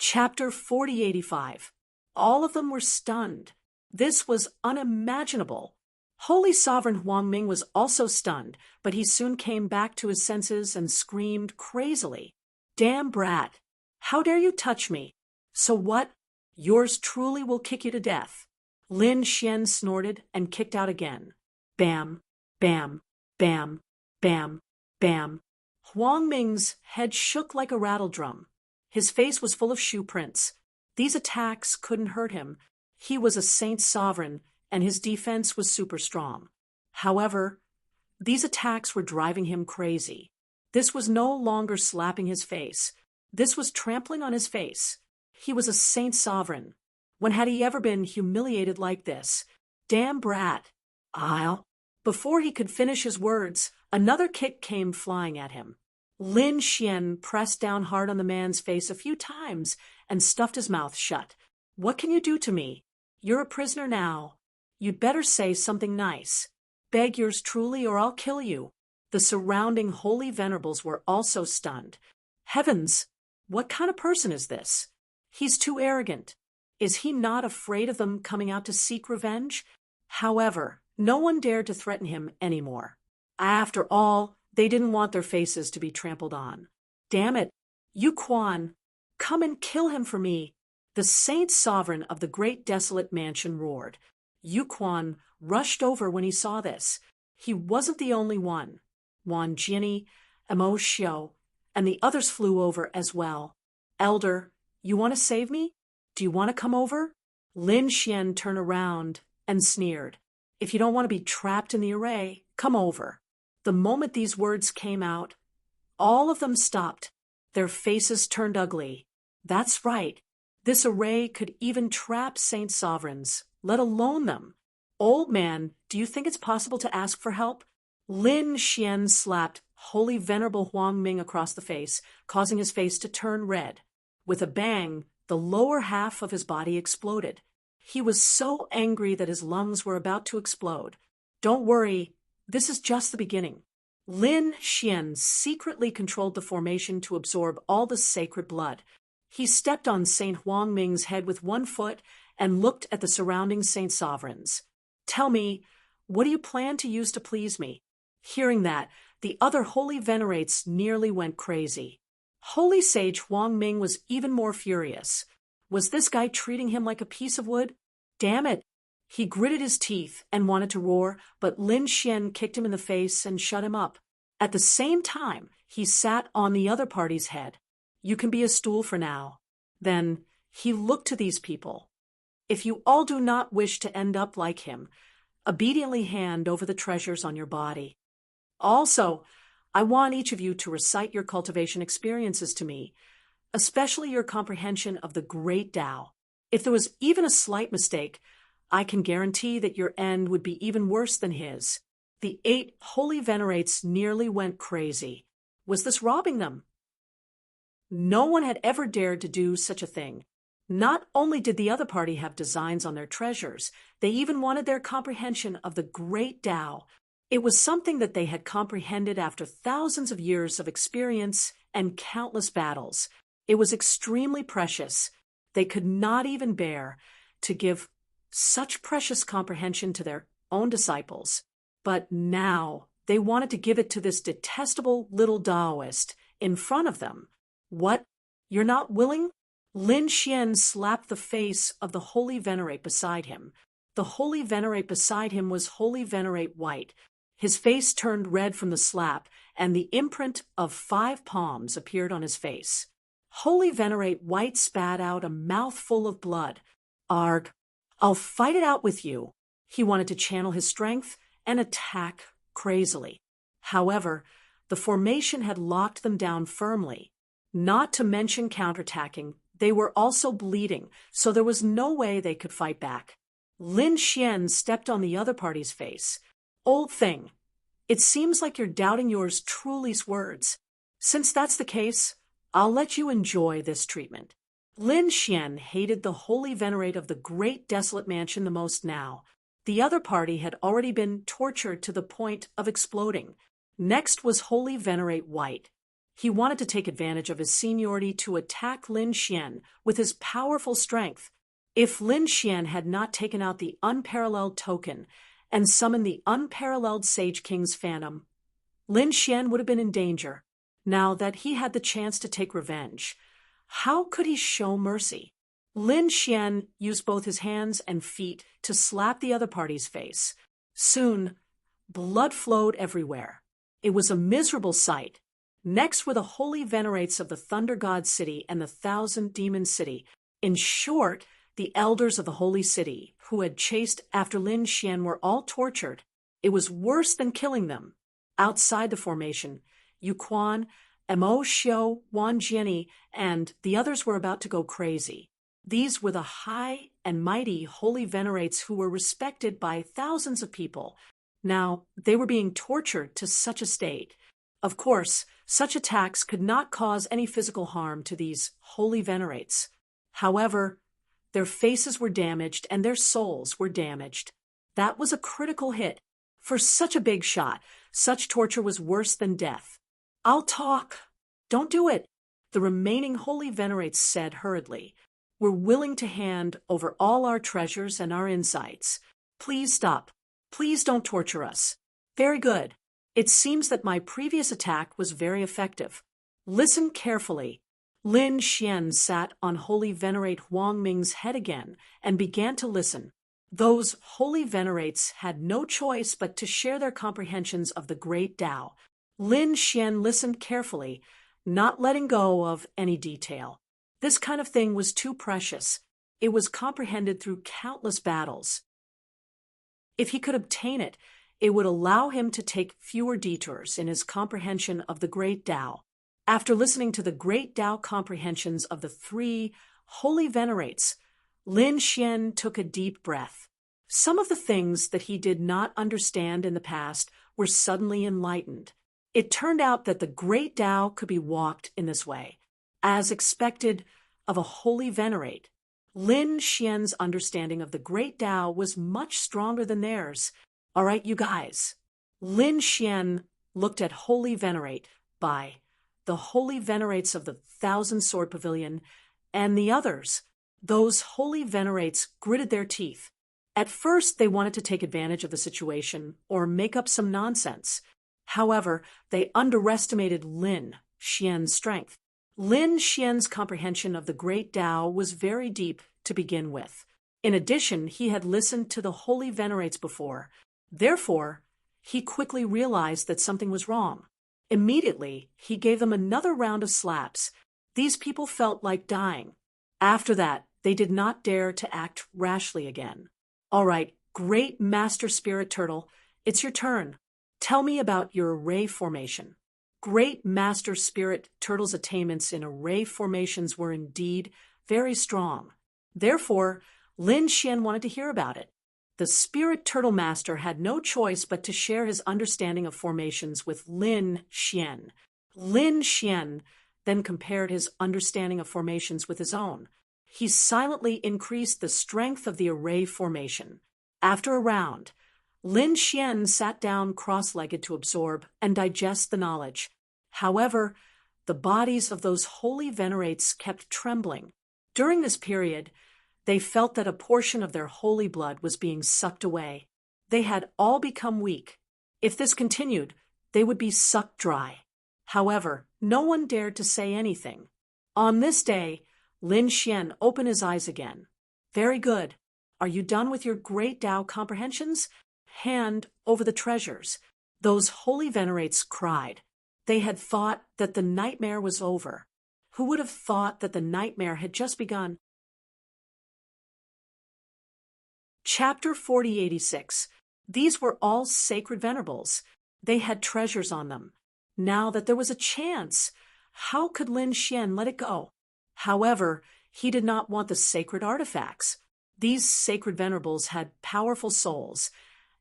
Chapter 4085. All of them were stunned. This was unimaginable. Holy Sovereign Huang Ming was also stunned, but he soon came back to his senses and screamed crazily. "Damn brat! How dare you touch me? So what? Yours truly will kick you to death." Lin Xian snorted and kicked out again. Bam, bam, bam, bam, bam. Huang Ming's head shook like a rattle drum. His face was full of shoe prints. These attacks couldn't hurt him. He was a saint sovereign, and his defense was super strong. However, these attacks were driving him crazy. This was no longer slapping his face. This was trampling on his face. He was a saint sovereign. When had he ever been humiliated like this? Damn brat! Before he could finish his words, another kick came flying at him. Lin Xian pressed down hard on the man's face a few times and stuffed his mouth shut. "What can you do to me? You're a prisoner now. You'd better say something nice. Beg yours truly or I'll kill you." The surrounding holy venerables were also stunned. Heavens! What kind of person is this? He's too arrogant. Is he not afraid of them coming out to seek revenge? However, no one dared to threaten him anymore. After all, they didn't want their faces to be trampled on. "Damn it! Yu Quan, come and kill him for me!" The saint sovereign of the great desolate mansion roared. Yu Quan rushed over when he saw this. He wasn't the only one. Wan Jinni, Mo Xiao, and the others flew over as well. "Elder, you want to save me? Do you want to come over?" Lin Xian turned around and sneered. "If you don't want to be trapped in the array, come over." The moment these words came out, all of them stopped. Their faces turned ugly. That's right. This array could even trap saint sovereigns, let alone them. "Old man, do you think it's possible to ask for help?" Lin Xian slapped Holy Venerable Huang Ming across the face, causing his face to turn red. With a bang, the lower half of his body exploded. He was so angry that his lungs were about to explode. "Don't worry, this is just the beginning." Lin Xian secretly controlled the formation to absorb all the sacred blood. He stepped on Saint Huang Ming's head with one foot and looked at the surrounding saint sovereigns. "Tell me, what do you plan to use to please me?" Hearing that, the other holy venerates nearly went crazy. Holy Sage Huang Ming was even more furious. Was this guy treating him like a piece of wood? Damn it! He gritted his teeth and wanted to roar, but Lin Xian kicked him in the face and shut him up. At the same time, he sat on the other party's head. "You can be a stool for now." Then he looked to these people. "If you all do not wish to end up like him, obediently hand over the treasures on your body. Also, I want each of you to recite your cultivation experiences to me, especially your comprehension of the Great Tao. If there was even a slight mistake, I can guarantee that your end would be even worse than his." The 8 holy venerates nearly went crazy. Was this robbing them? No one had ever dared to do such a thing. Not only did the other party have designs on their treasures, they even wanted their comprehension of the Great Tao. It was something that they had comprehended after thousands of years of experience and countless battles. It was extremely precious. They could not even bear to give such precious comprehension to their own disciples. But now they wanted to give it to this detestable little Taoist in front of them. "What? You're not willing?" Lin Xian slapped the face of the holy venerate beside him. The holy venerate beside him was Holy Venerate White. His face turned red from the slap, and the imprint of 5 palms appeared on his face. Holy Venerate White spat out a mouthful of blood. "Arg, I'll fight it out with you." He wanted to channel his strength and attack crazily. However, the formation had locked them down firmly. Not to mention counterattacking, they were also bleeding, so there was no way they could fight back. Lin Xian stepped on the other party's face. "Old thing, it seems like you're doubting yours truly's words. Since that's the case, I'll let you enjoy this treatment." Lin Xian hated the holy venerate of the great desolate mansion the most now. The other party had already been tortured to the point of exploding. Next was Holy Venerate White. He wanted to take advantage of his seniority to attack Lin Xian with his powerful strength. If Lin Xian had not taken out the unparalleled token and summoned the unparalleled Sage King's Phantom, Lin Xian would have been in danger. Now that he had the chance to take revenge, how could he show mercy? Lin Xian used both his hands and feet to slap the other party's face. Soon, blood flowed everywhere. It was a miserable sight. Next were the holy venerates of the Thunder God City and the Thousand Demon City. In short, the elders of the holy city, who had chased after Lin Xian, were all tortured. It was worse than killing them. Outside the formation, Yu Quan, Mo Xiu, Wan Jianyi, and the others were about to go crazy. These were the high and mighty holy venerates who were respected by thousands of people. Now, they were being tortured to such a state. Of course, such attacks could not cause any physical harm to these holy venerates. However, their faces were damaged and their souls were damaged. That was a critical hit. For such a big shot, such torture was worse than death. "I'll talk." "Don't do it," the remaining holy venerates said hurriedly. "We're willing to hand over all our treasures and our insights. Please stop. Please don't torture us." "Very good. It seems that my previous attack was very effective. Listen carefully." Lin Xian sat on holy venerate Huang Ming's head again and began to listen. Those holy venerates had no choice but to share their comprehensions of the great Tao. Lin Xian listened carefully, not letting go of any detail. This kind of thing was too precious. It was comprehended through countless battles. If he could obtain it, it would allow him to take fewer detours in his comprehension of the great Tao. After listening to the great Tao comprehensions of the three holy venerates, Lin Xian took a deep breath. Some of the things that he did not understand in the past were suddenly enlightened. It turned out that the great Tao could be walked in this way, as expected of a holy venerate. Lin Xian's understanding of the great Tao was much stronger than theirs. "All right, you guys." Lin Xian looked at holy venerate by the holy venerates of the Thousand Sword Pavilion and the others. Those holy venerates gritted their teeth. At first, they wanted to take advantage of the situation or make up some nonsense. However, they underestimated Lin Xian's strength. Lin Xian's comprehension of the great Tao was very deep to begin with. In addition, he had listened to the holy venerates before. Therefore, he quickly realized that something was wrong. Immediately, he gave them another round of slaps. These people felt like dying. After that, they did not dare to act rashly again. "All right, great Master Spirit Turtle, it's your turn. Tell me about your array formation." Great Master Spirit Turtle's attainments in array formations were indeed very strong. Therefore, Lin Xian wanted to hear about it. The Spirit Turtle Master had no choice but to share his understanding of formations with Lin Xian. Lin Xian then compared his understanding of formations with his own. He silently increased the strength of the array formation. After a round, Lin Xian sat down cross-legged to absorb and digest the knowledge. However, the bodies of those holy venerates kept trembling. During this period, they felt that a portion of their holy blood was being sucked away. They had all become weak. If this continued, they would be sucked dry. However, no one dared to say anything. On this day, Lin Xian opened his eyes again. "Very good. Are you done with your great Tao comprehensions? Hand over the treasures." Those holy venerates cried. They had thought that the nightmare was over. Who would have thought that the nightmare had just begun? Chapter 4086. These were all sacred venerables. They had treasures on them. Now that there was a chance, how could Lin Xian let it go? However, he did not want the sacred artifacts. These sacred venerables had powerful souls,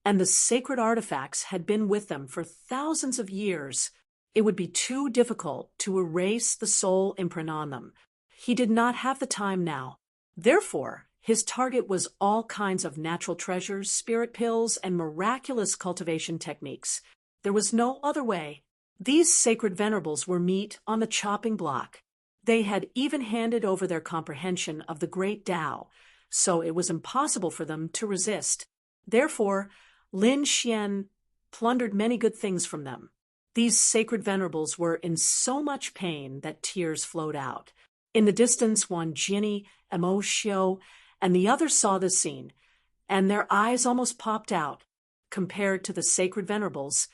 and the sacred artifacts had been with them for thousands of years. It would be too difficult to erase the soul imprint on them. He did not have the time now. Therefore, his target was all kinds of natural treasures, spirit pills, and miraculous cultivation techniques. There was no other way. These sacred venerables were meat on the chopping block. They had even handed over their comprehension of the great Tao, so it was impossible for them to resist. Therefore, Lin Xian plundered many good things from them. These sacred venerables were in so much pain that tears flowed out. In the distance, Wan Jinni, Mo Xiu, and the others saw this scene, and their eyes almost popped out. Compared to the sacred venerables,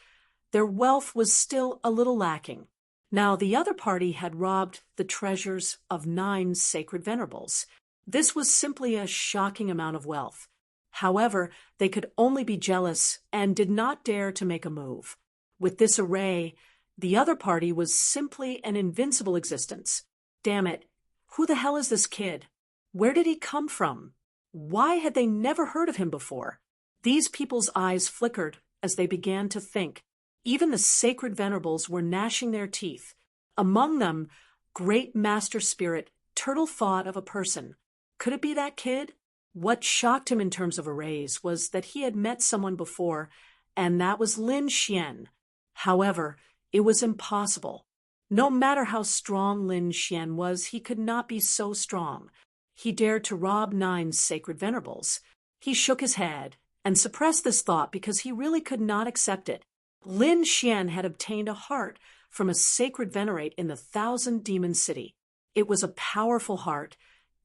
their wealth was still a little lacking. Now the other party had robbed the treasures of 9 sacred venerables. This was simply a shocking amount of wealth. However, they could only be jealous and did not dare to make a move. With this array, the other party was simply an invincible existence. Damn it, who the hell is this kid? Where did he come from? Why had they never heard of him before? These people's eyes flickered as they began to think. Even the sacred venerables were gnashing their teeth. Among them, great master spirit Turtle thought of a person. Could it be that kid? What shocked him in terms of arrays was that he had met someone before, and that was Lin Xian. However, it was impossible. No matter how strong Lin Xian was, he could not be so strong. He dared to rob 9 sacred venerables. He shook his head and suppressed this thought because he really could not accept it. Lin Xian had obtained a heart from a sacred venerate in the 1,000 Demon City. It was a powerful heart,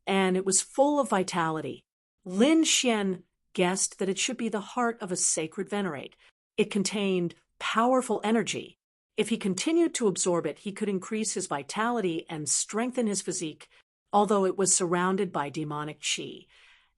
and it was full of vitality. Lin Xian guessed that it should be the heart of a sacred venerate. It contained powerful energy. If he continued to absorb it, he could increase his vitality and strengthen his physique, although it was surrounded by demonic qi.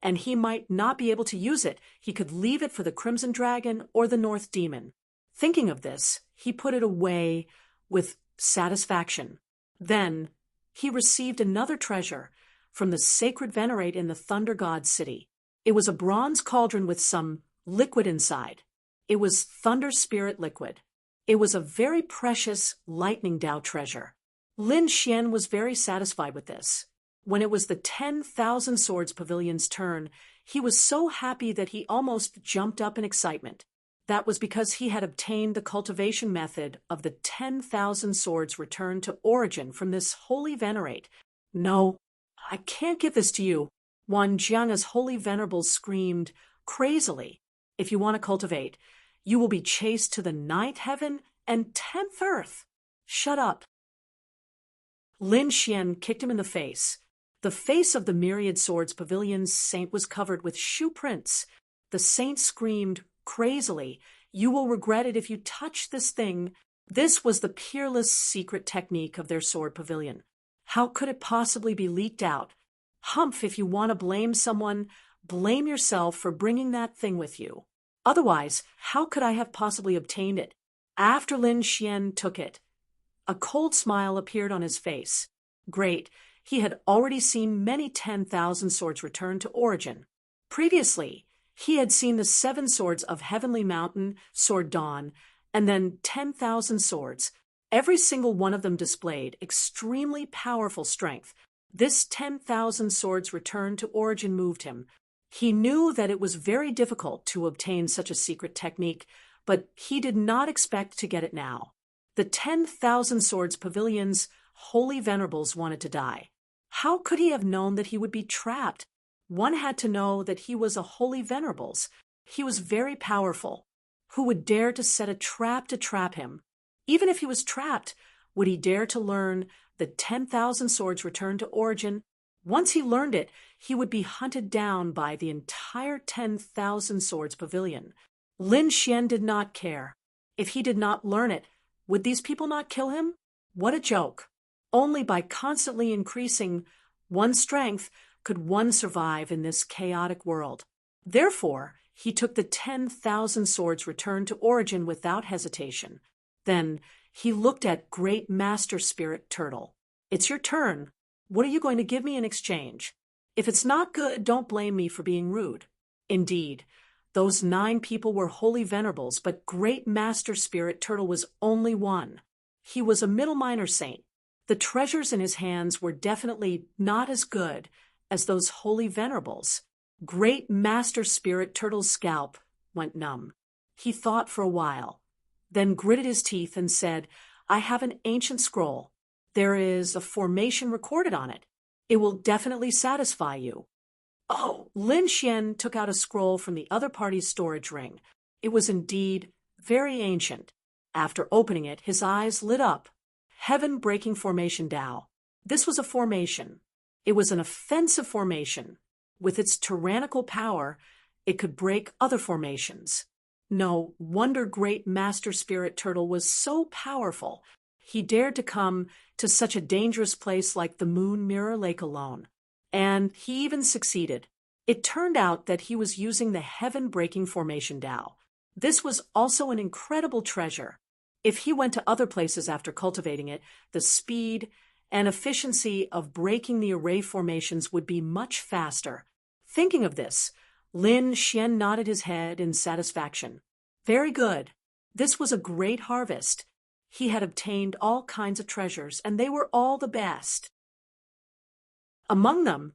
And he might not be able to use it. He could leave it for the Crimson Dragon or the North Demon. Thinking of this, he put it away with satisfaction. Then he received another treasure from the sacred venerate in the Thunder God City. It was a bronze cauldron with some liquid inside. It was thunder spirit liquid. It was a very precious lightning Dao treasure. Lin Xian was very satisfied with this. When it was the 10,000 Swords Pavilion's turn, he was so happy that he almost jumped up in excitement. That was because he had obtained the cultivation method of the 10,000 swords returned to origin from this holy venerate. No, I can't give this to you. Wan Jiang's holy venerables screamed crazily. If you want to cultivate, you will be chased to the 9th heaven and 10th earth. Shut up. Lin Xian kicked him in the face. The face of the Myriad Swords Pavilion's saint was covered with shoe prints. The saint screamed crazily, "You will regret it if you touch this thing." This was the peerless secret technique of their sword pavilion. How could it possibly be leaked out? Humph, if you want to blame someone, blame yourself for bringing that thing with you. Otherwise, how could I have possibly obtained it? After Lin Xian took it, a cold smile appeared on his face. Great, he had already seen many 10,000 swords return to origin. Previously, he had seen the 7 swords of Heavenly Mountain, Sword Dawn, and then 10,000 swords. Every single one of them displayed extremely powerful strength. This 10,000 swords return to origin moved him. He knew that it was very difficult to obtain such a secret technique, but he did not expect to get it now. The 10,000 swords pavilion's holy venerables wanted to die. How could he have known that he would be trapped? One had to know that he was a holy venerables. He was very powerful. Who would dare to set a trap to trap him? Even if he was trapped, would he dare to learn the 10,000 swords return to origin? Once he learned it, he would be hunted down by the entire 10,000 swords pavilion. Lin Xian did not care. If he did not learn it, would these people not kill him? What a joke. Only by constantly increasing one's strength could one survive in this chaotic world. Therefore, he took the 10,000 swords returned to origin without hesitation. Then he looked at Great Master Spirit Turtle. "It's your turn. What are you going to give me in exchange? If it's not good, don't blame me for being rude." Indeed, those 9 people were holy venerables, but Great Master Spirit Turtle was only one. He was a middle minor saint. The treasures in his hands were definitely not as good as those holy venerables. Great Master Spirit Turtle's scalp went numb. He thought for a while, then gritted his teeth and said, I have an ancient scroll. There is a formation recorded on it. It will definitely satisfy you. Oh, Lin Xian took out a scroll from the other party's storage ring. It was indeed very ancient. After opening it, his eyes lit up. Heaven-breaking formation Tao. This was a formation. It was an offensive formation. With its tyrannical power, it could break other formations. No wonder Great Master Spirit Turtle was so powerful. He dared to come to such a dangerous place like the Moon Mirror Lake alone. And he even succeeded. It turned out that he was using the heaven-breaking formation Tao. This was also an incredible treasure. If he went to other places after cultivating it, the speed and efficiency of breaking the array formations would be much faster. Thinking of this, Lin Xian nodded his head in satisfaction. Very good. This was a great harvest. He had obtained all kinds of treasures, and they were all the best. Among them,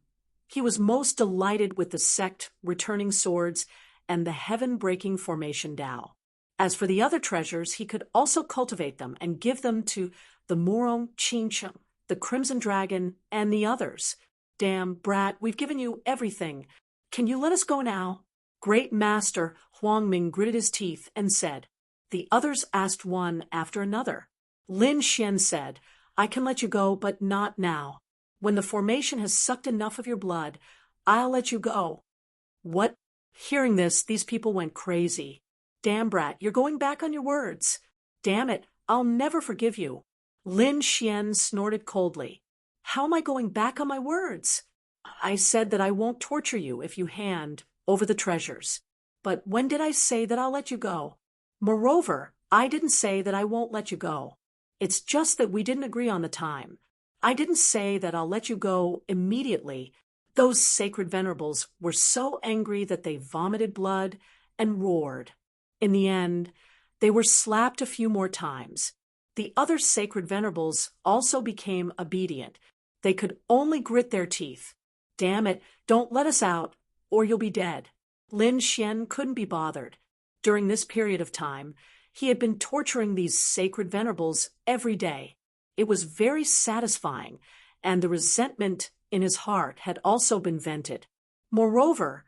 he was most delighted with the sect returning swords and the heaven-breaking formation Tao. As for the other treasures, he could also cultivate them and give them to the Murong Qingcheng, the Crimson Dragon, and the others. Damn, brat, we've given you everything. Can you let us go now? Great Master Huangming gritted his teeth and said. The others asked one after another. Lin Xian said, I can let you go, but not now. When the formation has sucked enough of your blood, I'll let you go. What? Hearing this, these people went crazy. Damn, brat, you're going back on your words. Damn it, I'll never forgive you. Lin Xian snorted coldly. How am I going back on my words? I said that I won't torture you if you hand over the treasures. But when did I say that I'll let you go? Moreover, I didn't say that I won't let you go. It's just that we didn't agree on the time. I didn't say that I'll let you go immediately. Those sacred venerables were so angry that they vomited blood and roared. In the end, they were slapped a few more times. The other sacred venerables also became obedient. They could only grit their teeth. Damn it, don't let us out, or you'll be dead. Lin Xian couldn't be bothered. During this period of time, he had been torturing these sacred venerables every day. It was very satisfying, and the resentment in his heart had also been vented. Moreover,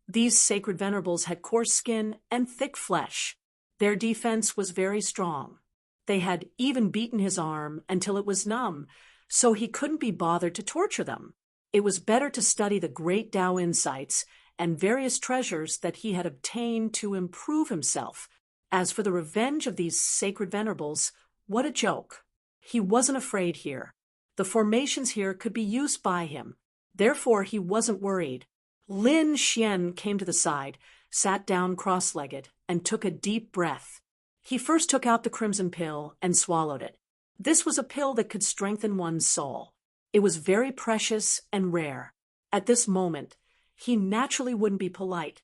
these sacred venerables had coarse skin and thick flesh. Their defense was very strong. They had even beaten his arm until it was numb, so he couldn't be bothered to torture them. It was better to study the great Tao insights and various treasures that he had obtained to improve himself. As for the revenge of these sacred venerables, what a joke. He wasn't afraid here. The formations here could be used by him. Therefore, he wasn't worried. Lin Xian came to the side, sat down cross-legged, and took a deep breath. He first took out the crimson pill and swallowed it. This was a pill that could strengthen one's soul. It was very precious and rare. At this moment, he naturally wouldn't be polite.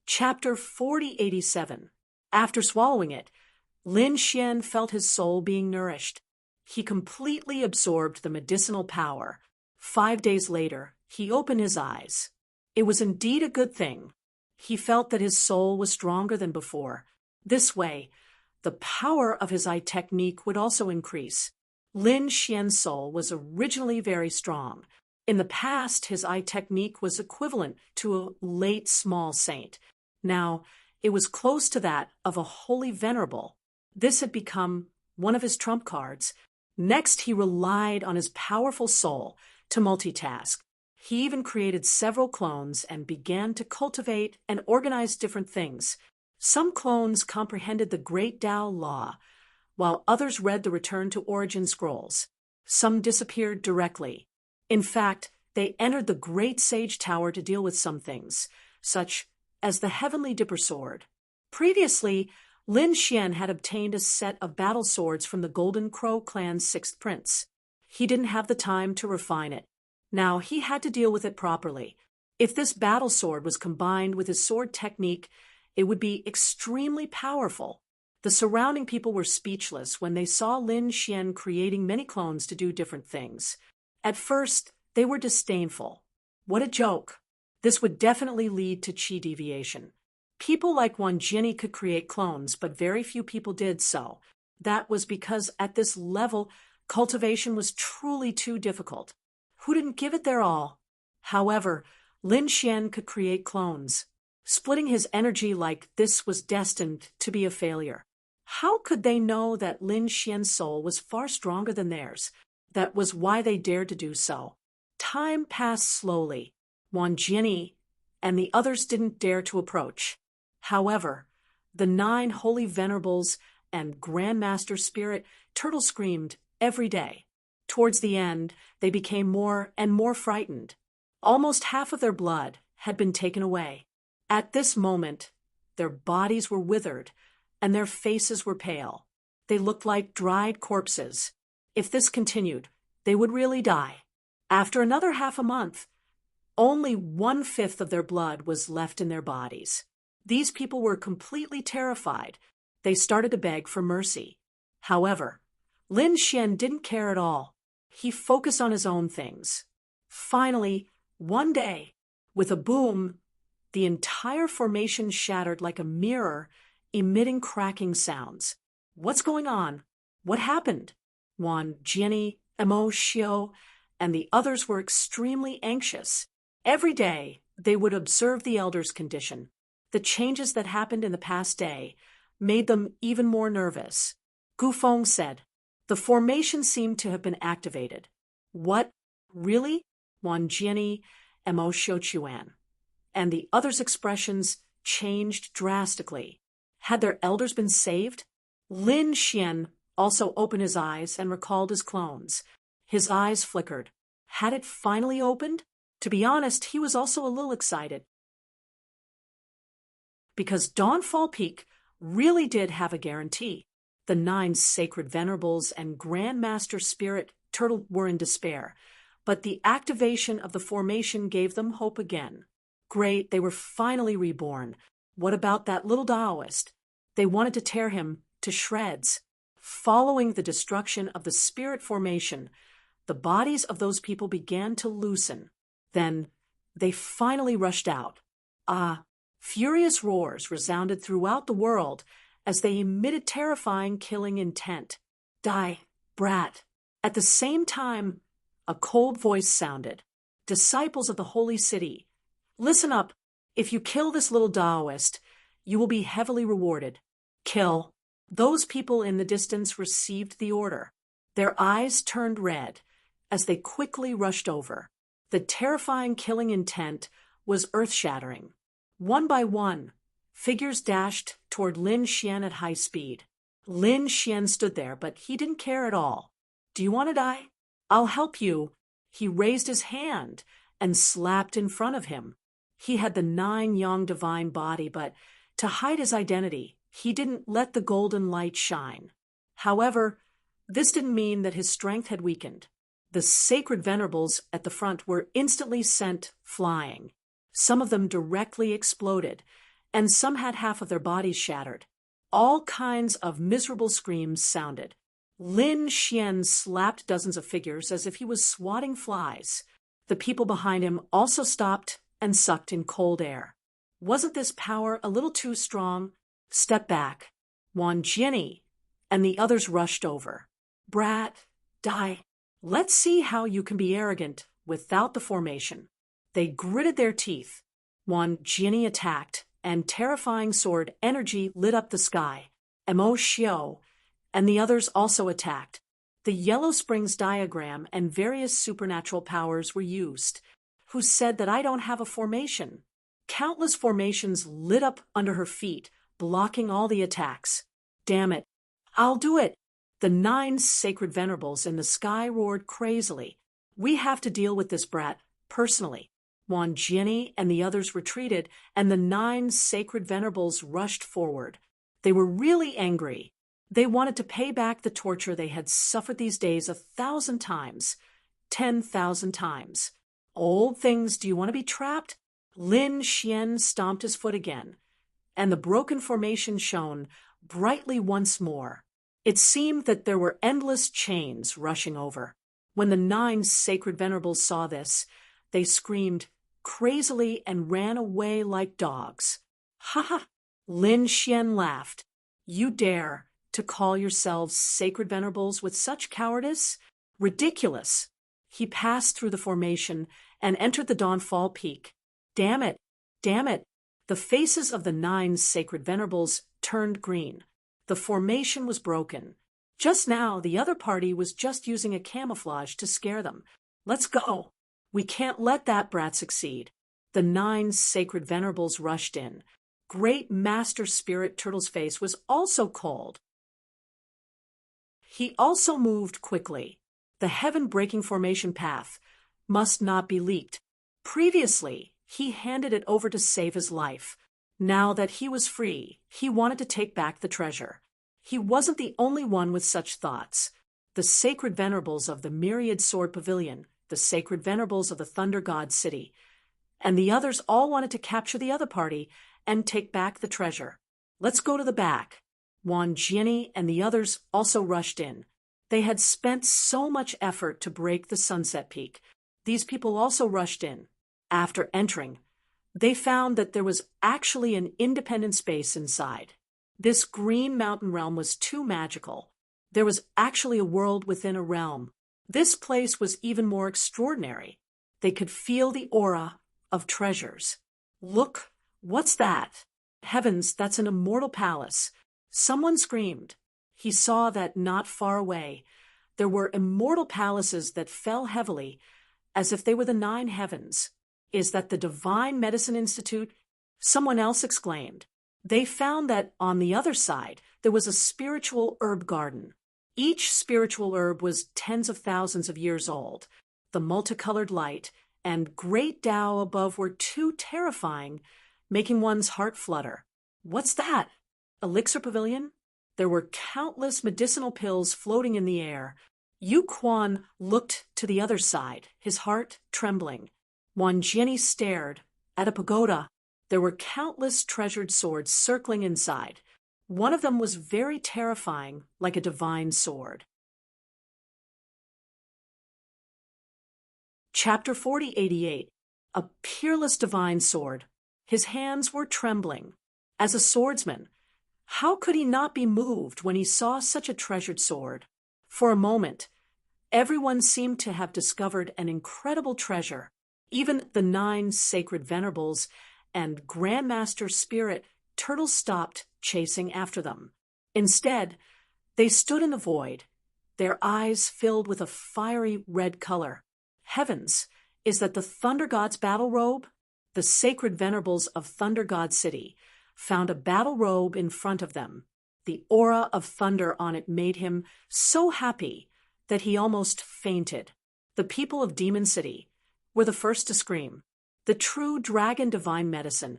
Chapter 4087. After swallowing it, Lin Xian felt his soul being nourished. He completely absorbed the medicinal power. 5 days later, he opened his eyes. It was indeed a good thing. He felt that his soul was stronger than before. This way, the power of his eye technique would also increase. Lin Xian's soul was originally very strong. In the past, his eye technique was equivalent to a late small saint. Now, it was close to that of a holy venerable. This had become one of his trump cards. Next, he relied on his powerful soul to multitask. He even created several clones and began to cultivate and organize different things. Some clones comprehended the Great Tao Law, while others read the Return to Origin scrolls. Some disappeared directly. In fact, they entered the Great Sage Tower to deal with some things, such as the Heavenly Dipper Sword. Previously, Lin Xian had obtained a set of battle swords from the Golden Crow clan's 6th prince. He didn't have the time to refine it. Now he had to deal with it properly. If this battle sword was combined with his sword technique, it would be extremely powerful. The surrounding people were speechless when they saw Lin Xian creating many clones to do different things. At first, they were disdainful. What a joke! This would definitely lead to chi deviation. People like Wan Jinny could create clones, but very few people did so. That was because at this level, cultivation was truly too difficult. Who didn't give it their all? However, Lin Xian could create clones. Splitting his energy like this was destined to be a failure. How could they know that Lin Xian's soul was far stronger than theirs? That was why they dared to do so. Time passed slowly. Wan Jinny and the others didn't dare to approach. However, the 9 holy venerables and Grandmaster Spirit Turtle screamed every day. Towards the end, they became more and more frightened. Almost half of their blood had been taken away. At this moment, their bodies were withered and their faces were pale. They looked like dried corpses. If this continued, they would really die. After another half a month, only 1/5 of their blood was left in their bodies. These people were completely terrified. They started to beg for mercy. However, Lin Xian didn't care at all. He focused on his own things. Finally, one day, with a boom, the entire formation shattered like a mirror, emitting cracking sounds. What's going on? What happened? Wan Jinny, Mo Xiu, and the others were extremely anxious. Every day, they would observe the elder's condition. The changes that happened in the past day made them even more nervous. Gu Feng said, "The formation seemed to have been activated." "What? Really?" Wan Jinny, Mo Xiuquan, and the others' expressions changed drastically. Had their elders been saved? Lin Xian also opened his eyes and recalled his clones. His eyes flickered. Had it finally opened? To be honest, he was also a little excited. Because Dawnfall Peak really did have a guarantee. The 9 sacred venerables and Grandmaster Spirit Turtle were in despair, but the activation of the formation gave them hope again. Great, they were finally reborn. What about that little Taoist? They wanted to tear him to shreds. Following the destruction of the spirit formation, the bodies of those people began to loosen. Then they finally rushed out. Furious roars resounded throughout the world as they emitted terrifying killing intent. "Die, brat." At the same time, a cold voice sounded. "Disciples of the holy city, listen up. If you kill this little Taoist, you will be heavily rewarded. Kill." Those people in the distance received the order. Their eyes turned red as they quickly rushed over. The terrifying killing intent was earth-shattering. One by one, figures dashed toward Lin Xian at high speed. Lin Xian stood there, but he didn't care at all. "Do you want to die? I'll help you." He raised his hand and slapped in front of him. He had the 9 yang divine body, but to hide his identity, he didn't let the golden light shine. However, this didn't mean that his strength had weakened. The sacred venerables at the front were instantly sent flying. Some of them directly exploded, and some had half of their bodies shattered. All kinds of miserable screams sounded. Lin Xian slapped dozens of figures as if he was swatting flies. The people behind him also stopped and sucked in cold air. Wasn't this power a little too strong? Step back. Wan Jinny and the others rushed over. "Brat, die. Let's see how you can be arrogant without the formation." They gritted their teeth. Wan Jinny attacked, and terrifying sword energy lit up the sky. Mo Xiu and the others also attacked. The Yellow Springs diagram and various supernatural powers were used. Who said that I don't have a formation? Countless formations lit up under her feet, blocking all the attacks. "Damn it. I'll do it." The 9 sacred venerables in the sky roared crazily. "We have to deal with this brat personally." Wan Jinny and the others retreated, and the 9 sacred venerables rushed forward. They were really angry. They wanted to pay back the torture they had suffered these days 1,000 times, 10,000 times. "Old things, do you want to be trapped?" Lin Xian stomped his foot again, and the broken formation shone brightly once more. It seemed that there were endless chains rushing over. When the 9 sacred venerables saw this, they screamed crazily and ran away like dogs. Ha ha! Lin Xian laughed. You dare to call yourselves sacred venerables with such cowardice? Ridiculous! He passed through the formation and entered the Dawnfall Peak. Damn it! Damn it! The faces of the 9 sacred venerables turned green. The formation was broken. Just now, the other party was just using a camouflage to scare them. Let's go! We can't let that brat succeed. The 9 sacred venerables rushed in. Great Master Spirit Turtle's face was also cold. He also moved quickly. The heaven-breaking formation path must not be leaked. Previously, he handed it over to save his life. Now that he was free, he wanted to take back the treasure. He wasn't the only one with such thoughts. The sacred venerables of the Myriad Sword Pavilion, the sacred venerables of the Thunder God City, and the others all wanted to capture the other party and take back the treasure. Let's go to the back. Wan Jianni and the others also rushed in. They had spent so much effort to break the Sunset Peak. These people also rushed in. After entering, they found that there was actually an independent space inside. This green mountain realm was too magical. There was actually a world within a realm. This place was even more extraordinary. They could feel the aura of treasures. Look, what's that? Heavens, that's an immortal palace. Someone screamed. He saw that not far away, there were immortal palaces that fell heavily, as if they were the 9 heavens. Is that the Divine Medicine Institute? Someone else exclaimed. They found that on the other side, there was a spiritual herb garden. Each spiritual herb was tens of thousands of years old. The multicolored light and great Tao above were too terrifying, making one's heart flutter. What's that? Elixir Pavilion? There were countless medicinal pills floating in the air. Yu Quan looked to the other side, his heart trembling. Wan Jianni stared. At a pagoda, there were countless treasured swords circling inside. One of them was very terrifying, like a divine sword. Chapter 4088. A peerless divine sword. His hands were trembling. As a swordsman, how could he not be moved when he saw such a treasured sword? For a moment, everyone seemed to have discovered an incredible treasure. Even the 9 sacred venerables and Grandmaster Spirit Turtle stopped chasing after them. Instead, they stood in the void, their eyes filled with a fiery red color. Heavens, is that the Thunder God's battle robe? The sacred venerables of Thunder God City found a battle robe in front of them. The aura of thunder on it made him so happy that he almost fainted. The people of Demon City were the first to scream. The true dragon divine medicine.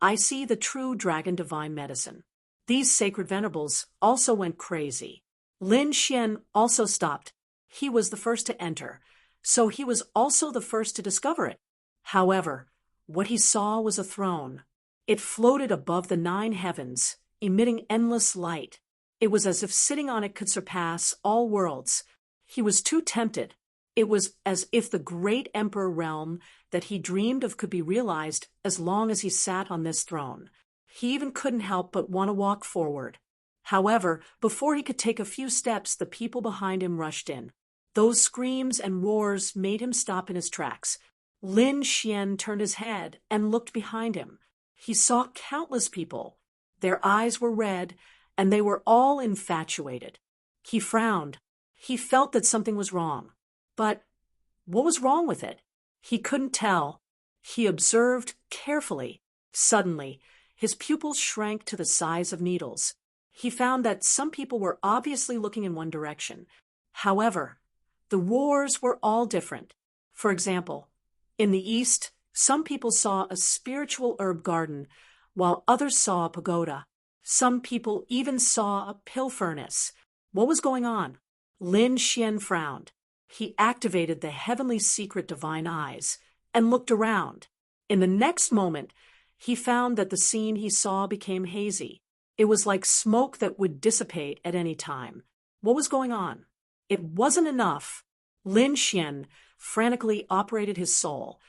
I see the true dragon divine medicine. These sacred venerables also went crazy. Lin Xian also stopped. He was the first to enter, so he was also the first to discover it. However, what he saw was a throne. It floated above the 9 heavens, emitting endless light. It was as if sitting on it could surpass all worlds. He was too tempted. It was as if the great emperor realm that he dreamed of could be realized as long as he sat on this throne. He even couldn't help but want to walk forward. However, before he could take a few steps, the people behind him rushed in. Those screams and roars made him stop in his tracks. Lin Xian turned his head and looked behind him. He saw countless people. Their eyes were red, and they were all infatuated. He frowned. He felt that something was wrong. But what was wrong with it? He couldn't tell. He observed carefully. Suddenly, his pupils shrank to the size of needles. He found that some people were obviously looking in one direction. However, the roars were all different. For example, in the east, some people saw a spiritual herb garden, while others saw a pagoda. Some people even saw a pill furnace. What was going on? Lin Xian frowned. He activated the heavenly secret divine eyes and looked around. In the next moment, he found that the scene he saw became hazy. It was like smoke that would dissipate at any time. What was going on? It wasn't enough. Lin Xian frantically operated his soul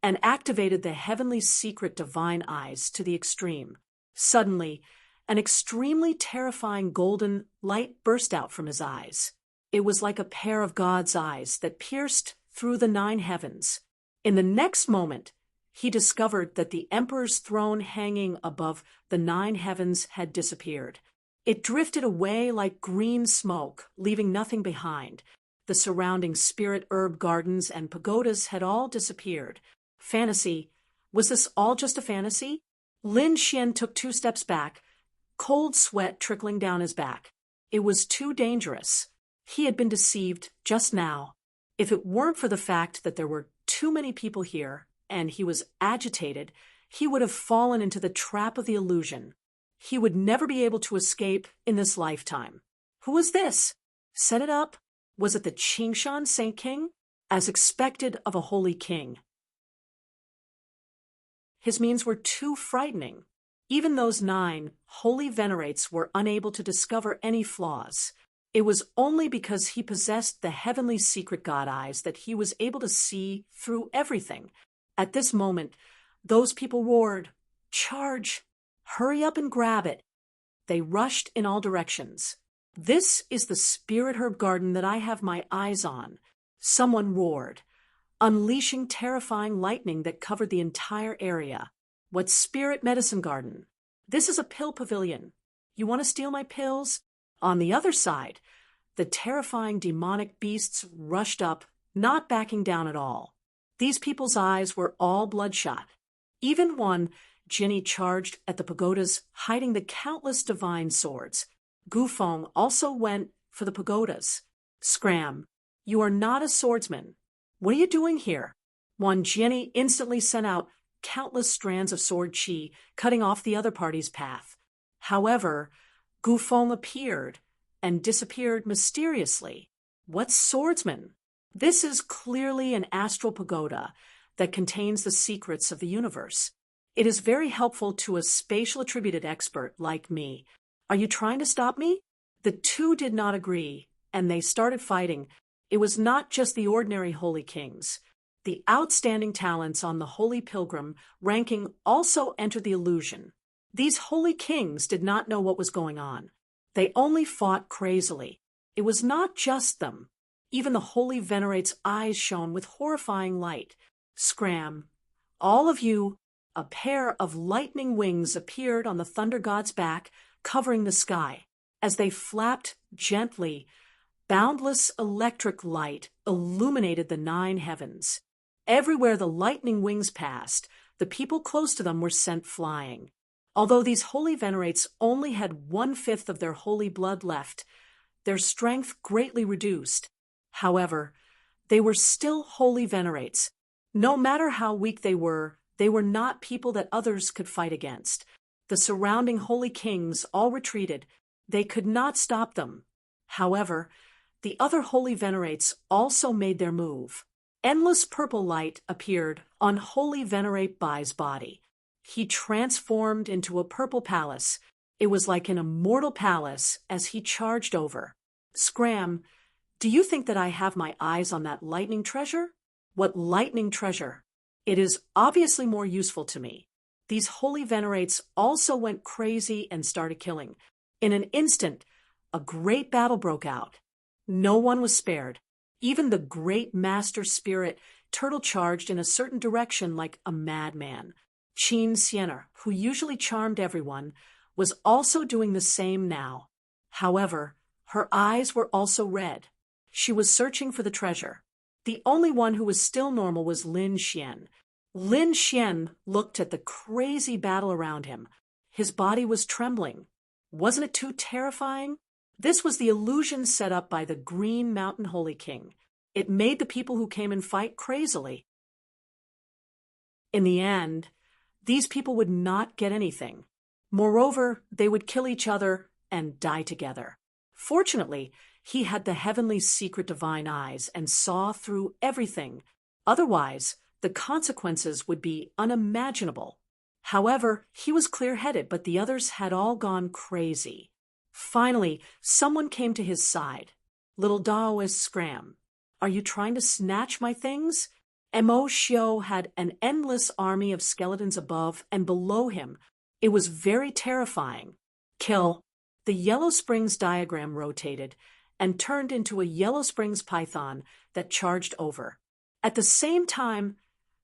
and activated the heavenly secret divine eyes to the extreme. Suddenly, an extremely terrifying golden light burst out from his eyes. It was like a pair of God's eyes that pierced through the 9 heavens. In the next moment, he discovered that the emperor's throne hanging above the 9 heavens had disappeared. It drifted away like green smoke, leaving nothing behind. The surrounding spirit herb gardens and pagodas had all disappeared. Fantasy. Was this all just a fantasy? Lin Xian took 2 steps back, cold sweat trickling down his back. It was too dangerous. He had been deceived just now. If it weren't for the fact that there were too many people here, and he was agitated, he would have fallen into the trap of the illusion. He would never be able to escape in this lifetime. Who was this? Set it up? Was it the Qingshan Saint King? As expected of a holy king. His means were too frightening. Even those 9 holy venerates were unable to discover any flaws. It was only because he possessed the heavenly secret god eyes that he was able to see through everything. At this moment, those people roared, "Charge! Hurry up and grab it!" They rushed in all directions. "This is the spirit herb garden that I have my eyes on," someone roared, unleashing terrifying lightning that covered the entire area. "What spirit medicine garden? This is a pill pavilion. You want to steal my pills?" On the other side, the terrifying demonic beasts rushed up, not backing down at all. These people's eyes were all bloodshot. Even one, Jinny, charged at the pagodas, hiding the countless divine swords. Gufeng also went for the pagodas. "Scram, you are not a swordsman. What are you doing here?" One Jinny instantly sent out countless strands of sword chi, cutting off the other party's path. However, Gufeng appeared and disappeared mysteriously. What swordsman? This is clearly an astral pagoda that contains the secrets of the universe. It is very helpful to a spatial attributed expert like me. Are you trying to stop me? The 2 did not agree, and they started fighting. It was not just the ordinary holy kings. The outstanding talents on the holy pilgrim ranking also entered the illusion. These holy kings did not know what was going on. They only fought crazily. It was not just them. Even the holy venerate's eyes shone with horrifying light. Scram! All of you! A pair of lightning wings appeared on the thunder god's back, covering the sky. As they flapped gently, boundless electric light illuminated the 9 heavens. Everywhere the lightning wings passed, the people close to them were sent flying. Although these holy venerates only had 1/5 of their holy blood left, their strength greatly reduced. However, they were still holy venerates. No matter how weak they were not people that others could fight against. The surrounding holy kings all retreated. They could not stop them. However, the other holy venerates also made their move. Endless purple light appeared on holy venerate Bai's body. He transformed into a purple palace. It was like an immortal palace as he charged over. Scram, do you think that I have my eyes on that lightning treasure? What lightning treasure? It is obviously more useful to me. These holy venerates also went crazy and started killing. In an instant, a great battle broke out. No one was spared. Even the great master spirit turtle charged in a certain direction like a madman. Qin Sienna, who usually charmed everyone, was also doing the same now. However, her eyes were also red. She was searching for the treasure. The only one who was still normal was Lin Xian. Lin Xian looked at the crazy battle around him. His body was trembling. Wasn't it too terrifying? This was the illusion set up by the Green Mountain Holy King. It made the people who came and fight crazily. In the end, these people would not get anything. Moreover, they would kill each other and die together. Fortunately, he had the heavenly secret divine eyes and saw through everything. Otherwise, the consequences would be unimaginable. However, he was clear-headed, but the others had all gone crazy. Finally, someone came to his side. Little Daoist Scram, are you trying to snatch my things? Mo Xiu had an endless army of skeletons above and below him. It was very terrifying. Kill. The Yellow Springs diagram rotated and turned into a Yellow Springs python that charged over. At the same time,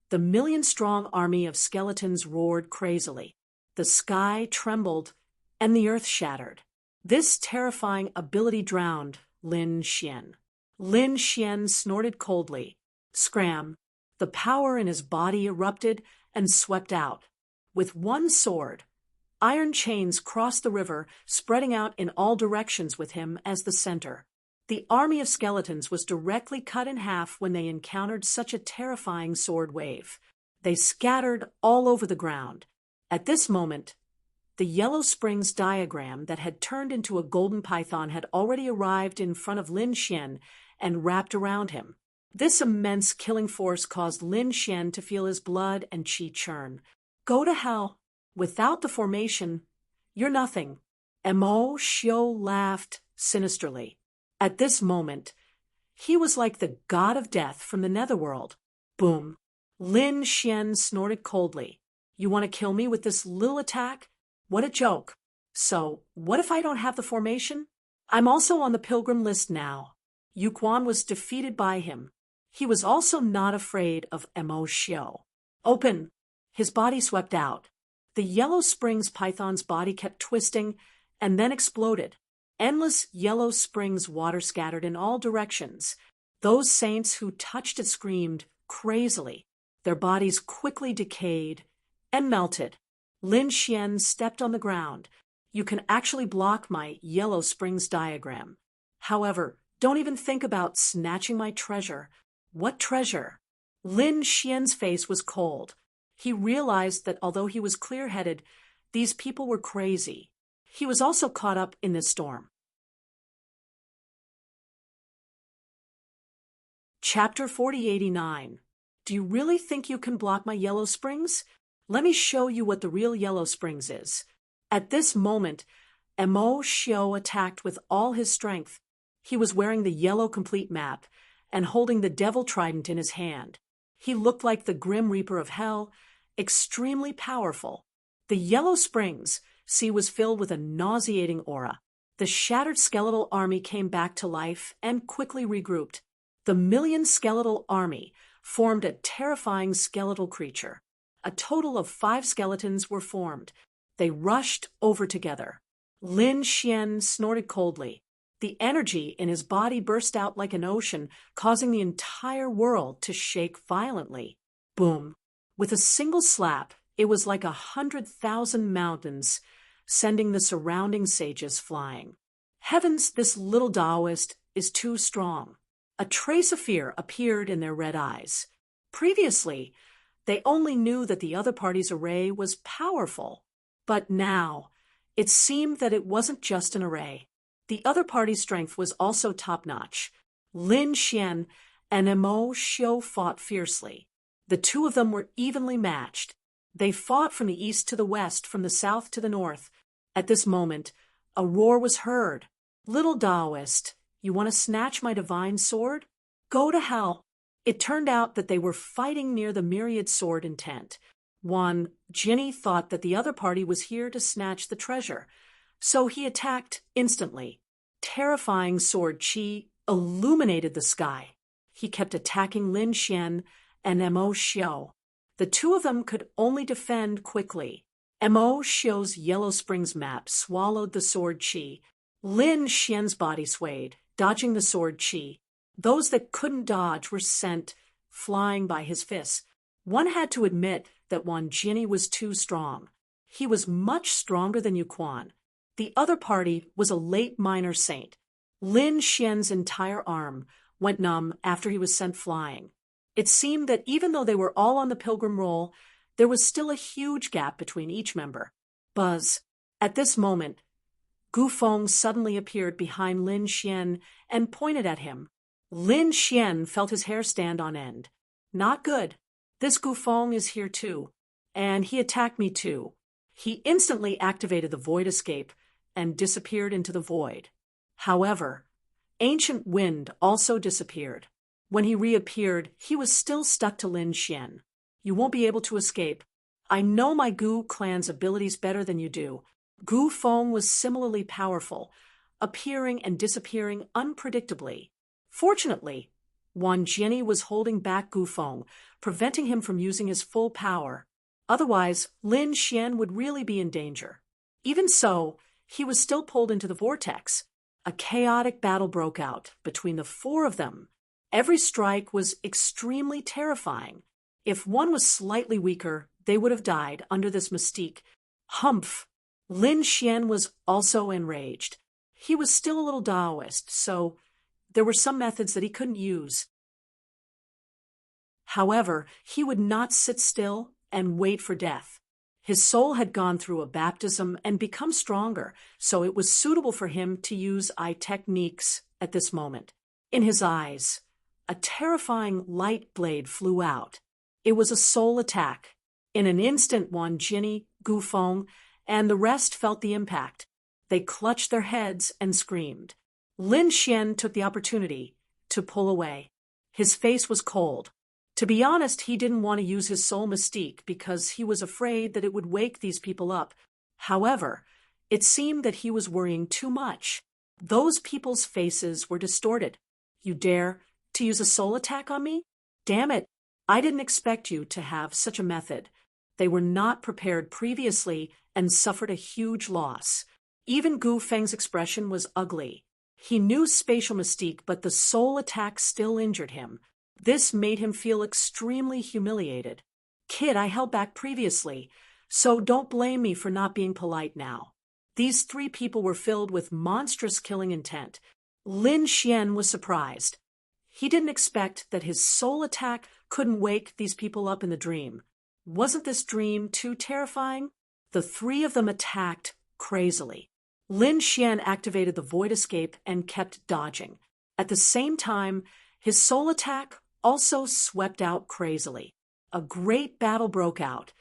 the million-strong army of skeletons roared crazily. The sky trembled, and the earth shattered. This terrifying ability drowned Lin Xian. Lin Xian snorted coldly. Scram! The power in his body erupted and swept out. With one sword, iron chains crossed the river, spreading out in all directions with him as the center. The army of skeletons was directly cut in half when they encountered such a terrifying sword wave. They scattered all over the ground. At this moment, the Yellow Springs diagram that had turned into a golden python had already arrived in front of Lin Xian and wrapped around him. This immense killing force caused Lin Xian to feel his blood and qi churn. Go to hell. Without the formation, you're nothing. Mo Xiu laughed sinisterly. At this moment, he was like the god of death from the netherworld. Boom. Lin Xian snorted coldly. You want to kill me with this little attack? What a joke. So, what if I don't have the formation? I'm also on the pilgrim list now. Yu Quan was defeated by him. He was also not afraid of Mo Xiu. Open. His body swept out. The Yellow Springs python's body kept twisting and then exploded. Endless Yellow Springs water scattered in all directions. Those saints who touched it screamed crazily. Their bodies quickly decayed and melted. Lin Xian stepped on the ground. You can actually block my Yellow Springs diagram. However, don't even think about snatching my treasure. What treasure? Lin Xian's face was cold. He realized that although he was clear-headed, these people were crazy. He was also caught up in this storm. Chapter 4089. Do you really think you can block my Yellow Springs? Let me show you what the real Yellow Springs is. At this moment, Mo Xiu attacked with all his strength. He was wearing the yellow complete map and holding the devil trident in his hand. He looked like the Grim Reaper of Hell, extremely powerful. The Yellow Springs sea was filled with a nauseating aura. The shattered skeletal army came back to life and quickly regrouped. The million skeletal army formed a terrifying skeletal creature. A total of 5 skeletons were formed. They rushed over together. Lin Xian snorted coldly. The energy in his body burst out like an ocean, causing the entire world to shake violently. Boom. With a single slap, it was like 100,000 mountains, sending the surrounding sages flying. Heavens, this little Taoist is too strong. A trace of fear appeared in their red eyes. Previously, they only knew that the other party's array was powerful. But now, it seemed that it wasn't just an array. The other party's strength was also top-notch. Lin Xian and Mo Xiu fought fiercely. The two of them were evenly matched. They fought from the east to the west, from the south to the north. At this moment, a roar was heard. Little Taoist, you want to snatch my divine sword? Go to hell. It turned out that they were fighting near the myriad sword in tent. One, Jinny, thought that the other party was here to snatch the treasure, so he attacked instantly. Terrifying sword qi illuminated the sky. He kept attacking Lin Xian and Mo Xiu. The two of them could only defend quickly. Mo Xiu's Yellow Springs map swallowed the sword qi. Lin Xian's body swayed, dodging the sword qi. Those that couldn't dodge were sent flying by his fists. One had to admit that Wan Jinny was too strong. He was much stronger than Yu Quan. The other party was a late minor saint. Lin Xian's entire arm went numb after he was sent flying. It seemed that even though they were all on the pilgrim roll, there was still a huge gap between each member. Buzz. At this moment, Gu Feng suddenly appeared behind Lin Xian and pointed at him. Lin Xian felt his hair stand on end. Not good. This Gu Feng is here too, and he attacked me too. He instantly activated the void escape and disappeared into the void. However, Ancient Wind also disappeared. When he reappeared, he was still stuck to Lin Xian. You won't be able to escape. I know my Gu clan's abilities better than you do. Gu Feng was similarly powerful, appearing and disappearing unpredictably. Fortunately, Wan Jianyi was holding back Gu Feng, preventing him from using his full power. Otherwise, Lin Xian would really be in danger. Even so, he was still pulled into the vortex. A chaotic battle broke out between the four of them. Every strike was extremely terrifying. If one was slightly weaker, they would have died under this mystique. Humph! Lin Xian was also enraged. He was still a little Taoist, so there were some methods that he couldn't use. However, he would not sit still and wait for death. His soul had gone through a baptism and become stronger, so it was suitable for him to use eye techniques at this moment. In his eyes, a terrifying light blade flew out. It was a soul attack. In an instant, Wan Jianyi, Gu Feng, and the rest felt the impact. They clutched their heads and screamed. Lin Xian took the opportunity to pull away. His face was cold. To be honest, he didn't want to use his soul mystique because he was afraid that it would wake these people up. However, it seemed that he was worrying too much. Those people's faces were distorted. You dare to use a soul attack on me? Damn it, I didn't expect you to have such a method. They were not prepared previously and suffered a huge loss. Even Gu Feng's expression was ugly. He knew spatial mystique, but the soul attack still injured him. This made him feel extremely humiliated. Kid, I held back previously, so don't blame me for not being polite now. These three people were filled with monstrous killing intent. Lin Xian was surprised. He didn't expect that his soul attack couldn't wake these people up in the dream. Wasn't this dream too terrifying? The three of them attacked crazily. Lin Xian activated the void escape and kept dodging. At the same time, his soul attack also swept out crazily. A great battle broke out,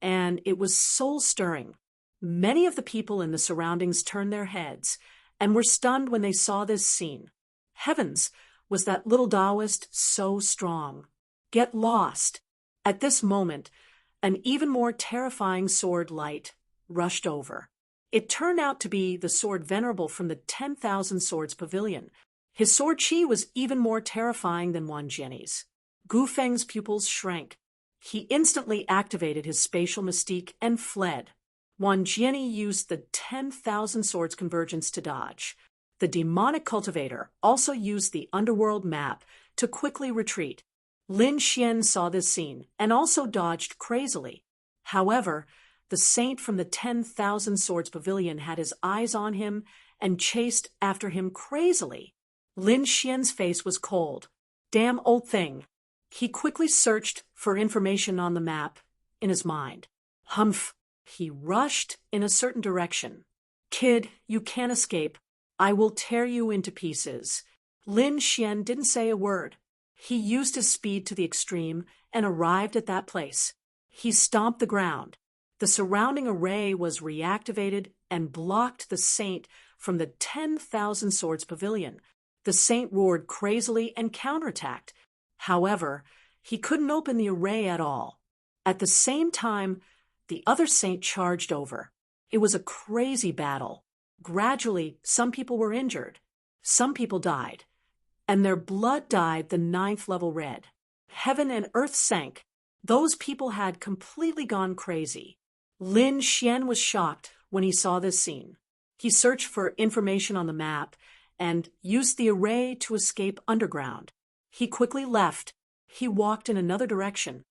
and it was soul-stirring. Many of the people in the surroundings turned their heads and were stunned when they saw this scene. Heavens, was that little Taoist so strong? Get lost. At this moment, an even more terrifying sword light rushed over. It turned out to be the sword Venerable from the 10,000 Swords Pavilion. His sword chi was even more terrifying than Wan Jianyi's. Gu Feng's pupils shrank. He instantly activated his spatial mystique and fled. Wan Jianyi used the 10,000 Swords Convergence to dodge. The demonic cultivator also used the underworld map to quickly retreat. Lin Xian saw this scene and also dodged crazily. However, the saint from the 10,000 Swords Pavilion had his eyes on him and chased after him crazily. Lin Xian's face was cold. Damn old thing. He quickly searched for information on the map in his mind. Humph. He rushed in a certain direction. Kid, you can't escape. I will tear you into pieces. Lin Xian didn't say a word. He used his speed to the extreme and arrived at that place. He stomped the ground. The surrounding array was reactivated and blocked the saint from the 10,000 Swords Pavilion. The saint roared crazily and counterattacked. However, he couldn't open the array at all. At the same time, the other saint charged over. It was a crazy battle. Gradually, some people were injured. Some people died. And their blood dyed the 9th level red. Heaven and earth sank. Those people had completely gone crazy. Lin Xian was shocked when he saw this scene. He searched for information on the map and used the array to escape underground. He quickly left. He walked in another direction.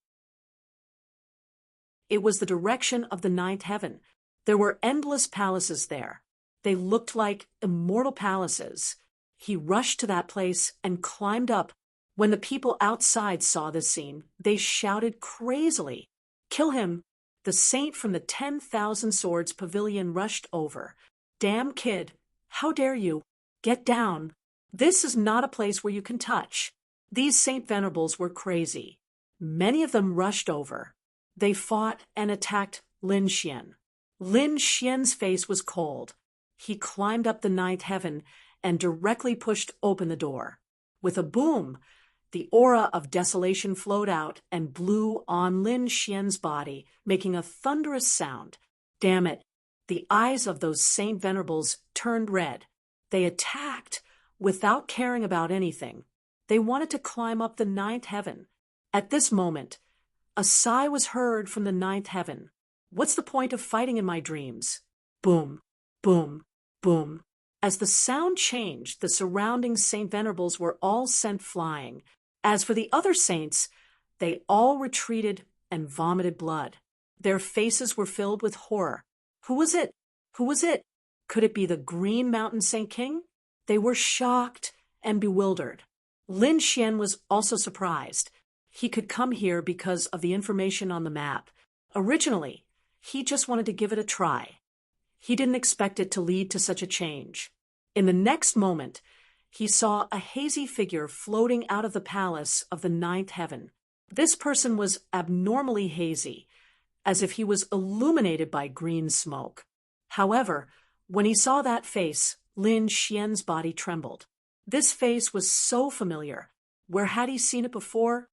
It was the direction of the 9th heaven. There were endless palaces there. They looked like immortal palaces. He rushed to that place and climbed up. When the people outside saw this scene, they shouted crazily, "Kill him!" The saint from the 10,000 Swords Pavilion rushed over. Damn kid, how dare you? Get down. This is not a place where you can touch. These Saint Venerables were crazy. Many of them rushed over. They fought and attacked Lin Xian. Lin Xian's face was cold. He climbed up the 9th heaven and directly pushed open the door. With a boom, The aura of desolation flowed out and blew on Lin Xian's body, making a thunderous sound. Damn it! The eyes of those Saint Venerables turned red. They attacked without caring about anything. They wanted to climb up the ninth heaven. At this moment, a sigh was heard from the ninth heaven. What's the point of fighting in my dreams? Boom, boom, boom. As the sound changed, the surrounding Saint Venerables were all sent flying. As for the other saints, they all retreated and vomited blood. Their faces were filled with horror. Who was it? Who was it? Could it be the Green Mountain Saint King? They were shocked and bewildered. Lin Xian was also surprised. He could come here because of the information on the map. Originally, he just wanted to give it a try. He didn't expect it to lead to such a change. In the next moment, he saw a hazy figure floating out of the palace of the ninth heaven. This person was abnormally hazy, as if he was illuminated by green smoke. However, when he saw that face, Lin Xian's body trembled. This face was so familiar. Where had he seen it before?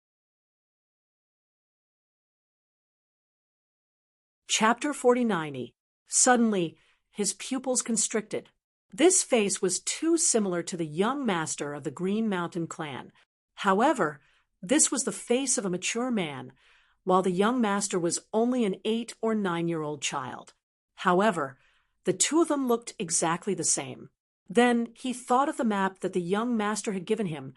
Chapter 49. Suddenly, his pupils constricted. This face was too similar to the young master of the Green Mountain clan. However, this was the face of a mature man, while the young master was only an 8 or 9-year-old child. However, the two of them looked exactly the same. Then he thought of the map that the young master had given him,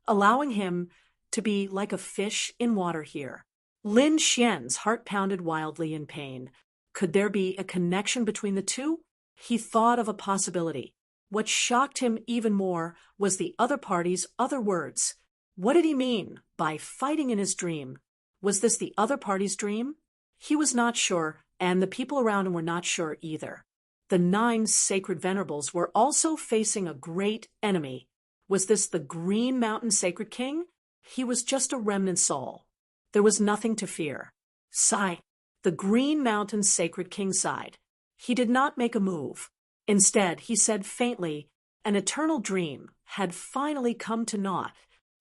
allowing him to be like a fish in water here. Lin Xian's heart pounded wildly in pain. Could there be a connection between the two? He thought of a possibility. What shocked him even more was the other party's other words. What did he mean by fighting in his dream? Was this the other party's dream? He was not sure, and the people around him were not sure either. The 9 sacred venerables were also facing a great enemy. Was this the Green Mountain Sacred King? He was just a remnant soul. There was nothing to fear. Sigh. The Green Mountain Sacred King sighed. He did not make a move. Instead, he said faintly, an eternal dream had finally come to naught.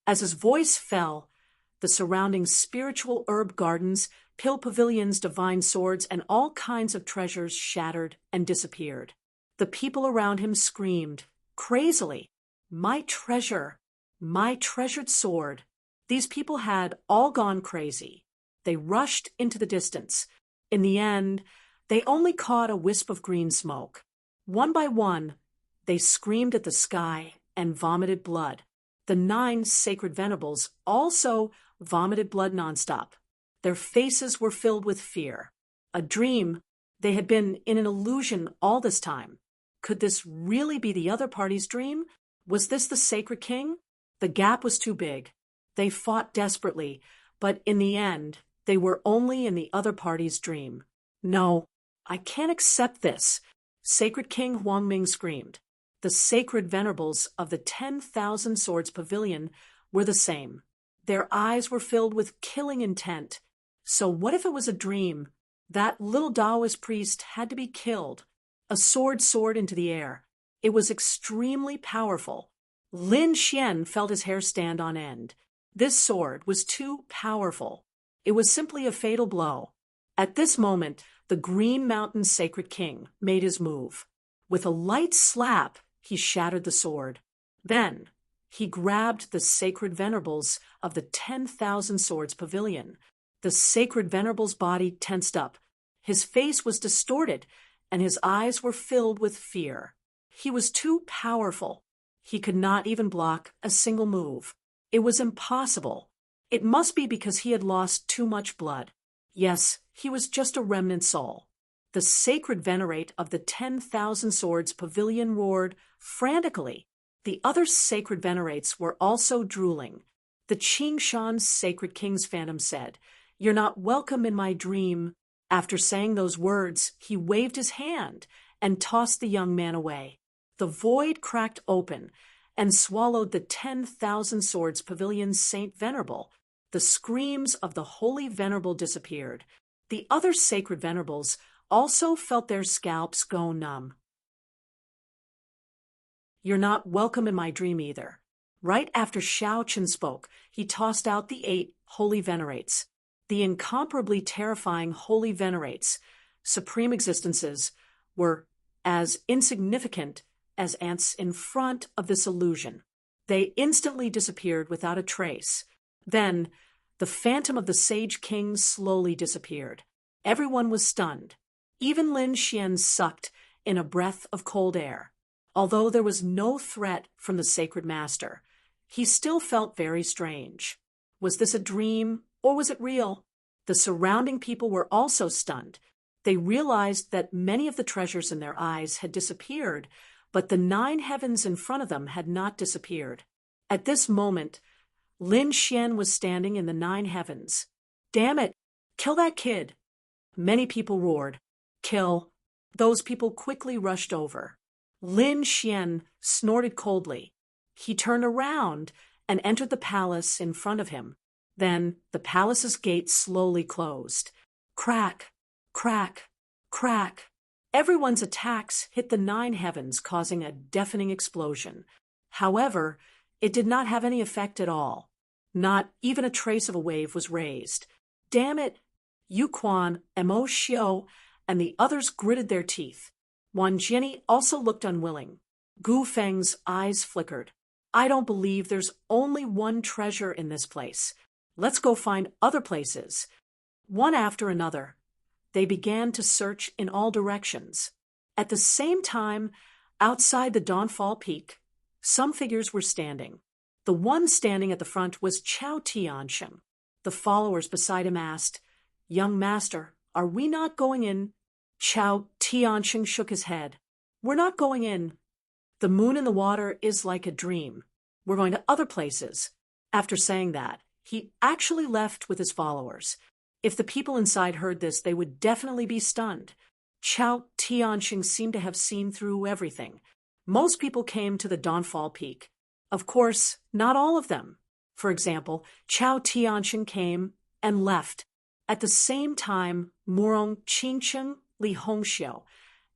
As his voice fell, the surrounding spiritual herb gardens, pill pavilions, divine swords, and all kinds of treasures shattered and disappeared. The people around him screamed, crazily, my treasure, my treasured sword. These people had all gone crazy. They rushed into the distance. In the end, they only caught a wisp of green smoke. One by one, they screamed at the sky and vomited blood. The 9 sacred venerables also vomited blood nonstop. Their faces were filled with fear. A dream. They had been in an illusion all this time. Could this really be the other party's dream? Was this the Sacred King? The gap was too big. They fought desperately, but in the end, they were only in the other party's dream. No, I can't accept this, Sacred King Huangming screamed. The sacred venerables of the 10,000 Swords Pavilion were the same. Their eyes were filled with killing intent. So what if it was a dream? That little Taoist priest had to be killed. A sword soared into the air. It was extremely powerful. Lin Xian felt his hair stand on end. This sword was too powerful. It was simply a fatal blow. At this moment, the Green Mountain Sacred King made his move. With a light slap, he shattered the sword. Then, he grabbed the sacred venerables of the 10,000 Swords Pavilion. The sacred venerable's body tensed up. His face was distorted, and his eyes were filled with fear. He was too powerful. He could not even block a single move. It was impossible. It must be because he had lost too much blood. Yes, he was just a remnant soul. The sacred venerate of the 10,000 Swords Pavilion roared frantically. The other sacred venerates were also drooling. The Qingshan Sacred King's phantom said, "You're not welcome in my dream." After saying those words, he waved his hand and tossed the young man away. The void cracked open and swallowed the 10,000 Swords Pavilion's Saint Venerable. The screams of the Holy Venerable disappeared. The other sacred venerables also felt their scalps go numb. "You're not welcome in my dream either." Right after Xiao Chen spoke, he tossed out the 8 holy venerates. The incomparably terrifying holy venerates, supreme existences, were as insignificant as ants in front of this illusion. They instantly disappeared without a trace. Then, the phantom of the Sage King slowly disappeared. Everyone was stunned. Even Lin Xian sucked in a breath of cold air. Although there was no threat from the sacred master, he still felt very strange. Was this a dream, or was it real? The surrounding people were also stunned. They realized that many of the treasures in their eyes had disappeared, but the 9 heavens in front of them had not disappeared. At this moment, Lin Xian was standing in the 9 heavens. "Damn it! Kill that kid!" Many people roared. "Kill!" Those people quickly rushed over. Lin Xian snorted coldly. He turned around and entered the palace in front of him. Then the palace's gates slowly closed. Crack, crack, crack. Everyone's attacks hit the 9 heavens, causing a deafening explosion. However, it did not have any effect at all. Not even a trace of a wave was raised. "Damn it!" Yu Quan, Mo Xiu, and the others gritted their teeth. Wan Jiani also looked unwilling. Gu Feng's eyes flickered. "I don't believe there's only one treasure in this place. Let's go find other places." One after another, they began to search in all directions. At the same time, outside the Dawnfall Peak, some figures were standing. The one standing at the front was Chao Tiansheng. The followers beside him asked, "Young master, are we not going in?" Chao Tiansheng shook his head. "We're not going in. The moon in the water is like a dream. We're going to other places." After saying that, he actually left with his followers. If the people inside heard this, they would definitely be stunned. Chao Tiansheng seemed to have seen through everything. Most people came to the Dawnfall Peak. Of course, not all of them. For example, Chao Tiansheng came and left. At the same time, Murong Qingcheng, Li Hongxiu,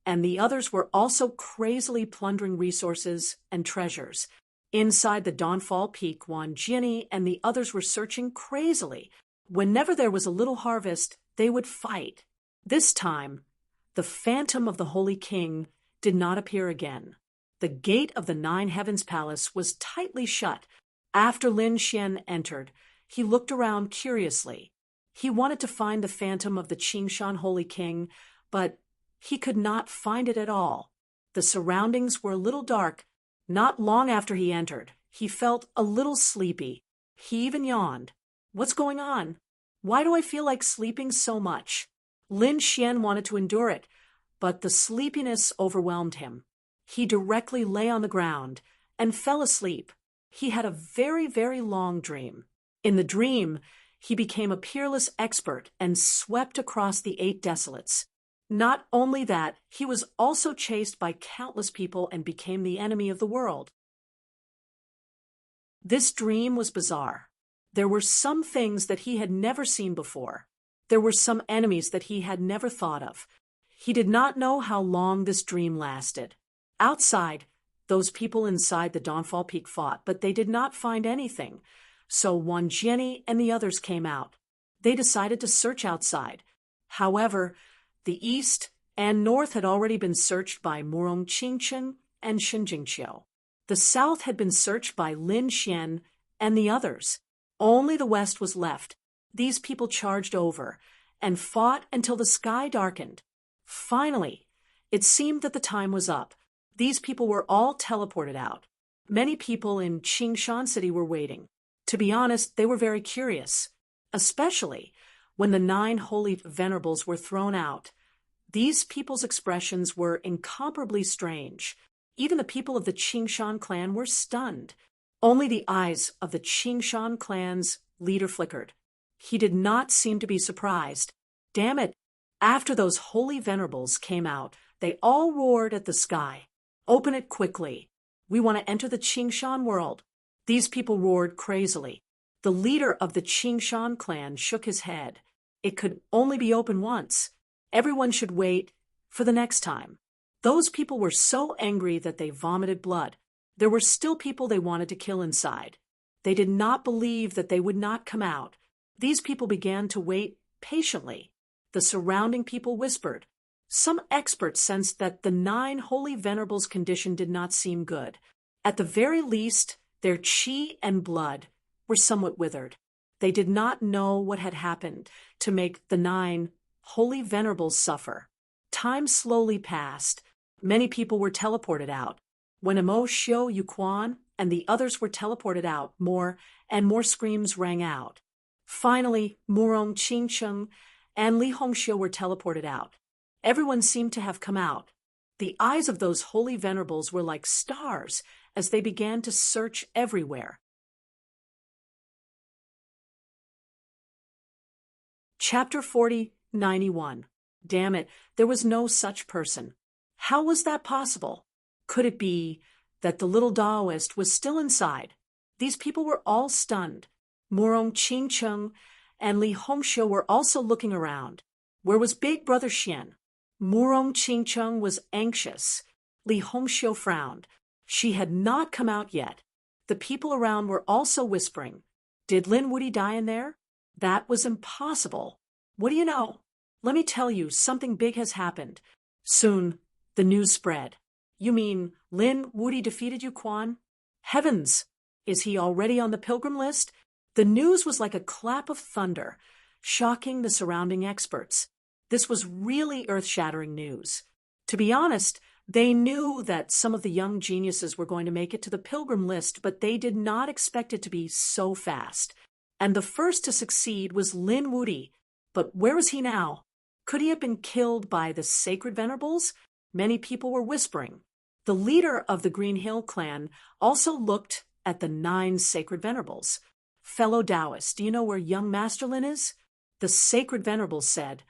and the others were also crazily plundering resources and treasures. Inside the Dawnfall Peak, Wan Jiani and the others were searching crazily. Whenever there was a little harvest, they would fight. This time, the phantom of the Holy King did not appear again. The gate of the 9 heavens palace was tightly shut. After Lin Xian entered, he looked around curiously. He wanted to find the phantom of the Qingshan Holy King, but he could not find it at all. The surroundings were a little dark. Not long after he entered, he felt a little sleepy. He even yawned. "What's going on? Why do I feel like sleeping so much?" Lin Xian wanted to endure it, but the sleepiness overwhelmed him. He directly lay on the ground and fell asleep. He had a very, very long dream. In the dream, he became a peerless expert and swept across the 8 desolates. Not only that, he was also chased by countless people and became the enemy of the world. This dream was bizarre. There were some things that he had never seen before. There were some enemies that he had never thought of. He did not know how long this dream lasted. Outside, those people inside the Dawnfall Peak fought, but they did not find anything. So Wan Jiani and the others came out. They decided to search outside. However, the east and north had already been searched by Murong Qingcheng and Shen Jingqiu. The south had been searched by Lin Xian and the others. Only the west was left. These people charged over and fought until the sky darkened. Finally, it seemed that the time was up. These people were all teleported out. Many people in Qingshan City were waiting. To be honest, they were very curious, especially when the 9 holy venerables were thrown out. These people's expressions were incomparably strange. Even the people of the Qingshan clan were stunned. Only the eyes of the Qingshan clan's leader flickered. He did not seem to be surprised. Damn it! After those holy venerables came out, they all roared at the sky. "Open it quickly. We want to enter the Qingshan world." These people roared crazily. The leader of the Qingshan clan shook his head. It could only be open once. Everyone should wait for the next time. Those people were so angry that they vomited blood. There were still people they wanted to kill inside. They did not believe that they would not come out. These people began to wait patiently. The surrounding people whispered. Some experts sensed that the 9 holy venerables' condition did not seem good. At the very least, their chi and blood were somewhat withered. They did not know what had happened to make the 9 holy venerables suffer. Time slowly passed. Many people were teleported out. When Amo Shio Yuquan and the others were teleported out, more and more screams rang out. Finally, Murong Qingcheng and Li Hongxiu were teleported out. Everyone seemed to have come out. The eyes of those holy venerables were like stars as they began to search everywhere. Chapter 40:91. Damn it, there was no such person. How was that possible? Could it be that the little Taoist was still inside? These people were all stunned. Murong Qingcheng and Li Hongxiu were also looking around. Where was Big Brother Xian? Murong Qingcheng was anxious. Li Hongxiu frowned. She had not come out yet. The people around were also whispering. Did Lin Wuti die in there? That was impossible. What do you know? Let me tell you, something big has happened. Soon, the news spread. You mean Lin Wuti defeated Yuquan? Heavens! Is he already on the pilgrim list? The news was like a clap of thunder, shocking the surrounding experts. This was really earth-shattering news. To be honest, they knew that some of the young geniuses were going to make it to the pilgrim list, but they did not expect it to be so fast. And the first to succeed was Lin Wuti. But where was he now? Could he have been killed by the sacred venerables? Many people were whispering. The leader of the Green Hill clan also looked at the 9 sacred venerables. Fellow Taoists, do you know where young Master Lin is? The sacred venerables said,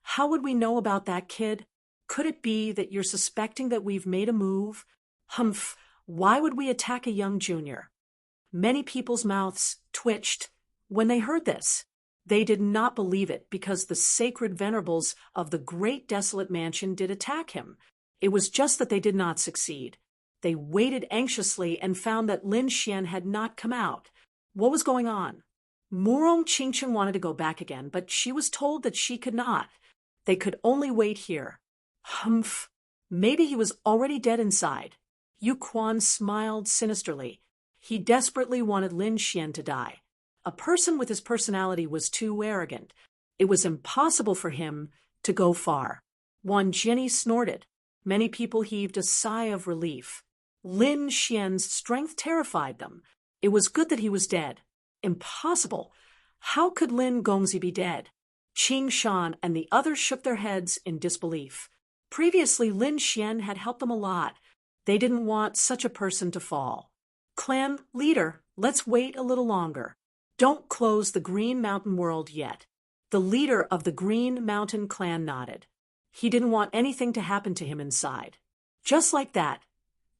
how would we know about that kid? Could it be that you're suspecting that we've made a move? Humph, why would we attack a young junior? Many people's mouths twitched when they heard this. They did not believe it because the sacred venerables of the great desolate mansion did attack him. It was just that they did not succeed. They waited anxiously and found that Lin Xian had not come out. What was going on? Murong Qingcheng wanted to go back again, but she was told that she could not. They could only wait here. Humph! Maybe he was already dead inside. Yuquan smiled sinisterly. He desperately wanted Lin Xian to die. A person with his personality was too arrogant. It was impossible for him to go far. Wan Jianyi snorted. Many people heaved a sigh of relief. Lin Xian's strength terrified them. It was good that he was dead. Impossible. How could Lin Gongzi be dead? Qing Shan and the others shook their heads in disbelief. Previously, Lin Xian had helped them a lot. They didn't want such a person to fall. Clan leader, let's wait a little longer. Don't close the Green Mountain world yet. The leader of the Green Mountain clan nodded. He didn't want anything to happen to him inside. Just like that,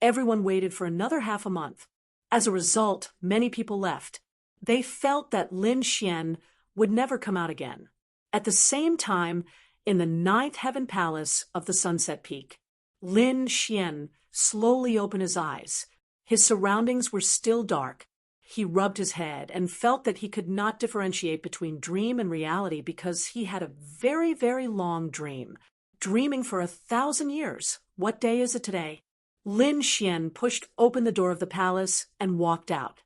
everyone waited for another half a month. As a result, many people left. They felt that Lin Xian would never come out again. At the same time, in the 9th Heaven Palace of the Sunset Peak, Lin Xian slowly opened his eyes. His surroundings were still dark. He rubbed his head and felt that he could not differentiate between dream and reality because he had a very, very long dream. Dreaming for 1,000 years. What day is it today? Lin Xian pushed open the door of the palace and walked out.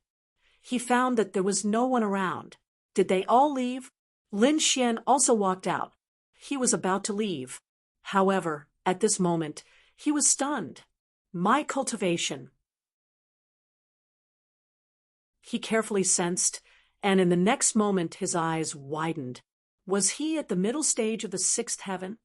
He found that there was no one around. Did they all leave? Lin Xian also walked out. He was about to leave. However, at this moment, he was stunned. My cultivation. He carefully sensed, and in the next moment his eyes widened. Was he at the middle stage of the 6th heaven?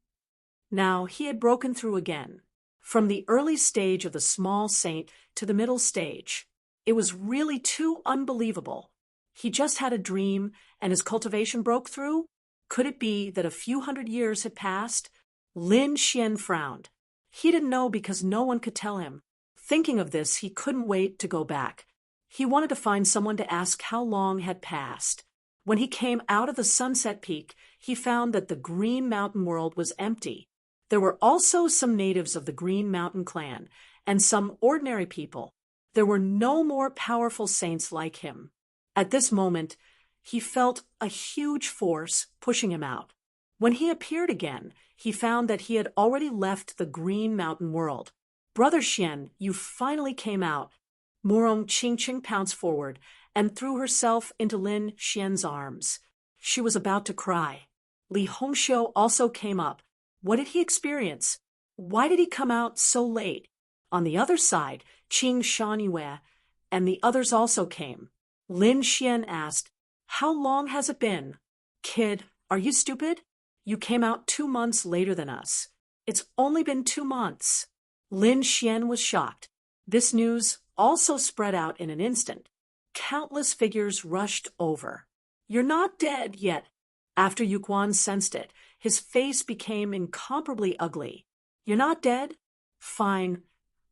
Now he had broken through again. From the early stage of the small saint to the middle stage. It was really too unbelievable. He just had a dream, and his cultivation broke through? Could it be that a few hundred years had passed? Lin Xian frowned. He didn't know because no one could tell him. Thinking of this, he couldn't wait to go back. He wanted to find someone to ask how long had passed. When he came out of the Sunset Peak, he found that the Green Mountain world was empty. There were also some natives of the Green Mountain clan, and some ordinary people. There were no more powerful saints like him. At this moment, he felt a huge force pushing him out. When he appeared again, he found that he had already left the Green Mountain world. Brother Xian, you finally came out. Murong Qingqing pounced forward and threw herself into Lin Xian's arms. She was about to cry. Li Hongxiu also came up. What did he experience? Why did he come out so late? On the other side, Qing Shaniyue and the others also came. Lin Xian asked, "How long has it been?" "Kid, are you stupid? You came out 2 months later than us. It's only been 2 months. Lin Xian was shocked. This news also spread out in an instant. Countless figures rushed over. "You're not dead yet." After Yuquan sensed it, his face became incomparably ugly. "You're not dead? Fine.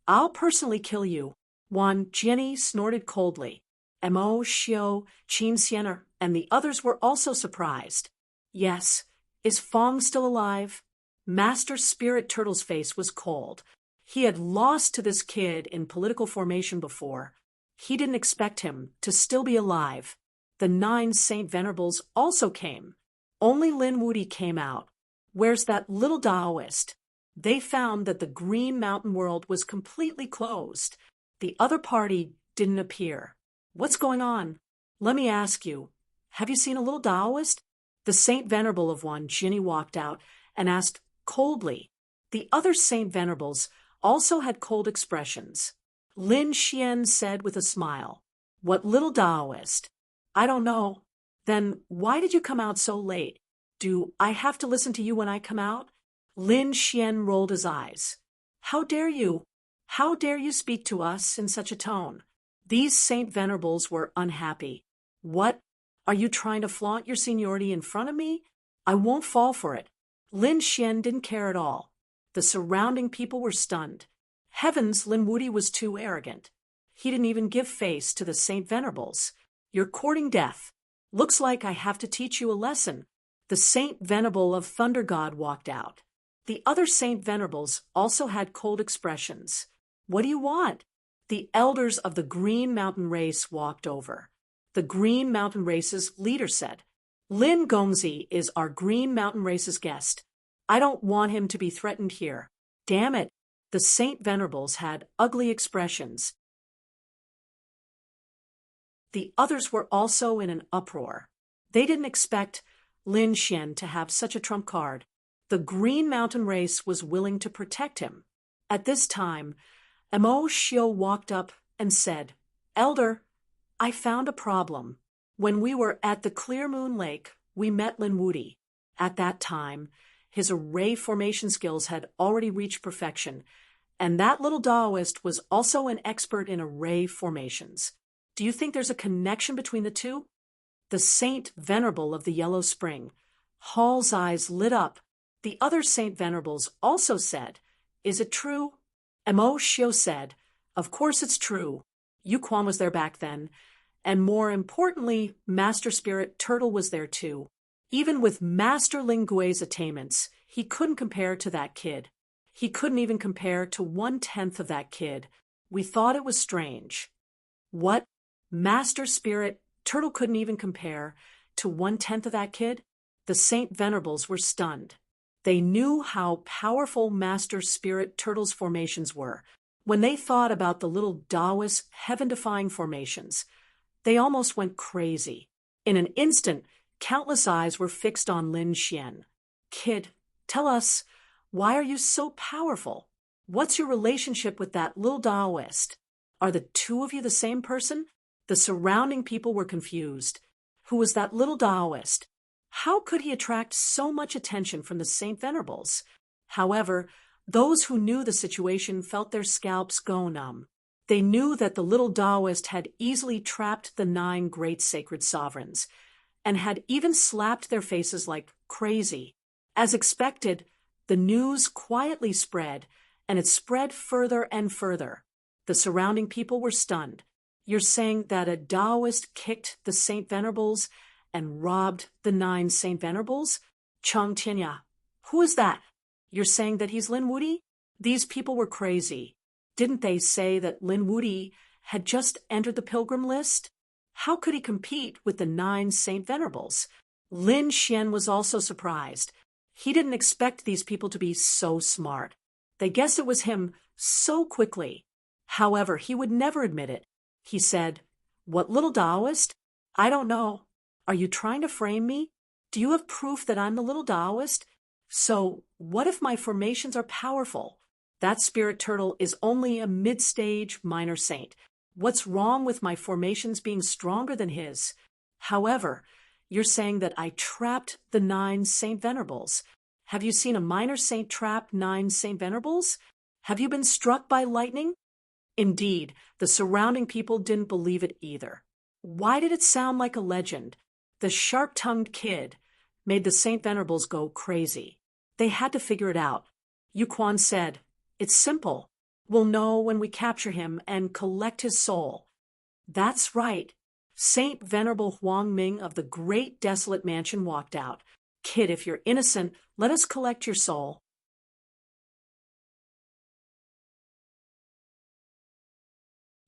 I'll personally kill you." Wan Jenny snorted coldly. Mo, Xiu, Qin Xianer, and the others were also surprised. "Yes. Is Fong still alive?" Master Spirit Turtle's face was cold. He had lost to this kid in political formation before. He didn't expect him to still be alive. The 9 Saint Venerables also came. Only Lin Wudi came out. Where's that little Taoist? They found that the Green Mountain world was completely closed. The other party didn't appear. What's going on? Let me ask you, have you seen a little Taoist? The Saint Venerable of Wan Jinny walked out and asked coldly. The other Saint Venerables also had cold expressions. Lin Xian said with a smile, "What little Taoist?" "I don't know." "Then why did you come out so late? Do I have to listen to you when I come out?" Lin Xian rolled his eyes. "How dare you? How dare you speak to us in such a tone?" These Saint Venerables were unhappy. "What? Are you trying to flaunt your seniority in front of me? I won't fall for it." Lin Xian didn't care at all. The surrounding people were stunned. Heavens, Lin Wudi was too arrogant. He didn't even give face to the Saint Venerables. "You're courting death. Looks like I have to teach you a lesson." The Saint Venerable of Thunder God walked out. The other Saint Venerables also had cold expressions. "What do you want?" The elders of the Green Mountain race walked over. The Green Mountain race's leader said, "Lin Gongzi is our Green Mountain race's guest. I don't want him to be threatened here." Damn it! The Saint Venerables had ugly expressions. The others were also in an uproar. They didn't expect Lin Xian to have such a trump card. The Green Mountain race was willing to protect him. At this time, Mo Xiu walked up and said, "Elder, I found a problem. When we were at the Clear Moon Lake, we met Lin Wudi. At that time, his array formation skills had already reached perfection, and that little Taoist was also an expert in array formations. Do you think there's a connection between the two?" The Saint Venerable of the Yellow Spring. Hall's eyes lit up. The other Saint Venerables also said, "Is it true?" Mo Xiu said, "Of course it's true." Yuquan was there back then, and more importantly, Master Spirit Turtle was there too. Even with Master Ling Gui's attainments, he couldn't compare to that kid. He couldn't even compare to 1/10 of that kid. We thought it was strange. What? Master Spirit Turtle couldn't even compare to 1/10 of that kid? The Saint Venerables were stunned. They knew how powerful Master Spirit Turtle's formations were. When they thought about the little Taoist heaven-defying formations, they almost went crazy. In an instant, countless eyes were fixed on Lin Xian. "Kid, tell us, why are you so powerful? What's your relationship with that little Taoist? Are the two of you the same person?" The surrounding people were confused. Who was that little Taoist? How could he attract so much attention from the Saint Venerables? However, those who knew the situation felt their scalps go numb. They knew that the little Taoist had easily trapped the 9 great sacred sovereigns, and had even slapped their faces like crazy. As expected, the news quietly spread, and it spread further and further. The surrounding people were stunned. "You're saying that a Taoist kicked the Saint Venerables and robbed the 9 Saint Venerables? Cheng Tianya, who is that? You're saying that he's Lin Wudi?" These people were crazy. Didn't they say that Lin Wudi had just entered the pilgrim list? How could he compete with the 9 Saint Venerables? Lin Xian was also surprised. He didn't expect these people to be so smart. They guessed it was him so quickly. However, he would never admit it. He said, "What little Taoist? I don't know. Are you trying to frame me? Do you have proof that I'm the little Taoist? So, what if my formations are powerful? That spirit turtle is only a mid-stage minor saint. What's wrong with my formations being stronger than his? However, you're saying that I trapped the 9 Saint Venerables. Have you seen a minor saint trap 9 Saint Venerables? Have you been struck by lightning?" Indeed, the surrounding people didn't believe it either. Why did it sound like a legend? The sharp-tongued kid made the Saint Venerables go crazy. They had to figure it out. Yuquan said, "It's simple. We'll know when we capture him and collect his soul." That's right. Saint Venerable Huang Ming of the Great Desolate Mansion walked out. "Kid, if you're innocent, let us collect your soul."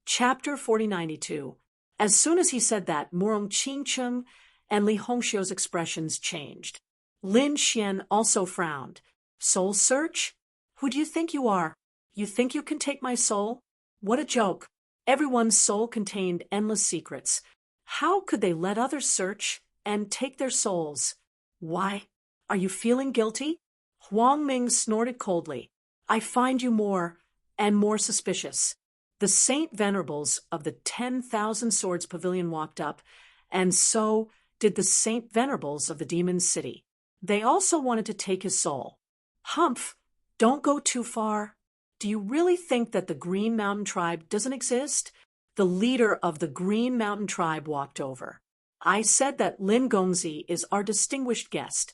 Chapter 4092. As soon as he said that, Murong Qingcheng and Li Hongxiu's expressions changed. Lin Xian also frowned. "Soul search? Who do you think you are? You think you can take my soul? What a joke. Everyone's soul contained endless secrets. How could they let others search and take their souls? Why? Are you feeling guilty?" Huang Ming snorted coldly. "I find you more and more suspicious." The Saint Venerables of the 10,000 Swords Pavilion walked up, and so did the Saint Venerables of the Demon City. They also wanted to take his soul. "Humph, don't go too far. Do you really think that the Green Mountain Tribe doesn't exist?" The leader of the Green Mountain Tribe walked over. "I said that Lin Gongzi is our distinguished guest.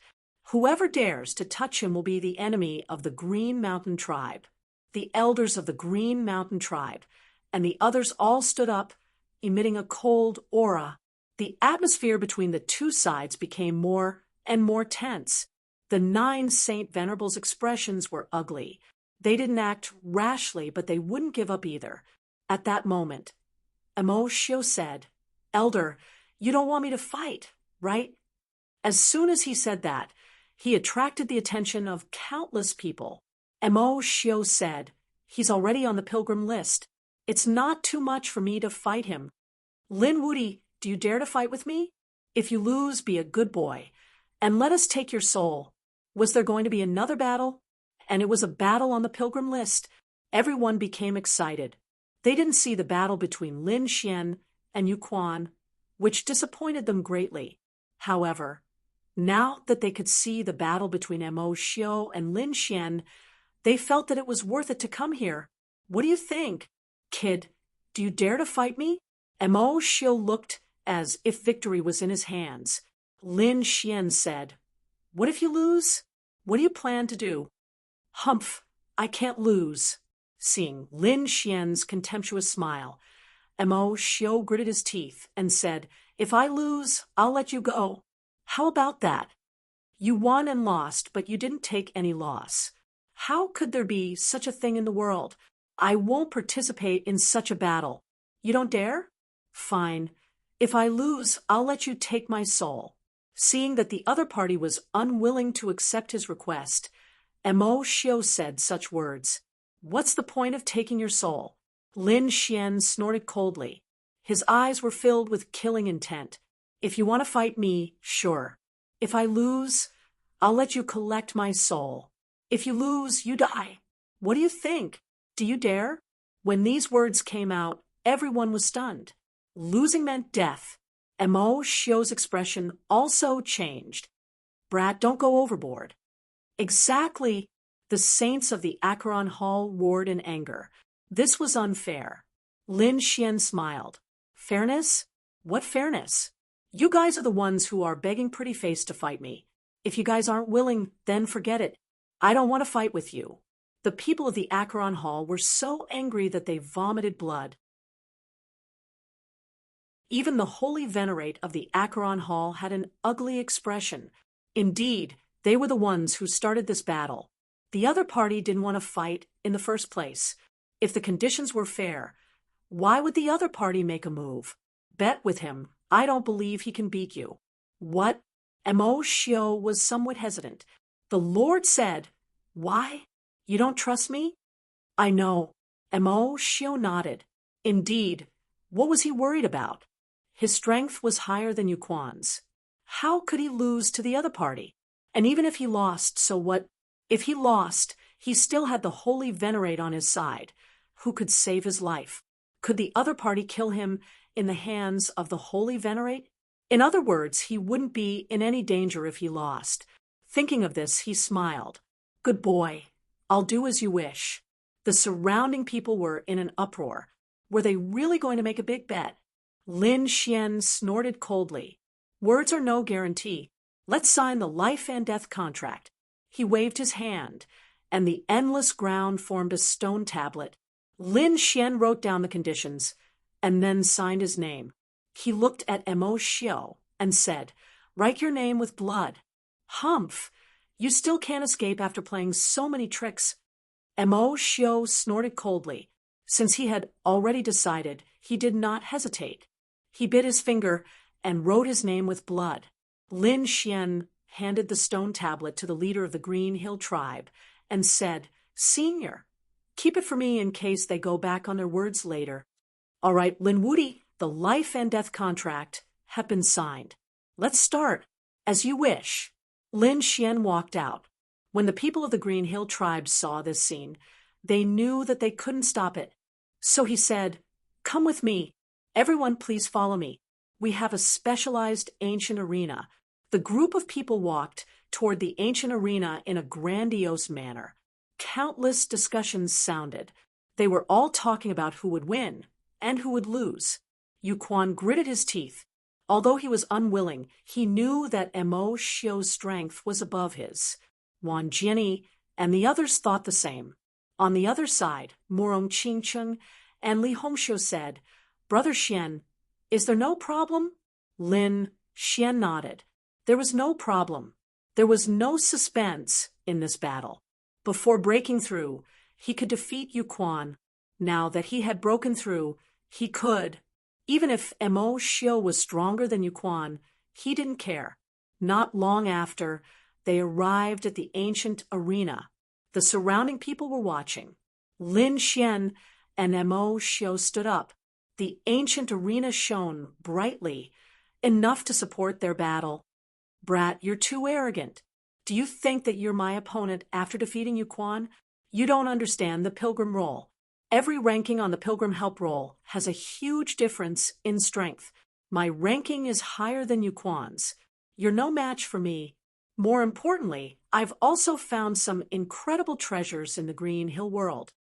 Whoever dares to touch him will be the enemy of the Green Mountain Tribe." The elders of the Green Mountain Tribe and the others all stood up, emitting a cold aura. The atmosphere between the two sides became more and more tense. The 9 Saint Venerables' expressions were ugly. They didn't act rashly, but they wouldn't give up either. At that moment, Amo Shio said, "Elder, you don't want me to fight, right?" As soon as he said that, he attracted the attention of countless people. Amo Shio said, "He's already on the pilgrim list. It's not too much for me to fight him. Lin Wudi, do you dare to fight with me? If you lose, be a good boy, and let us take your soul." Was there going to be another battle? And it was a battle on the pilgrim list. Everyone became excited. They didn't see the battle between Lin Xian and Yuquan, which disappointed them greatly. However, now that they could see the battle between Amo Shio and Lin Xian, they felt that it was worth it to come here. "What do you think? Kid, do you dare to fight me?" Amo Shio looked as if victory was in his hands. Lin Xian said, "What if you lose? What do you plan to do?" "Humph, I can't lose." Seeing Lin Xian's contemptuous smile, Amo Shio gritted his teeth and said, "If I lose, I'll let you go. How about that? You won and lost, but you didn't take any loss. How could there be such a thing in the world? I won't participate in such a battle. You don't dare? Fine. If I lose, I'll let you take my soul." Seeing that the other party was unwilling to accept his request, Amo Shio said such words. "What's the point of taking your soul?" Lin Xian snorted coldly. His eyes were filled with killing intent. "If you want to fight me, sure. If I lose, I'll let you collect my soul. If you lose, you die. What do you think? Do you dare?" When these words came out, everyone was stunned. Losing meant death. Amo Shio's expression also changed. "Brat, don't go overboard." Exactly. The saints of the Acheron Hall roared in anger. This was unfair. Lin Xian smiled. "Fairness? What fairness? You guys are the ones who are begging Pretty Face to fight me. If you guys aren't willing, then forget it. I don't want to fight with you." The people of the Acheron Hall were so angry that they vomited blood. Even the holy venerate of the Acheron Hall had an ugly expression. Indeed, they were the ones who started this battle. The other party didn't want to fight in the first place. If the conditions were fair, Why would the other party make a move? Bet with him. I don't believe he can beat you. What? Mo Shio was somewhat hesitant. The Lord said, Why? You don't trust me? I know. Mo Shio nodded. Indeed. What was he worried about? His strength was higher than Yuquan's. How could he lose to the other party? And even if he lost, so what? If he lost, he still had the Holy Venerate on his side, who could save his life. Could the other party kill him in the hands of the Holy Venerate? In other words, he wouldn't be in any danger if he lost. Thinking of this, he smiled. Good boy. I'll do as you wish. The surrounding people were in an uproar. Were they really going to make a big bet? Lin Xian snorted coldly. Words are no guarantee. Let's sign the life and death contract. He waved his hand, and the endless ground formed a stone tablet. Lin Xian wrote down the conditions, and then signed his name. He looked at Mo Xiao and said, Write your name with blood. Humph! You still can't escape after playing so many tricks. Mo Xiao snorted coldly. Since he had already decided, he did not hesitate. He bit his finger and wrote his name with blood. Lin Xian handed the stone tablet to the leader of the Green Hill tribe and said, Senior, keep it for me in case they go back on their words later. All right, Lin Wudi, the life and death contract have been signed. Let's start. As you wish. Lin Xian walked out. When the people of the Green Hill tribe saw this scene, they knew that they couldn't stop it. So he said, Come with me. Everyone please follow me. We have a specialized ancient arena. The group of people walked toward the ancient arena in a grandiose manner. Countless discussions sounded. They were all talking about who would win and who would lose. Yuquan gritted his teeth. Although he was unwilling, he knew that Mo Xiu's strength was above his. Wan Jianyi and the others thought the same. On the other side, Morong Qingcheng and Li Hongxiu said, Brother Xian, is there no problem? Lin Xian nodded. There was no problem. There was no suspense in this battle. Before breaking through, he could defeat Yuquan. Now that he had broken through, he could. Even if Mo Xiu was stronger than Yuquan, he didn't care. Not long after, they arrived at the ancient arena. The surrounding people were watching. Lin Xian and Mo Xiu stood up. The ancient arena shone brightly, enough to support their battle. Brat, you're too arrogant. Do you think that you're my opponent after defeating Yuquan? You don't understand the pilgrim roll. Every ranking on the pilgrim help roll has a huge difference in strength. My ranking is higher than Yuquan's. You're no match for me. More importantly, I've also found some incredible treasures in the Green Hill world.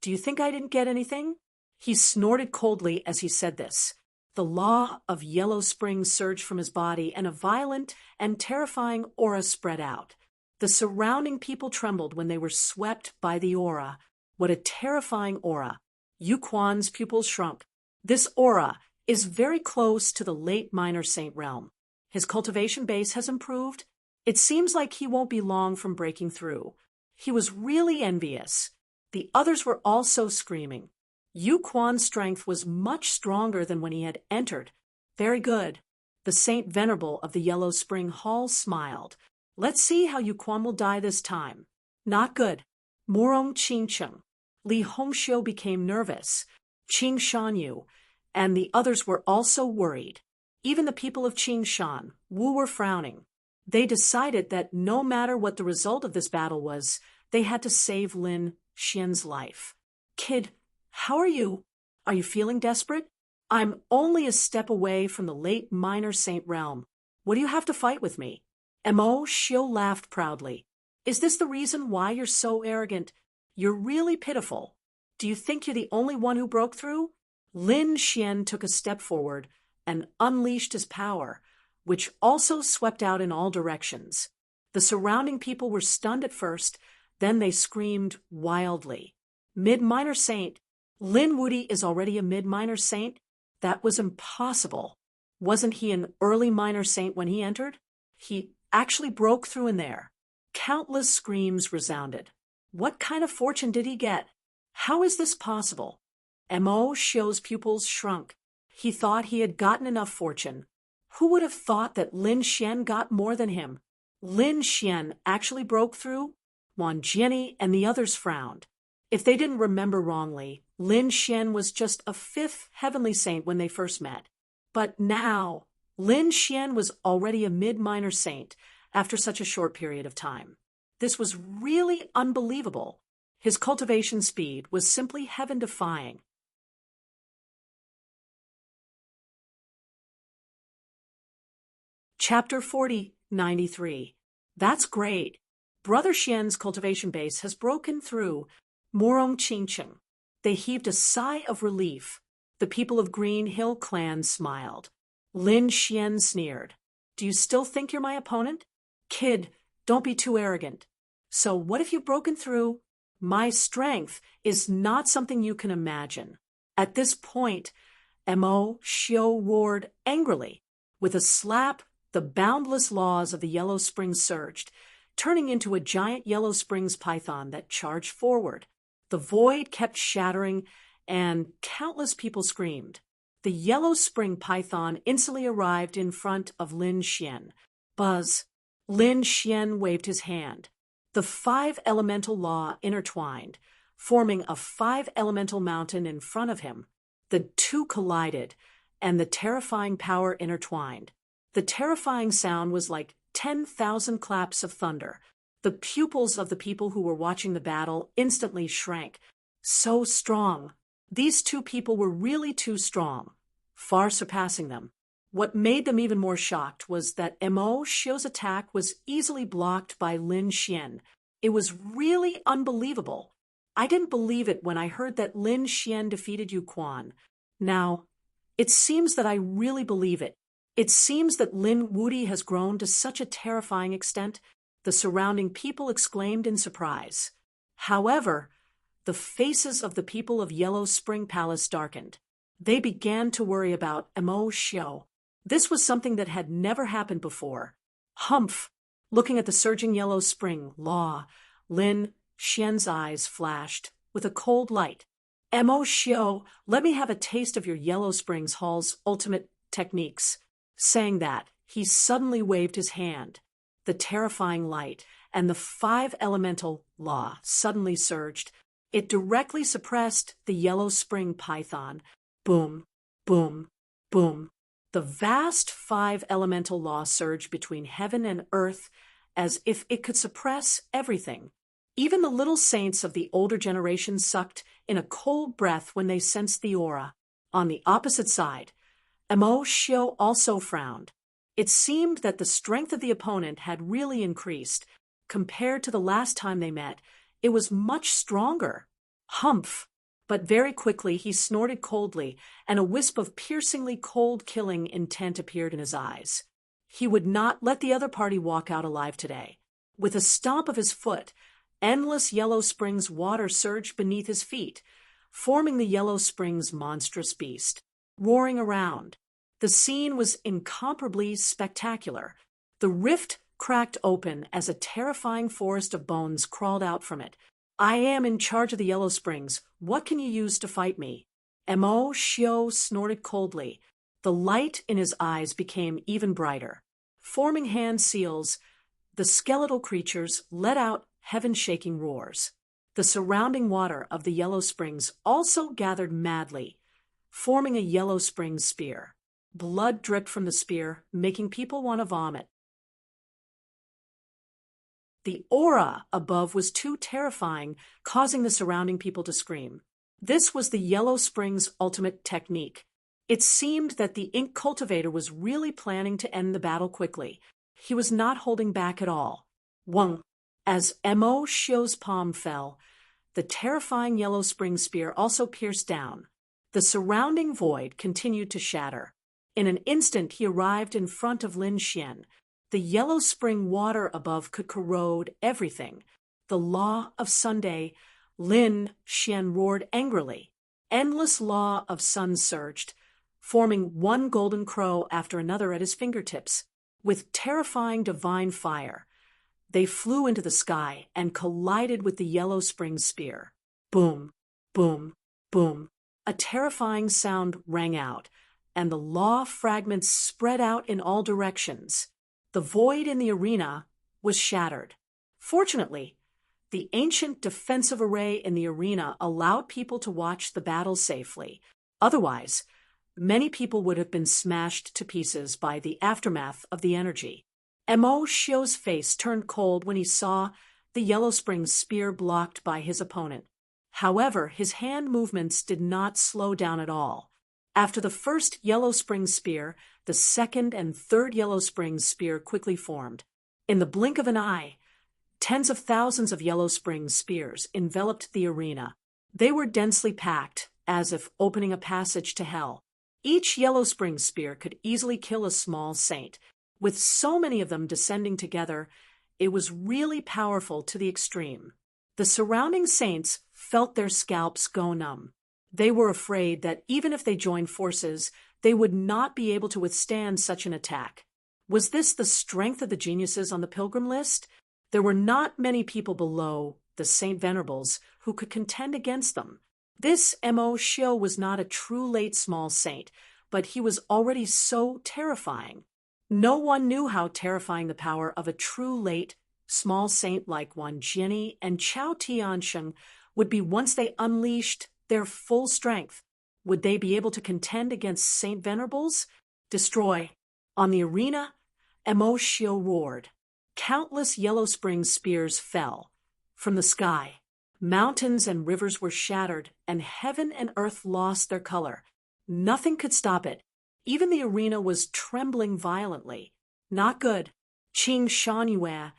Do you think I didn't get anything? He snorted coldly as he said this. The law of Yellow Spring surged from his body, and a violent and terrifying aura spread out. The surrounding people trembled when they were swept by the aura. What a terrifying aura. Yuquan's pupils shrunk. This aura is very close to the late Minor Saint realm. His cultivation base has improved. It seems like he won't be long from breaking through. He was really envious. The others were also screaming. Yuquan's strength was much stronger than when he had entered. Very good. The Saint Venerable of the Yellow Spring Hall smiled. Let's see how Yuquan will die this time. Not good. Morong Qingcheng. Li Hongxiu became nervous. Qing Shanyu and the others were also worried. Even the people of Qingshan, Wu, were frowning. They decided that no matter what the result of this battle was, they had to save Lin Xian's life. Kid, how are you? Are you feeling desperate? I'm only a step away from the late Minor Saint realm. What do you have to fight with me? Mo Xiu laughed proudly. Is this the reason why you're so arrogant? You're really pitiful. Do you think you're the only one who broke through? Lin Xian took a step forward and unleashed his power, which also swept out in all directions. The surrounding people were stunned at first, then they screamed wildly. Mid-Minor Saint. Lin Wudi is already a mid-Minor Saint? That was impossible. Wasn't he an early Minor Saint when he entered? He actually broke through in there. Countless screams resounded. What kind of fortune did he get? How is this possible? Mo Xiu's pupils shrunk. He thought he had gotten enough fortune. Who would have thought that Lin Xian got more than him? Lin Xian actually broke through? Wan Jianni and the others frowned. If they didn't remember wrongly, Lin Xian was just a fifth heavenly saint when they first met. But now, Lin Xian was already a mid-minor saint after such a short period of time. This was really unbelievable. His cultivation speed was simply heaven-defying. Chapter 40:93. That's great. Brother Xian's cultivation base has broken through. Morong Qingcheng. They heaved a sigh of relief. The people of Green Hill Clan smiled. Lin Xian sneered. Do you still think you're my opponent? Kid, don't be too arrogant. So what if you've broken through? My strength is not something you can imagine. At this point, Mo Xiu roared angrily. With a slap, the boundless laws of the Yellow Springs surged, turning into a giant Yellow Springs python that charged forward. The void kept shattering, and countless people screamed. The Yellow Spring python instantly arrived in front of Lin Xian. Buzz. Lin Xian waved his hand. The five elemental law intertwined, forming a five-elemental mountain in front of him. The two collided, and the terrifying power intertwined. The terrifying sound was like 10,000 claps of thunder. The pupils of the people who were watching the battle instantly shrank. So strong. These two people were really too strong, far surpassing them. What made them even more shocked was that Mo Xiu's attack was easily blocked by Lin Xian. It was really unbelievable. I didn't believe it when I heard that Lin Xian defeated Yu Quan. Now, it seems that I really believe it. It seems that Lin Wudi has grown to such a terrifying extent, the surrounding people exclaimed in surprise. However, the faces of the people of Yellow Spring Palace darkened. They began to worry about Mo Xiu. This was something that had never happened before. Humph! Looking at the surging Yellow Spring law, Lin Xian's eyes flashed with a cold light. Mo Xiu, let me have a taste of your Yellow Springs Hall's ultimate techniques. Saying that, he suddenly waved his hand. The terrifying light and the five elemental law suddenly surged. It directly suppressed the Yellow Spring python. Boom, boom, boom. The vast five elemental law surged between heaven and earth as if it could suppress everything. Even the little saints of the older generation sucked in a cold breath when they sensed the aura. On the opposite side, Mo Xiu also frowned. It seemed that the strength of the opponent had really increased. Compared to the last time they met, it was much stronger. Humph! But very quickly he snorted coldly, and a wisp of piercingly cold killing intent appeared in his eyes. He would not let the other party walk out alive today. With a stomp of his foot, endless Yellow Springs water surged beneath his feet, forming the Yellow Springs monstrous beast, roaring around. The scene was incomparably spectacular. The rift cracked open as a terrifying forest of bones crawled out from it. I am in charge of the Yellow Springs. What can you use to fight me? Mo Xiu snorted coldly. The light in his eyes became even brighter. Forming hand seals, the skeletal creatures let out heaven-shaking roars. The surrounding water of the Yellow Springs also gathered madly, forming a Yellow Springs spear. Blood dripped from the spear, making people want to vomit. The aura above was too terrifying, causing the surrounding people to scream. This was the Yellow Springs' ultimate technique. It seemed that the ink cultivator was really planning to end the battle quickly. He was not holding back at all. Wung! As Mo Xiu's palm fell, the terrifying Yellow Spring spear also pierced down. The surrounding void continued to shatter. In an instant he arrived in front of Lin Xian. The Yellow Spring water above could corrode everything. The law of Sunday, Lin Xian roared angrily. Endless law of sun surged, forming one golden crow after another at his fingertips. With terrifying divine fire, they flew into the sky and collided with the Yellow Spring spear. Boom, Boom, boom. A terrifying sound rang out, and the law fragments spread out in all directions. The void in the arena was shattered. Fortunately, the ancient defensive array in the arena allowed people to watch the battle safely. Otherwise, many people would have been smashed to pieces by the aftermath of the energy. Mo Shio's face turned cold when he saw the Yellow Spring spear blocked by his opponent. However, his hand movements did not slow down at all. After the first Yellow Spring spear, the second and third Yellow Spring spear quickly formed. In the blink of an eye, tens of thousands of Yellow Spring spears enveloped the arena. They were densely packed, as if opening a passage to hell. Each Yellow Spring spear could easily kill a small saint. With so many of them descending together, it was really powerful to the extreme. The surrounding saints felt their scalps go numb. They were afraid that even if they joined forces, they would not be able to withstand such an attack. Was this the strength of the geniuses on the pilgrim list? There were not many people below the Saint Venerables who could contend against them. This Mo Shio was not a true late small saint, but he was already so terrifying. No one knew how terrifying the power of a true late small saint like Wang Jiani and Chao Tiansheng would be once they unleashed their full strength. Would they be able to contend against Saint Venerables? Destroy. On the arena, Mo Shio roared. Countless Yellow Spring spears fell from the sky. Mountains and rivers were shattered, and heaven and earth lost their color. Nothing could stop it. Even the arena was trembling violently. Not good. Qing Shunyue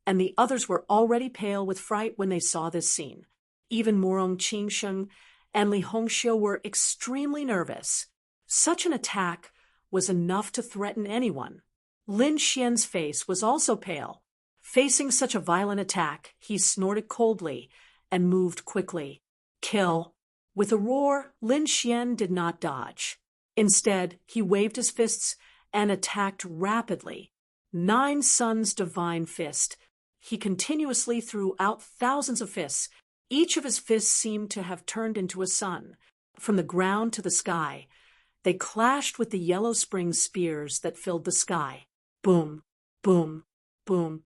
and the others were already pale with fright when they saw this scene. Even Murong Qingsheng and Li Hongxiu were extremely nervous. Such an attack was enough to threaten anyone. Lin Xian's face was also pale. Facing such a violent attack, he snorted coldly and moved quickly. Kill. With a roar, Lin Xian did not dodge. Instead, he waved his fists and attacked rapidly. Nine Suns' divine fist. He continuously threw out thousands of fists. Each of his fists seemed to have turned into a sun. From the ground to the sky, they clashed with the Yellow Spring spears that filled the sky. Boom, boom, boom.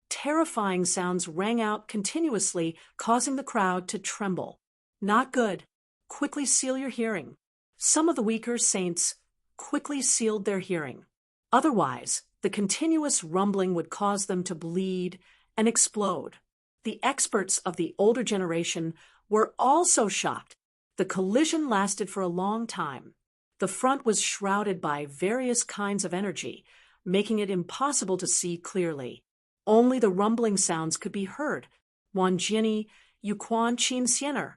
Terrifying sounds rang out continuously, causing the crowd to tremble. Not good. Quickly seal your hearing. Some of the weaker saints quickly sealed their hearing. Otherwise, the continuous rumbling would cause them to bleed and explode. The experts of the older generation were also shocked. The collision lasted for a long time. The front was shrouded by various kinds of energy, making it impossible to see clearly. Only the rumbling sounds could be heard. Wang Jiani, Yuquan Qin Xiener,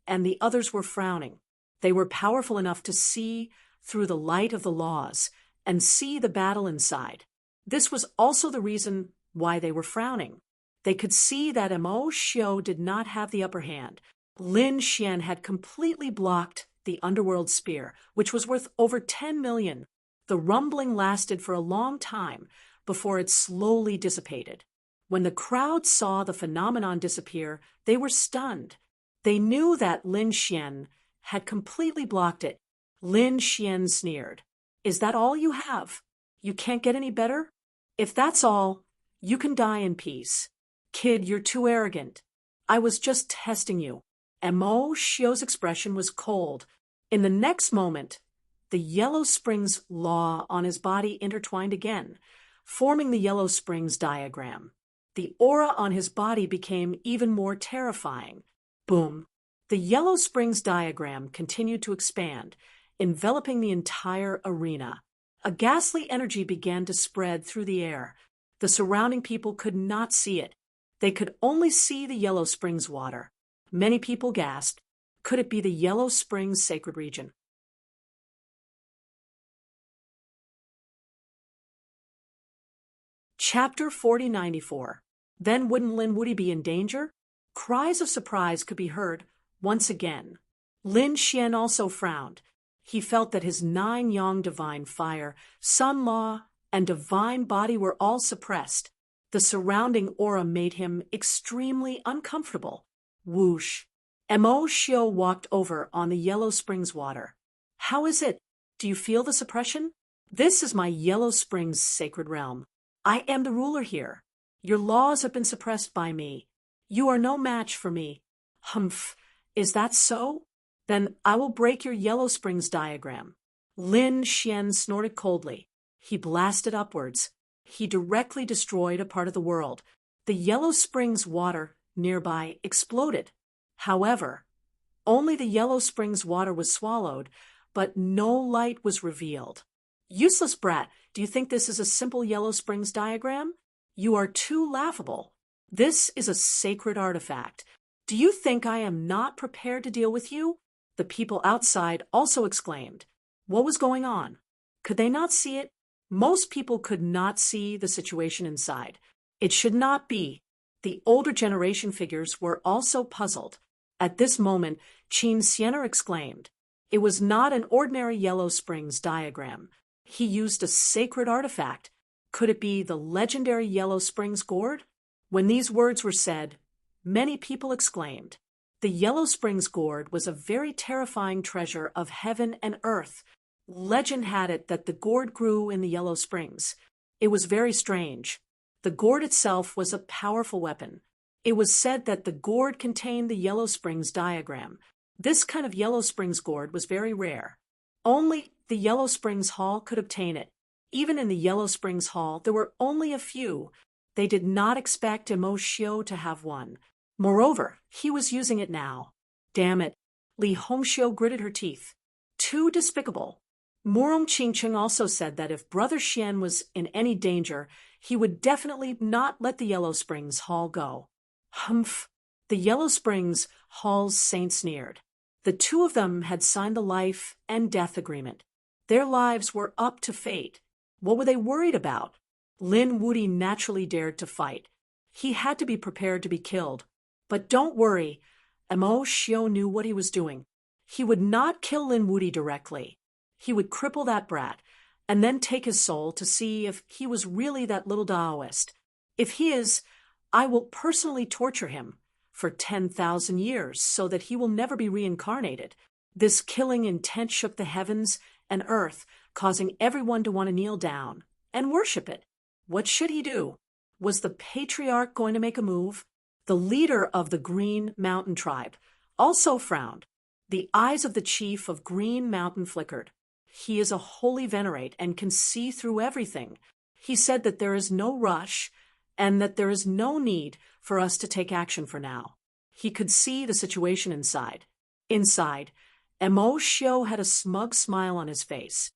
and the others were frowning. They were powerful enough to see through the light of the laws and see the battle inside. This was also the reason why they were frowning. They could see that Mo Shio did not have the upper hand. Lin Xian had completely blocked the underworld spear, which was worth over 10 million. The rumbling lasted for a long time before it slowly dissipated. When the crowd saw the phenomenon disappear, they were stunned. They knew that Lin Xian had completely blocked it. Lin Xian sneered. Is that all you have? You can't get any better? If that's all, you can die in peace. Kid, you're too arrogant. I was just testing you. Mo Shio's expression was cold. In the next moment, the Yellow Springs law on his body intertwined again, forming the Yellow Springs diagram. The aura on his body became even more terrifying. Boom. The Yellow Springs diagram continued to expand, enveloping the entire arena. A ghastly energy began to spread through the air. The surrounding people could not see it. They could only see the Yellow Springs water. Many people gasped. Could it be the Yellow Springs sacred region? Chapter 4094. Then wouldn't Lin Wuti be in danger? Cries of surprise could be heard once again. Lin Xian also frowned. He felt that his 9 yang divine fire, sun law, and divine body were all suppressed. The surrounding aura made him extremely uncomfortable. Whoosh. Mo Shio walked over on the Yellow Springs water. How is it? Do you feel the suppression? This is my Yellow Springs sacred realm. I am the ruler here. Your laws have been suppressed by me. You are no match for me. Humph. Is that so? Then I will break your Yellow Springs diagram. Lin Xian snorted coldly. He blasted upwards. He directly destroyed a part of the world. The Yellow Springs water nearby exploded. However, only the Yellow Springs water was swallowed, but no light was revealed. Useless brat, do you think this is a simple Yellow Springs diagram? You are too laughable. This is a sacred artifact. Do you think I am not prepared to deal with you? The people outside also exclaimed. What was going on? Could they not see it? Most people could not see the situation inside. It should not be. The older generation figures were also puzzled. At this moment, Qin Xianer exclaimed. It was not an ordinary Yellow Springs diagram. He used a sacred artifact. Could it be the legendary Yellow Springs gourd? When these words were said, many people exclaimed. The Yellow Springs gourd was a very terrifying treasure of heaven and earth. Legend had it that the gourd grew in the Yellow Springs. It was very strange. The gourd itself was a powerful weapon. It was said that the gourd contained the Yellow Springs diagram. This kind of Yellow Springs gourd was very rare. Only the Yellow Springs Hall could obtain it. Even in the Yellow Springs Hall, there were only a few. They did not expect Mo Shio to have one. Moreover, he was using it now. Damn it. Li Hongxiu gritted her teeth. Too despicable. Murong Qingcheng also said that if Brother Xian was in any danger, he would definitely not let the Yellow Springs Hall go. Humph. The Yellow Springs Hall's saint sneered. The two of them had signed the life and death agreement. Their lives were up to fate. What were they worried about? Lin Wudi naturally dared to fight. He had to be prepared to be killed. But don't worry, Mo Shio knew what he was doing. He would not kill Lin Wudi directly. He would cripple that brat, and then take his soul to see if he was really that little Taoist. If he is, I will personally torture him for 10,000 years so that he will never be reincarnated. This killing intent shook the heavens and earth, causing everyone to want to kneel down and worship it. What should he do? Was the patriarch going to make a move? The leader of the Green Mountain tribe also frowned. The eyes of the chief of Green Mountain flickered. He is a holy venerate and can see through everything. He said that there is no rush and that there is no need for us to take action for now. He could see the situation inside. Inside, Mo Shio had a smug smile on his face.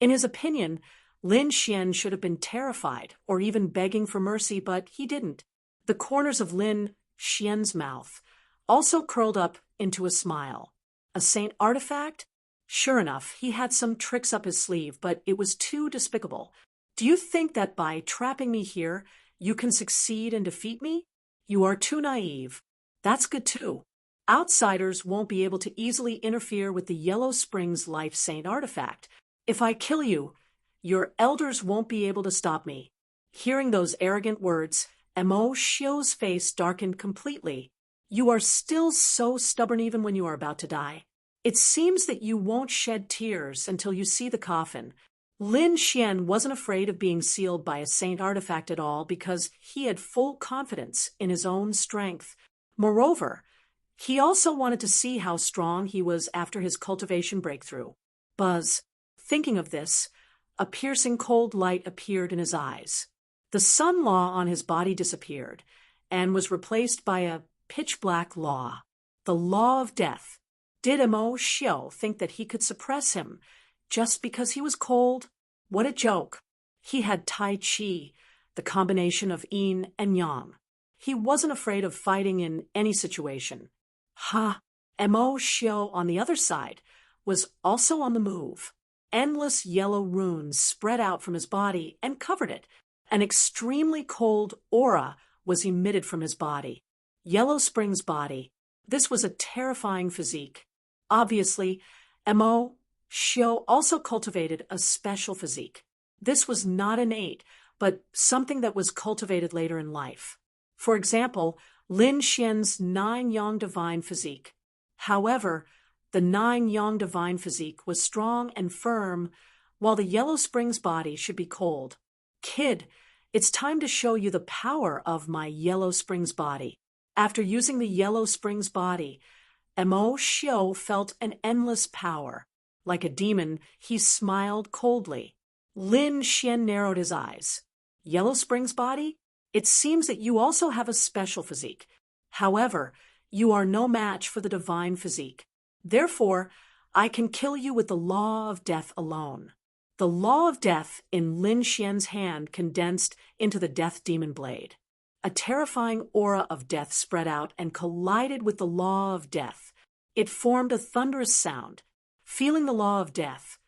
In his opinion, Lin Xian should have been terrified or even begging for mercy, but he didn't. The corners of Lin Xian's mouth also curled up into a smile. A saint artifact? Sure enough, he had some tricks up his sleeve, but it was too despicable. Do you think that by trapping me here, you can succeed and defeat me? You are too naive. That's good too. Outsiders won't be able to easily interfere with the Yellow Springs Life Saint artifact. If I kill you, your elders won't be able to stop me. Hearing those arrogant words, Mo Shio's face darkened completely. You are still so stubborn even when you are about to die. It seems that you won't shed tears until you see the coffin. Lin Xian wasn't afraid of being sealed by a saint artifact at all because he had full confidence in his own strength. Moreover, he also wanted to see how strong he was after his cultivation breakthrough. Buzz, thinking of this, a piercing cold light appeared in his eyes. The sun law on his body disappeared and was replaced by a pitch-black law, the law of death. Did Mo Shio think that he could suppress him just because he was cold? What a joke. He had Tai Chi, the combination of yin and yang. He wasn't afraid of fighting in any situation. Ha! Mo Shio, on the other side, was also on the move. Endless yellow runes spread out from his body and covered it. An extremely cold aura was emitted from his body. Yellow Springs' body. This was a terrifying physique. Obviously, Mo Shio also cultivated a special physique. This was not innate, but something that was cultivated later in life. For example, Lin Xian's 9-yang divine physique. However, the 9-yang divine physique was strong and firm, while the Yellow Springs body should be cold. Kid, it's time to show you the power of my Yellow Springs body. After using the Yellow Springs body, Mo Xiu felt an endless power. Like a demon, he smiled coldly. Lin Xian narrowed his eyes. Yellow Springs body? It seems that you also have a special physique. However, you are no match for the divine physique. Therefore, I can kill you with the law of death alone. The law of death in Lin Xian's hand condensed into the death demon blade. A terrifying aura of death spread out and collided with the law of death. It formed a thunderous sound. Feeling the law of death,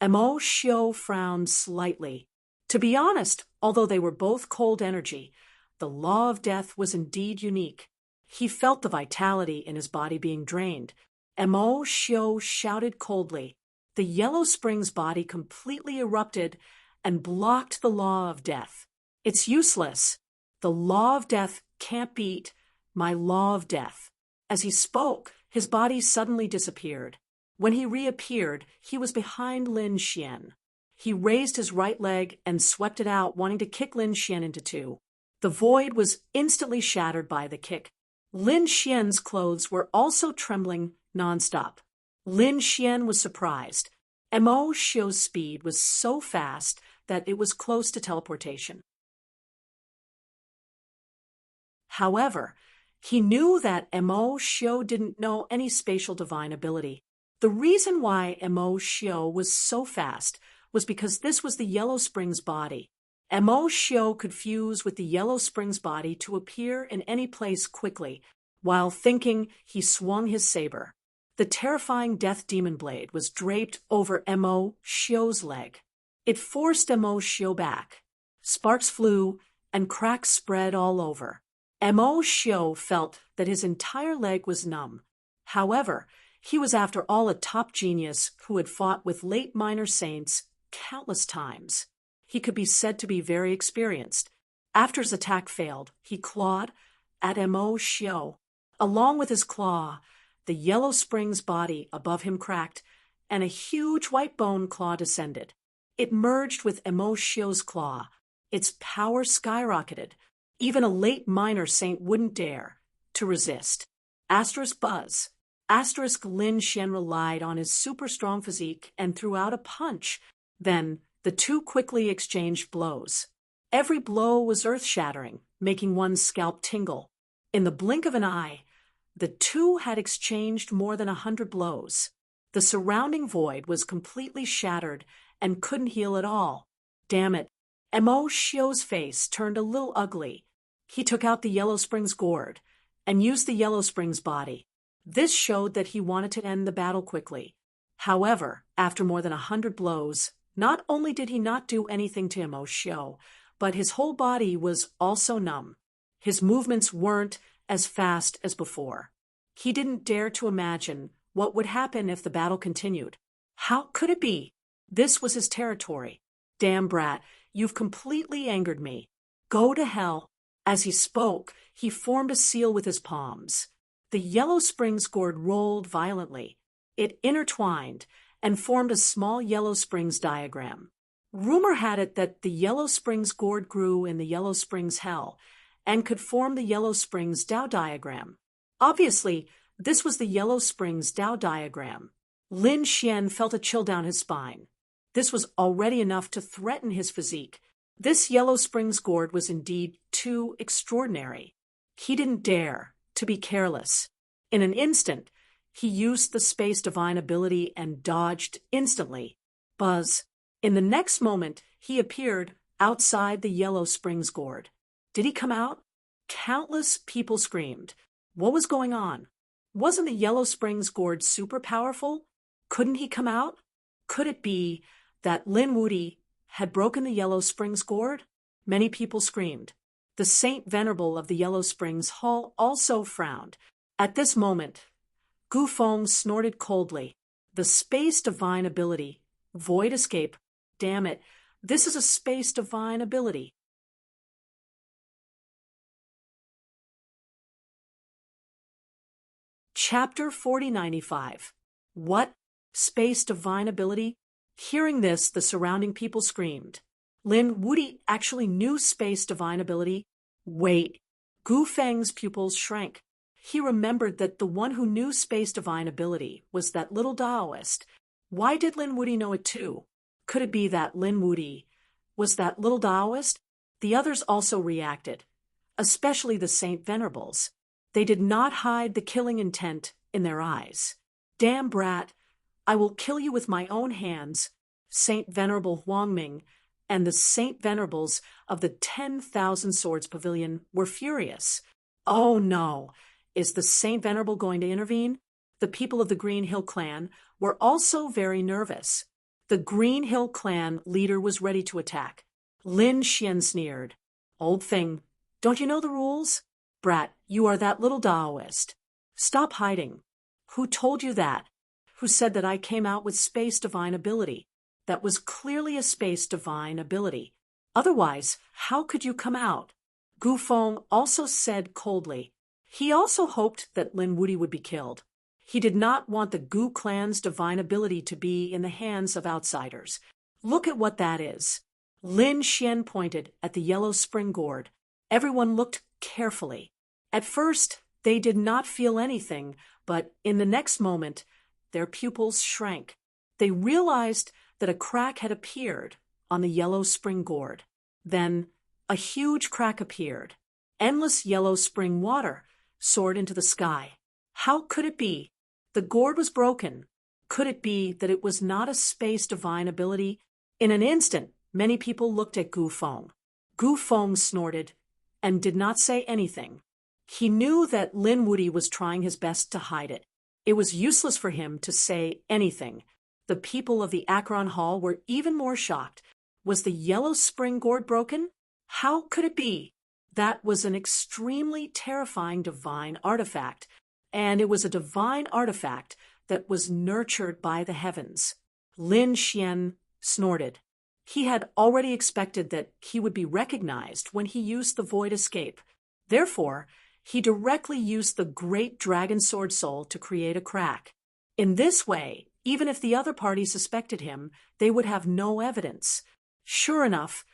Mo Xiu frowned slightly. To be honest, although they were both cold energy, the law of death was indeed unique. He felt the vitality in his body being drained. Mo Xiu shouted coldly. The Yellow Springs body completely erupted and blocked the law of death. It's useless. The law of death can't beat my law of death. As he spoke, his body suddenly disappeared. When he reappeared, he was behind Lin Xian. He raised his right leg and swept it out, wanting to kick Lin Xian into two. The void was instantly shattered by the kick. Lin Xian's clothes were also trembling nonstop. Lin Xian was surprised. Mo Xiu's speed was so fast that it was close to teleportation. However, he knew that Mo Xiu didn't know any spatial divine ability. The reason why Mo Xiu was so fast was because this was the Yellow Springs body. Mo Xiu could fuse with the Yellow Springs body to appear in any place quickly. While thinking, he swung his saber. The terrifying death demon blade was draped over Mo Xiu's leg. It forced Mo Xiu back. Sparks flew and cracks spread all over. Mo Xiu felt that his entire leg was numb. However, he was after all a top genius who had fought with late minor saints countless times. He could be said to be very experienced. After his attack failed, he clawed at Mo Xiu. Along with his claw, the Yellow Springs body above him cracked, and a huge white bone claw descended. It merged with Mo Xiu's claw. Its power skyrocketed. Even a late minor saint wouldn't dare to resist. Asterisk buzz. Asterisk Lin Xian relied on his super strong physique and threw out a punch. Then the two quickly exchanged blows. Every blow was earth-shattering, making one's scalp tingle. In the blink of an eye, the two had exchanged more than 100 blows. The surrounding void was completely shattered and couldn't heal at all. Damn it. Mo Xiu's face turned a little ugly. He took out the Yellow Springs gourd and used the Yellow Springs body. This showed that he wanted to end the battle quickly. However, after more than 100 blows, not only did he not do anything to Mo Xiu, but his whole body was also numb. His movements weren't as fast as before. He didn't dare to imagine what would happen if the battle continued. How could it be? This was his territory. Damn brat, you've completely angered me. Go to hell. As he spoke, he formed a seal with his palms. The Yellow Springs gourd rolled violently. It intertwined and formed a small Yellow Springs diagram. Rumor had it that the Yellow Springs gourd grew in the Yellow Springs hell and could form the Yellow Springs Tao diagram. Obviously, this was the Yellow Springs Tao diagram. Lin Xian felt a chill down his spine. This was already enough to threaten his physique. This Yellow Springs gourd was indeed too extraordinary. He didn't dare to be careless. In an instant, he used the space divine ability and dodged instantly. Buzz. In the next moment, he appeared outside the Yellow Springs gourd. Did he come out? Countless people screamed. What was going on? Wasn't the Yellow Springs gourd super powerful? Couldn't he come out? Could it be that Lin Wudi had broken the Yellow Springs gourd? Many people screamed. The Saint Venerable of the Yellow Springs Hall also frowned. At this moment, Gu Feng snorted coldly. The space divine ability. Void escape. Damn it, this is a space divine ability. Chapter 4095. What? Space divine ability? Hearing this, the surrounding people screamed. Lin Wuti actually knew space divine ability? Wait. Gu Feng's pupils shrank. He remembered that the one who knew space divine ability was that little Taoist. Why did Lin Wuti know it too? Could it be that Lin Wuti was that little Taoist? The others also reacted, especially the Saint Venerables. They did not hide the killing intent in their eyes. Damn brat, I will kill you with my own hands. Saint Venerable Huangming and the Saint Venerables of the 10,000 Swords Pavilion were furious. Oh no, is the Saint Venerable going to intervene? The people of the Green Hill clan were also very nervous. The Green Hill clan leader was ready to attack. Lin Xian sneered. Old thing, don't you know the rules? Brat, you are that little Taoist. Stop hiding. Who told you that? Who said that I came out with space divine ability? That was clearly a space divine ability. Otherwise, how could you come out? Gu Feng also said coldly. He also hoped that Lin Wuti would be killed. He did not want the Gu clan's divine ability to be in the hands of outsiders. Look at what that is. Lin Xian pointed at the yellow spring gourd. Everyone looked carefully. At first, they did not feel anything, but in the next moment, their pupils shrank. They realized that a crack had appeared on the yellow spring gourd. Then, a huge crack appeared. Endless yellow spring water soared into the sky. How could it be? The gourd was broken. Could it be that it was not a space divine ability? In an instant, many people looked at Gu Feng. Gu Feng snorted and did not say anything. He knew that Lin Wuti was trying his best to hide it. It was useless for him to say anything. The people of the Akron Hall were even more shocked. Was the yellow spring gourd broken? How could it be? That was an extremely terrifying divine artifact, and it was a divine artifact that was nurtured by the heavens. Lin Xian snorted. He had already expected that he would be recognized when he used the void escape. Therefore, he directly used the great dragon sword soul to create a crack. In this way, even if the other party suspected him, they would have no evidence. Sure enough,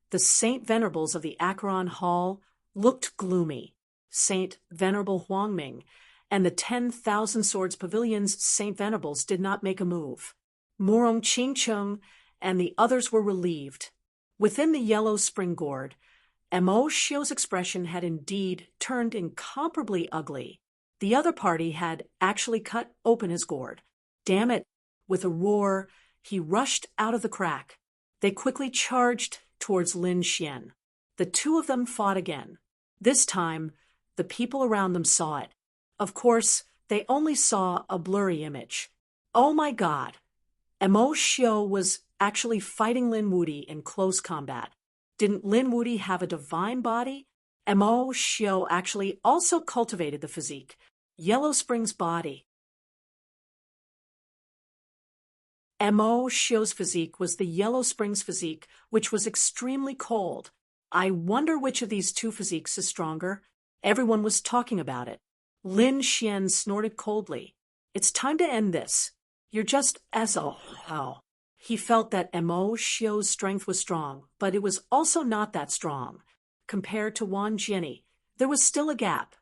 the Saint Venerables of the Akron Hall looked gloomy. Saint Venerable Huangming and the 10,000 Swords Pavilion's Saint Venerables did not make a move. Morong Qingcheng and the others were relieved. Within the yellow spring gourd, Mo Xiu's expression had indeed turned incomparably ugly. The other party had actually cut open his gourd. Damn it! With a roar, he rushed out of the crack. They quickly charged towards Lin Xian. The two of them fought again. This time, the people around them saw it. Of course, they only saw a blurry image. Oh my God! Mo Xiu was actually fighting Lin Wuti in close combat. Didn't Lin Wuti have a divine body? Mo Xiu actually also cultivated the physique. Yellow Spring's body. Mo Xiu's physique was the Yellow Spring's physique, which was extremely cold. I wonder which of these two physiques is stronger. Everyone was talking about it. Lin Xian snorted coldly. It's time to end this. You're just SOL. He felt that Mo Xiu's strength was strong, but it was also not that strong. Compared to Wan Jianyi, there was still a gap.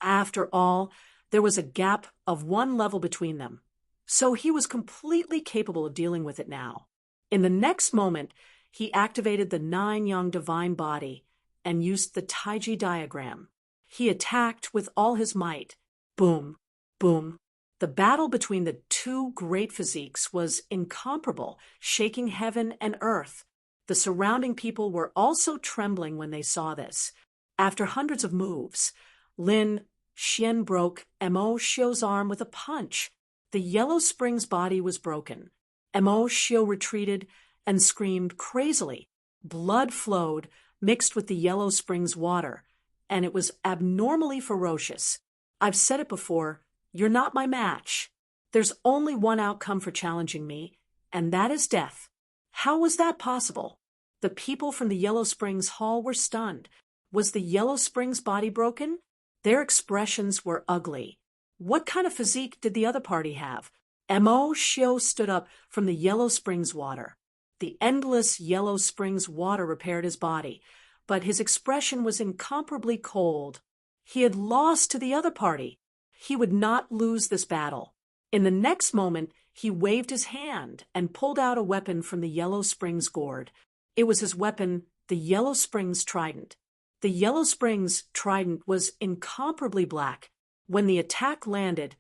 After all, there was a gap of one level between them. So he was completely capable of dealing with it now. In the next moment, he activated the 9-yang divine body and used the Taiji diagram. He attacked with all his might. Boom, boom. The battle between the two great physiques was incomparable, shaking heaven and earth. The surrounding people were also trembling when they saw this. After hundreds of moves, Lin Xian broke Mo Xiu's arm with a punch. The Yellow Spring's body was broken. Mo Xiu retreated and screamed crazily. Blood flowed, mixed with the Yellow Spring's water, and it was abnormally ferocious. I've said it before, you're not my match. There's only one outcome for challenging me, and that is death. How was that possible? The people from the Yellow Springs Hall were stunned. Was the Yellow Springs body broken? Their expressions were ugly. What kind of physique did the other party have? Mo Shio stood up from the Yellow Springs water. The endless Yellow Springs water repaired his body, but his expression was incomparably cold. He had lost to the other party. He would not lose this battle. In the next moment, he waved his hand and pulled out a weapon from the Yellow Springs gourd. It was his weapon, the Yellow Springs trident. The Yellow Springs trident was incomparably black. When the attack landed,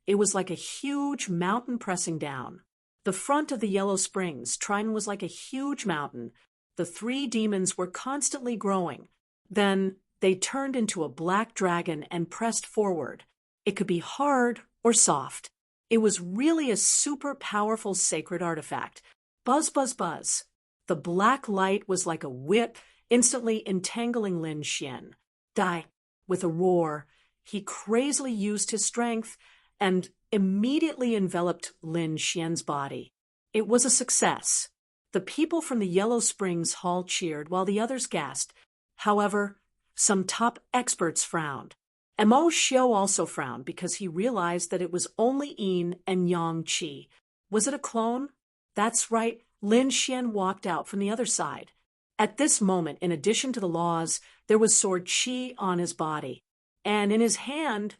it was like a huge mountain pressing down. The front of the Yellow Springs trident was like a huge mountain. The three demons were constantly growing. Then they turned into a black dragon and pressed forward. It could be hard or soft. It was really a super powerful sacred artifact. Buzz, buzz, buzz. The black light was like a whip, instantly entangling Lin Xian. Die. With a roar, he crazily used his strength and immediately enveloped Lin Xian's body. It was a success. The people from the Yellow Springs Hall cheered while the others gasped. However, some top experts frowned. Mo Shio also frowned because he realized that it was only Yin and Yang Qi. Was it a clone? That's right, Lin Xian walked out from the other side. At this moment, in addition to the laws, there was sword Qi on his body, and in his hand,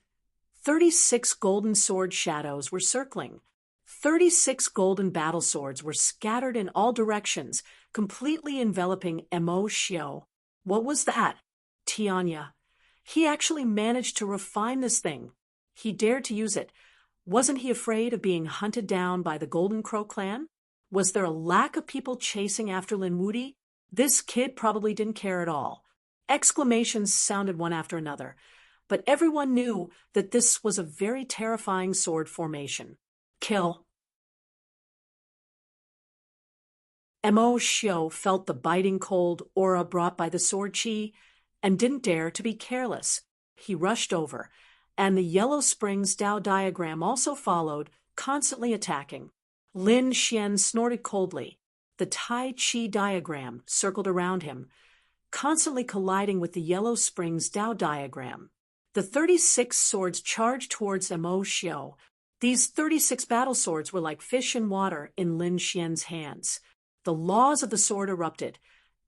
36 golden sword shadows were circling. 36 golden battle swords were scattered in all directions, completely enveloping Mo Shio. What was that? Tianya. He actually managed to refine this thing. He dared to use it. Wasn't he afraid of being hunted down by the Golden Crow clan? Was there a lack of people chasing after Lin Wudi? This kid probably didn't care at all. Exclamations sounded one after another, but everyone knew that this was a very terrifying sword formation. Kill. Mo Shio felt the biting cold aura brought by the sword Qi and didn't dare to be careless. He rushed over, and the Yellow Springs Tao diagram also followed, constantly attacking. Lin Xian snorted coldly. The Tai Chi diagram circled around him, constantly colliding with the Yellow Springs Tao diagram. The 36 swords charged towards Mo Shio. These 36 battle swords were like fish in water in Lin Xian's hands. The laws of the sword erupted,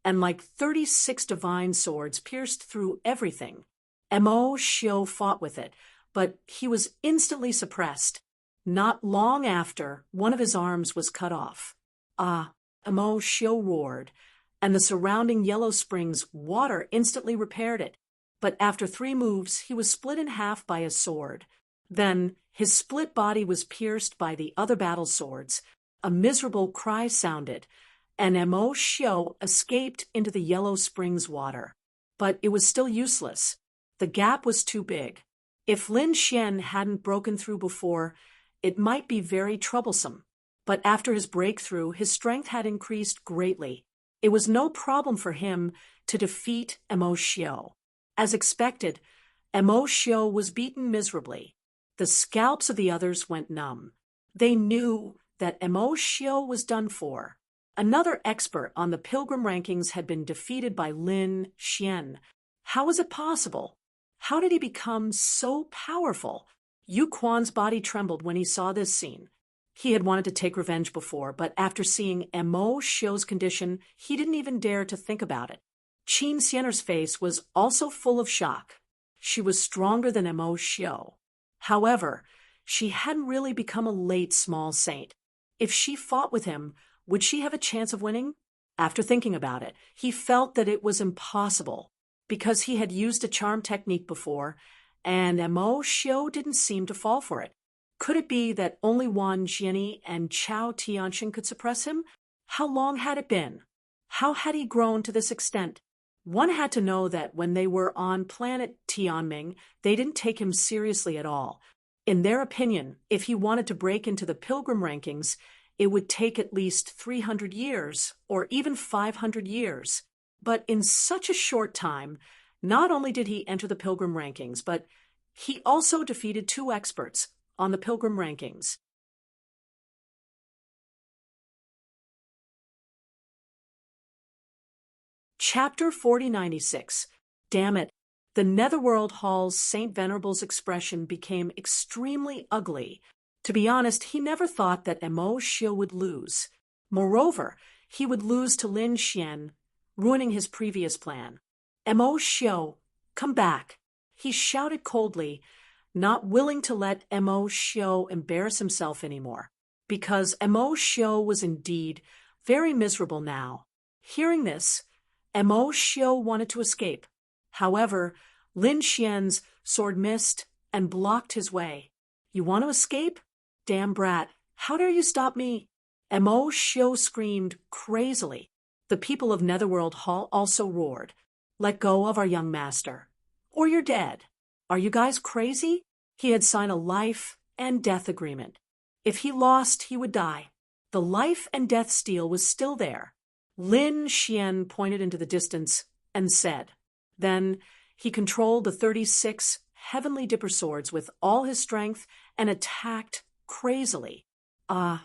and like 36 divine swords pierced through everything. Mo Shio fought with it, but he was instantly suppressed. Not long after, one of his arms was cut off. Mo Shio roared, and the surrounding Yellow Springs water instantly repaired it. But after 3 moves, he was split in half by a sword. Then his split body was pierced by the other battle swords. A miserable cry sounded, and Mo Shio escaped into the Yellow Springs water. But it was still useless. The gap was too big. If Lin Xian hadn't broken through before, it might be very troublesome. But after his breakthrough, his strength had increased greatly. It was no problem for him to defeat Mo Shio. As expected, Mo Shio was beaten miserably. The scalps of the others went numb. They knew that Mo Shio was done for. Another expert on the Pilgrim rankings had been defeated by Lin Xian. How was it possible? How did he become so powerful? Yu Quan's body trembled when he saw this scene. He had wanted to take revenge before, but after seeing Mo Shio's condition, he didn't even dare to think about it. Qin Xianer's face was also full of shock. She was stronger than Mo Shio. However, she hadn't really become a late small saint. If she fought with him, would she have a chance of winning? After thinking about it, he felt that it was impossible, because he had used a charm technique before, and Mo Shio didn't seem to fall for it. Could it be that only Wan Jianyi and Chao Tianxin could suppress him? How long had it been? How had he grown to this extent? One had to know that when they were on planet Tianming, they didn't take him seriously at all. In their opinion, if he wanted to break into the Pilgrim rankings, it would take at least 300 years, or even 500 years. But in such a short time, not only did he enter the Pilgrim rankings, but he also defeated 2 experts on the Pilgrim rankings. Chapter 4096. Damn it. The Netherworld Hall's Saint Venerable's expression became extremely ugly. To be honest, he never thought that Mo Xiu would lose. Moreover, he would lose to Lin Xian, ruining his previous plan. Mo Xiu, come back, he shouted coldly, not willing to let Mo Xiu embarrass himself anymore, because Mo Xiu was indeed very miserable now. Hearing this, Mo Xiu wanted to escape. However, Lin Xian's sword missed and blocked his way. You want to escape? Damn brat, how dare you stop me? Mo Xiu screamed crazily. The people of Netherworld Hall also roared. Let go of our young master, or you're dead. Are you guys crazy? He had signed a life and death agreement. If he lost, he would die. The life and death steel was still there. Lin Xian pointed into the distance and said. Then he controlled the 36 heavenly dipper swords with all his strength and attacked crazily. Mo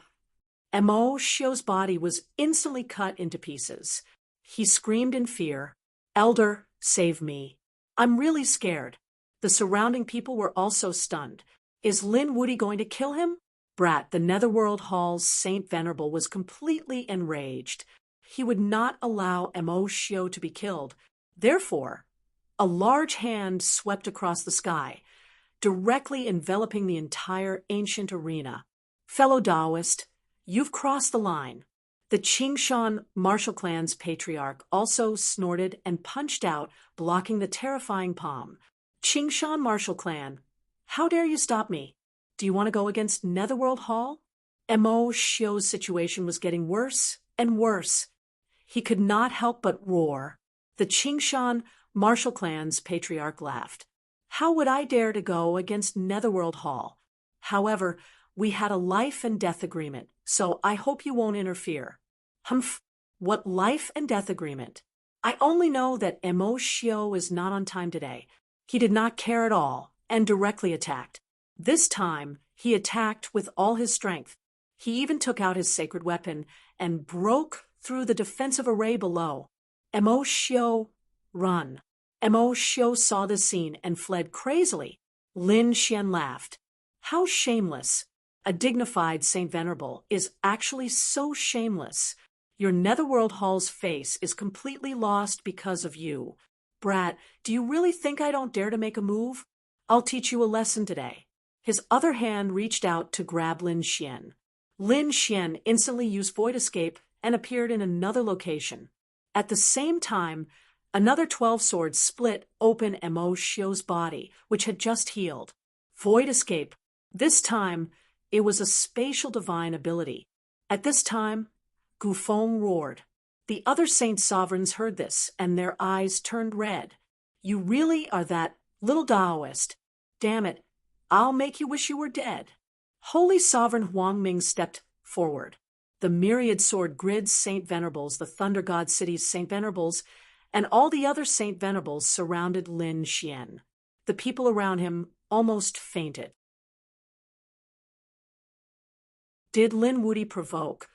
Xiu's body was instantly cut into pieces. He screamed in fear, Elder, save me. I'm really scared. The surrounding people were also stunned. Is Lin Wudy going to kill him? Brat, the Netherworld Hall's Saint Venerable, was completely enraged. He would not allow Mo Xiu to be killed. Therefore, a large hand swept across the sky, directly enveloping the entire ancient arena. Fellow Taoist, you've crossed the line. The Qingshan martial clan's patriarch also snorted and punched out, blocking the terrifying palm. Qingshan martial clan, how dare you stop me? Do you want to go against Netherworld Hall? Mo Xiu's situation was getting worse and worse. He could not help but roar. The Qingshan martial clan's patriarch laughed. How would I dare to go against Netherworld Hall? However, we had a life and death agreement, so I hope you won't interfere. Humph, what life and death agreement? I only know that Mo Xiu is not on time today. He did not care at all and directly attacked. This time, he attacked with all his strength. He even took out his sacred weapon and broke through the defensive array below. Mo Xiu, run. Mo Xiu saw this scene and fled crazily. Lin Xian laughed. How shameless. A dignified Saint Venerable is actually so shameless. Your Netherworld Hall's face is completely lost because of you. Brat, do you really think I don't dare to make a move? I'll teach you a lesson today. His other hand reached out to grab Lin Xian. Lin Xian instantly used Void Escape and appeared in another location. At the same time, another 12 swords split open Mo Xiu's body, which had just healed. Void Escape. This time, it was a spatial divine ability. At this time, Gufeng roared. The other Saint Sovereigns heard this, and their eyes turned red. You really are that little Taoist. Damn it, I'll make you wish you were dead. Holy Sovereign Huangming stepped forward. The myriad sword grid's Saint Venerables, the Thunder God City's Saint Venerables, and all the other Saint Venerables surrounded Lin Xian. The people around him almost fainted. Did Lin Wudy provoke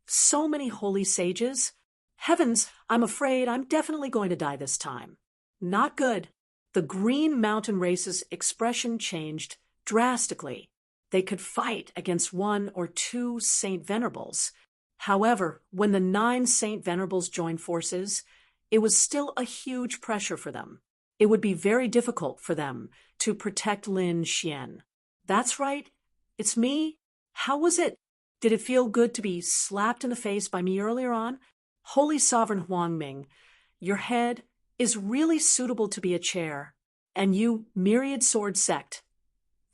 so many holy sages? Heavens, I'm afraid I'm definitely going to die this time. Not good. The Green Mountain Race's expression changed drastically. They could fight against 1 or 2 Saint Venerables. However, when the 9 Saint Venerables joined forces, it was still a huge pressure for them. It would be very difficult for them to protect Lin Xian. That's right. It's me. How was it? Did it feel good to be slapped in the face by me earlier on? Holy Sovereign Huangming, your head is really suitable to be a chair. And you, myriad sword sect,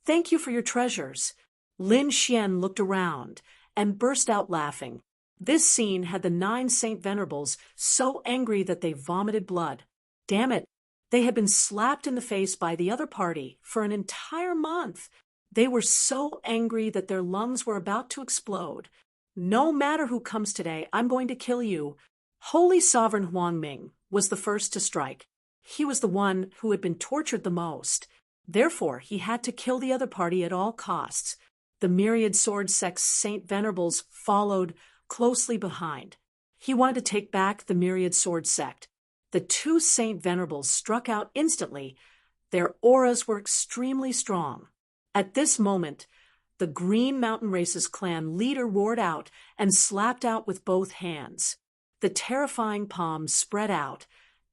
thank you for your treasures. Lin Xian looked around and burst out laughing. This scene had the 9 Saint Venerables so angry that they vomited blood. Damn it, they had been slapped in the face by the other party for an entire month. They were so angry that their lungs were about to explode. No matter who comes today, I'm going to kill you. Holy Sovereign Huangming was the first to strike. He was the one who had been tortured the most. Therefore, he had to kill the other party at all costs. The myriad sword sect's Saint Venerables followed closely behind. He wanted to take back the myriad sword sect. The two Saint Venerables struck out instantly. Their auras were extremely strong. At this moment, the Green Mountain Race's clan leader roared out and slapped out with both hands. The terrifying palms spread out,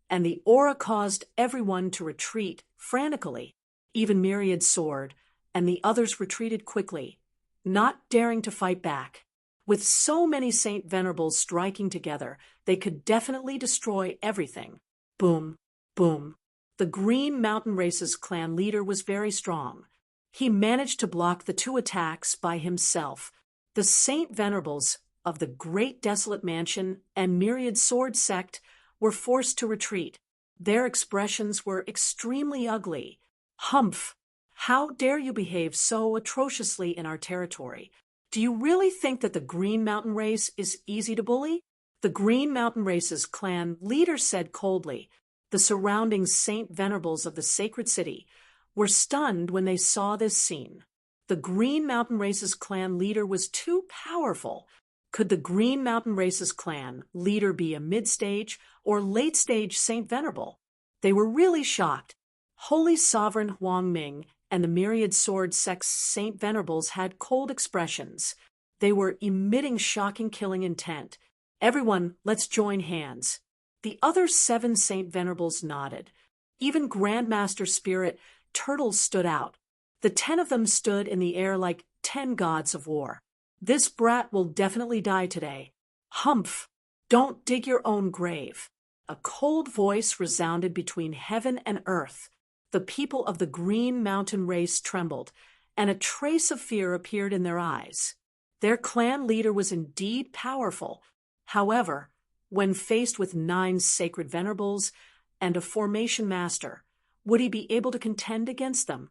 and the aura caused everyone to retreat frantically. Even Myriad soared, and the others retreated quickly, not daring to fight back. With so many Saint Venerables striking together, they could definitely destroy everything. Boom, boom. The Green Mountain Race's clan leader was very strong. He managed to block the two attacks by himself. The Saint Venerables of the Great Desolate Mansion and Myriad Sword Sect were forced to retreat. Their expressions were extremely ugly. Humph! How dare you behave so atrociously in our territory? Do you really think that the Green Mountain Race is easy to bully? The Green Mountain Race's clan leader said coldly. The surrounding Saint Venerables of the Sacred City were stunned when they saw this scene. The Green Mountain Race's clan leader was too powerful. Could the Green Mountain Race's clan leader be a mid-stage or late-stage Saint Venerable? They were really shocked. Holy Sovereign Huang Ming and the Myriad Sword Sect's Saint Venerables had cold expressions. They were emitting shocking killing intent. Everyone, let's join hands. The other 7 Saint Venerables nodded. Even Grandmaster Spirit Turtles stood out. The 10 of them stood in the air like 10 gods of war. This brat will definitely die today. Humph! Don't dig your own grave. A cold voice resounded between heaven and earth. The people of the Green Mountain Race trembled, and a trace of fear appeared in their eyes. Their clan leader was indeed powerful. However, when faced with 9 sacred venerables and a formation master, would he be able to contend against them?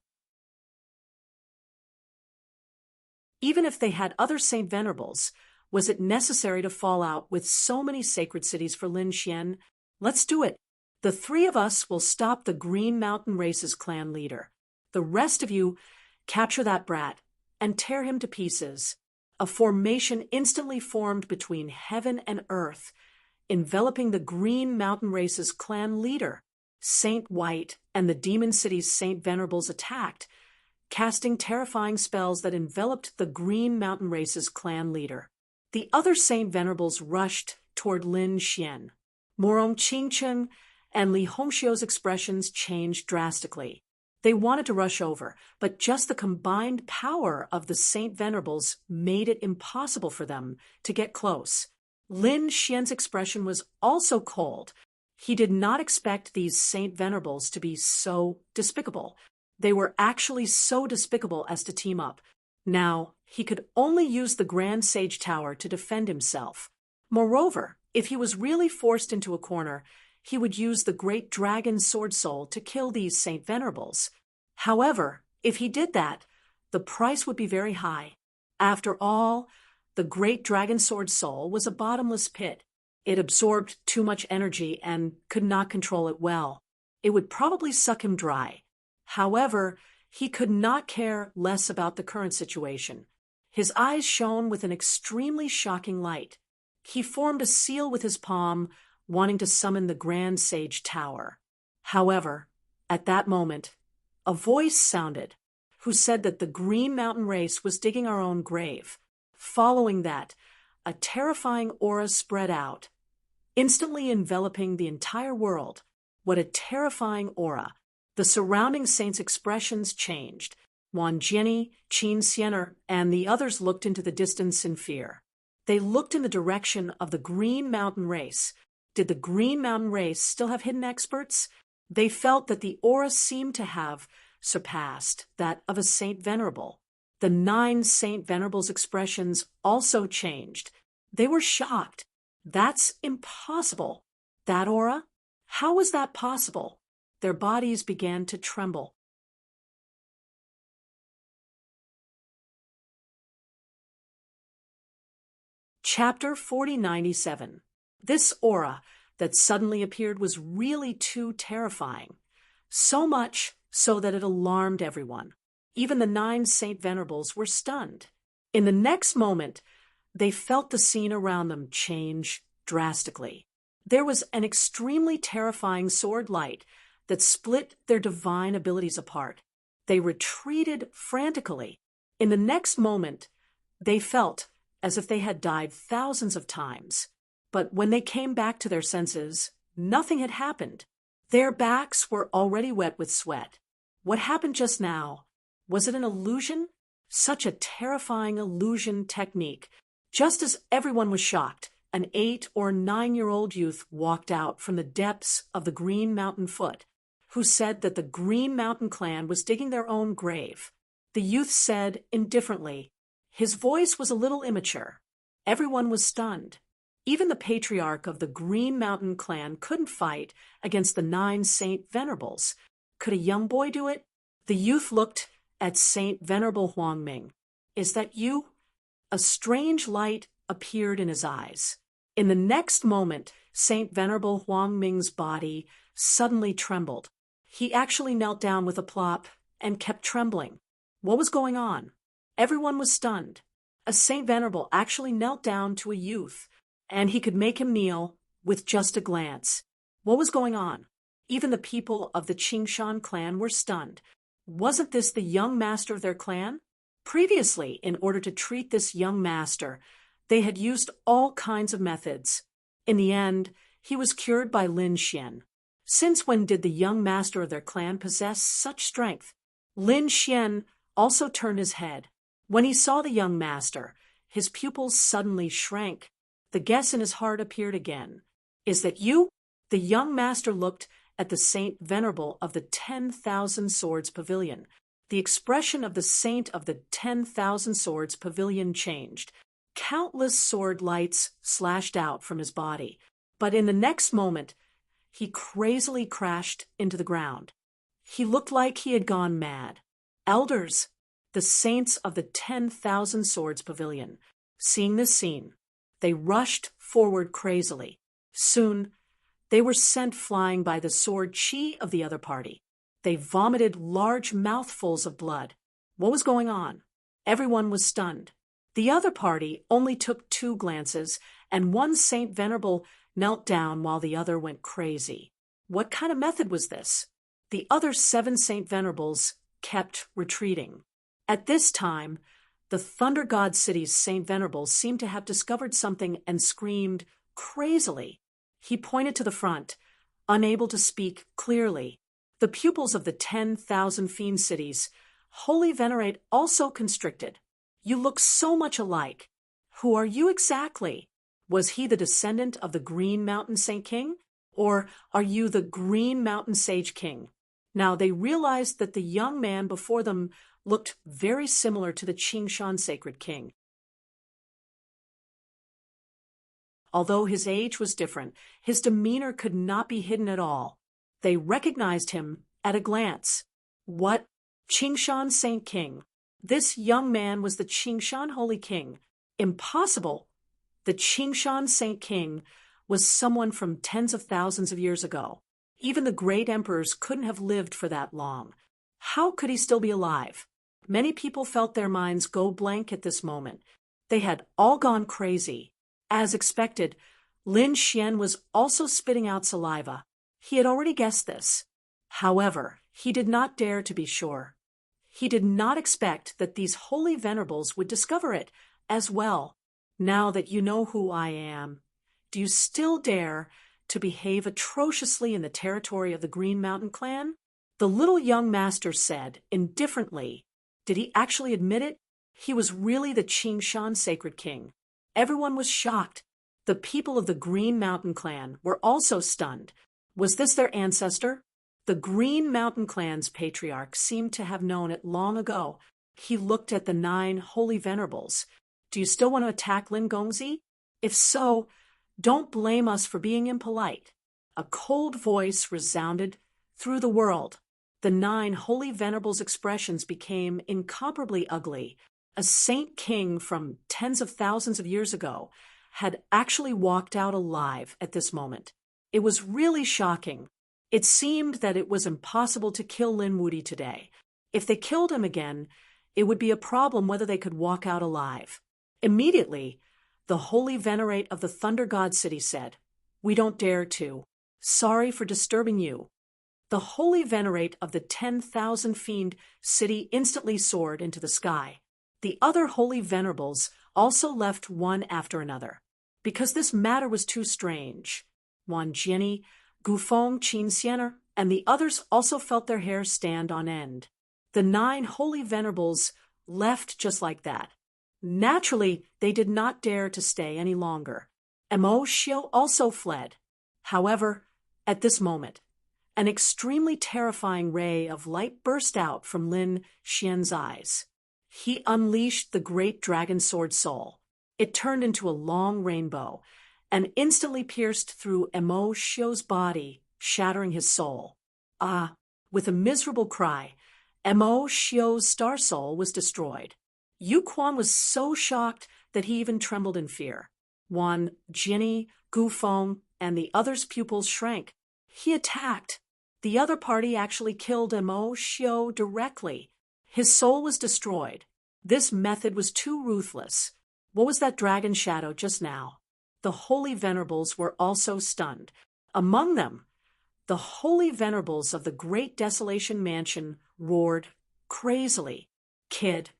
Even if they had other Saint Venerables, was it necessary to fall out with so many sacred cities for Lin Xian? Let's do it. The 3 of us will stop the Green Mountain Race's clan leader. The rest of you capture that brat and tear him to pieces. A formation instantly formed between heaven and earth, enveloping the Green Mountain Race's clan leader. Saint White and the Demon City's Saint Venerables attacked, casting terrifying spells that enveloped the Green Mountain Race's clan leader. The other Saint Venerables rushed toward Lin Xian. Morong Qingcheng and Li Hongxiu's expressions changed drastically. They wanted to rush over, but just the combined power of the Saint Venerables made it impossible for them to get close. Lin Xian's expression was also cold. He did not expect these Saint Venerables to be so despicable. They were actually so despicable as to team up. Now, he could only use the Grand Sage Tower to defend himself. Moreover, if he was really forced into a corner, he would use the Great Dragon Sword Soul to kill these Saint Venerables. However, if he did that, the price would be very high. After all, the Great Dragon Sword Soul was a bottomless pit. It absorbed too much energy and could not control it well. It would probably suck him dry. However, he could not care less about the current situation. His eyes shone with an extremely shocking light. He formed a seal with his palm, wanting to summon the Grand Sage Tower. However, at that moment, a voice sounded, who said that the Green Mountain Race was digging our own grave. Following that, a terrifying aura spread out, instantly enveloping the entire world. What a terrifying aura! The surrounding saints' expressions changed. Wan Jianyi, Qin Xianer, and the others looked into the distance in fear. They looked in the direction of the Green Mountain Race. Did the Green Mountain Race still have hidden experts? They felt that the aura seemed to have surpassed that of a Saint Venerable. The 9 Saint Venerables' expressions also changed. They were shocked. That's impossible. That aura? How was that possible? Their bodies began to tremble. Chapter 4097. This aura that suddenly appeared was really too terrifying. So much so that it alarmed everyone. Even the 9 Saint Venerables were stunned. In the next moment, they felt the scene around them change drastically. There was an extremely terrifying sword light that split their divine abilities apart. They retreated frantically. In the next moment, they felt as if they had died thousands of times. But when they came back to their senses, nothing had happened. Their backs were already wet with sweat. What happened just now? Was it an illusion? Such a terrifying illusion technique. Just as everyone was shocked, an 8 or 9-year-old youth walked out from the depths of the Green Mountain Foot, who said that the Green Mountain clan was digging their own grave. The youth said indifferently. His voice was a little immature. Everyone was stunned. Even the patriarch of the Green Mountain clan couldn't fight against the 9 Saint Venerables. Could a young boy do it? The youth looked at Saint Venerable Huangming. Is that you? A strange light appeared in his eyes. In the next moment, Saint Venerable Huangming's body suddenly trembled. He actually knelt down with a plop and kept trembling. What was going on? Everyone was stunned. A Saint Venerable actually knelt down to a youth, and he could make him kneel with just a glance. What was going on? Even the people of the Qingshan clan were stunned. Wasn't this the young master of their clan? Previously, in order to treat this young master, they had used all kinds of methods. In the end, he was cured by Lin Xian. Since when did the young master of their clan possess such strength? Lin Xian also turned his head. When he saw the young master, his pupils suddenly shrank. The guess in his heart appeared again. Is that you? The young master looked at the Saint Venerable of the 10,000 Swords Pavilion. The expression of the Saint of the 10,000 Swords Pavilion changed. Countless sword lights slashed out from his body. But in the next moment, he crazily crashed into the ground. He looked like he had gone mad. Elders, the saints of the 10,000 Swords Pavilion, seeing this scene, they rushed forward crazily. Soon, they were sent flying by the sword chi of the other party. They vomited large mouthfuls of blood. What was going on? Everyone was stunned. The other party only took 2 glances, and one Saint Venerable knelt down while the other went crazy. What kind of method was this? The other 7 Saint Venerables kept retreating. At this time, the Thunder God City's Saint Venerables seemed to have discovered something and screamed crazily. He pointed to the front, unable to speak clearly. The pupils of the 10,000 fiend cities, Holy Venerate, also constricted. You look so much alike. Who are you exactly? Was he the descendant of the Green Mountain Saint King? Or are you the Green Mountain Sage King? Now they realized that the young man before them looked very similar to the Qingshan Sacred King. Although his age was different, his demeanor could not be hidden at all. They recognized him at a glance. What? Qingshan Saint King. This young man was the Qingshan Holy King. Impossible. The Qingshan Saint King was someone from tens of thousands of years ago. Even the great emperors couldn't have lived for that long. How could he still be alive? Many people felt their minds go blank at this moment. They had all gone crazy. As expected, Lin Xian was also spitting out saliva. He had already guessed this. However, he did not dare to be sure. He did not expect that these holy venerables would discover it as well. Now that you know who I am, do you still dare to behave atrociously in the territory of the Green Mountain clan? The little young master said indifferently. Did he actually admit it? He was really the Qingshan Sacred King. Everyone was shocked. The people of the Green Mountain clan were also stunned. Was this their ancestor? The Green Mountain clan's patriarch seemed to have known it long ago. He looked at the 9 holy venerables. Do you still want to attack Lin Gongzi? If so, don't blame us for being impolite. A cold voice resounded through the world. The 9 holy venerables' expressions became incomparably ugly. A saint king from tens of thousands of years ago had actually walked out alive at this moment. It was really shocking. It seemed that it was impossible to kill Lin Wudi today. If they killed him again, it would be a problem whether they could walk out alive. Immediately, the holy venerate of the Thunder God City said, We don't dare to. Sorry for disturbing you. The holy venerate of the 10,000 fiend city instantly soared into the sky. The other holy venerables also left one after another. Because this matter was too strange. Wan Jianyi, Gufeng Qin Xianer, and the others also felt their hair stand on end. The 9 holy venerables left just like that. Naturally, they did not dare to stay any longer. Mo Xiu also fled. However, at this moment, an extremely terrifying ray of light burst out from Lin Xian's eyes. He unleashed the great dragon sword soul. It turned into a long rainbow and instantly pierced through Mo Xiu's body, shattering his soul. With a miserable cry, Mo Xiu's star soul was destroyed. Yu Quan was so shocked that he even trembled in fear. Wan Jianyi, Gufeng, and the others' pupils shrank. He attacked. The other party actually killed Mo Xiu directly. His soul was destroyed. This method was too ruthless. What was that dragon shadow just now? The holy venerables were also stunned. Among them, the holy venerables of the Great Desolation Mansion roared crazily. Kid,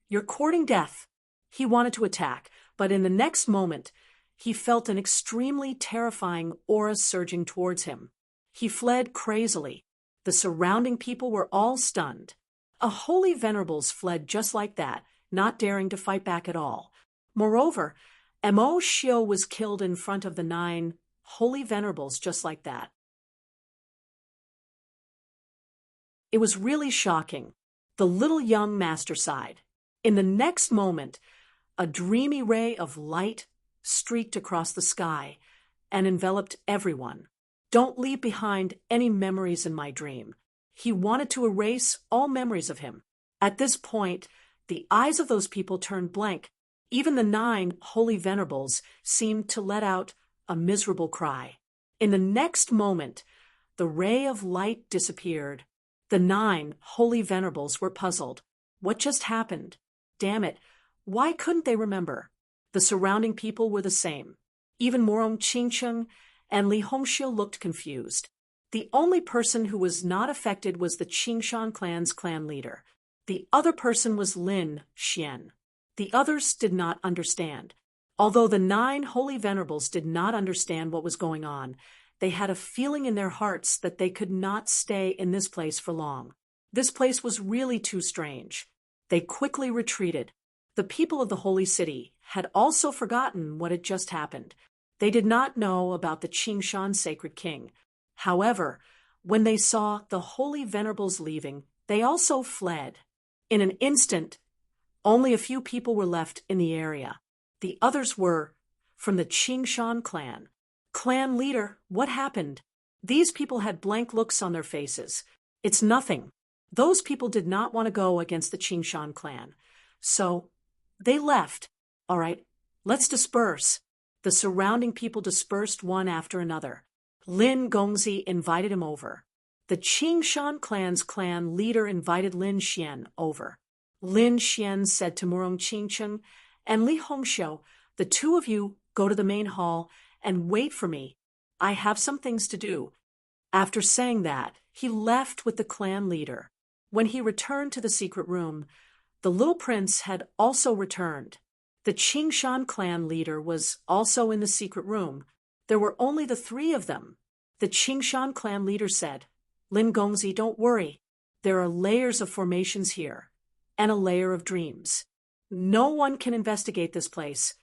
you're courting death. He wanted to attack, but in the next moment, he felt an extremely terrifying aura surging towards him. He fled crazily. The surrounding people were all stunned. A holy venerables fled just like that, not daring to fight back at all. Moreover, Mo Xiu was killed in front of the 9 holy venerables just like that. It was really shocking. The little young master sighed. In the next moment, a dreamy ray of light streaked across the sky and enveloped everyone. Don't leave behind any memories in my dream. He wanted to erase all memories of him. At this point, the eyes of those people turned blank. Even the 9 holy venerables seemed to let out a miserable cry. In the next moment, the ray of light disappeared. The 9 holy venerables were puzzled. What just happened? Damn it, why couldn't they remember? The surrounding people were the same. Even Morong Qingcheng and Li Hongxiu looked confused. The only person who was not affected was the Qingshan clan's clan leader. The other person was Lin Xian. The others did not understand. Although the 9 holy venerables did not understand what was going on, they had a feeling in their hearts that they could not stay in this place for long. This place was really too strange. They quickly retreated. The people of the holy city had also forgotten what had just happened. They did not know about the Qingshan sacred king. However, when they saw the holy venerables leaving, they also fled. In an instant, only a few people were left in the area. The others were from the Qingshan clan. Clan leader, what happened? These people had blank looks on their faces. It's nothing. Those people did not want to go against the Qingshan clan. So, they left. All right, let's disperse. The surrounding people dispersed one after another. Lin Gongzi invited him over. The Qingshan clan's clan leader invited Lin Xian over. Lin Xian said to Morong Qingcheng and Li Hongxiu, the 2 of you go to the main hall and wait for me. I have some things to do. After saying that, he left with the clan leader. When he returned to the secret room, the little prince had also returned. The Qingshan clan leader was also in the secret room. There were only the 3 of them. The Qingshan clan leader said, Lin Gongzi, don't worry. There are layers of formations here, and a layer of dreams. No one can investigate this place.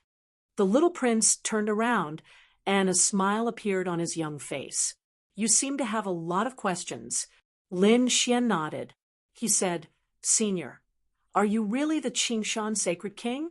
The little prince turned around, and a smile appeared on his young face. You seem to have a lot of questions. Lin Xian nodded. He said, Senior, are you really the Qingshan sacred king?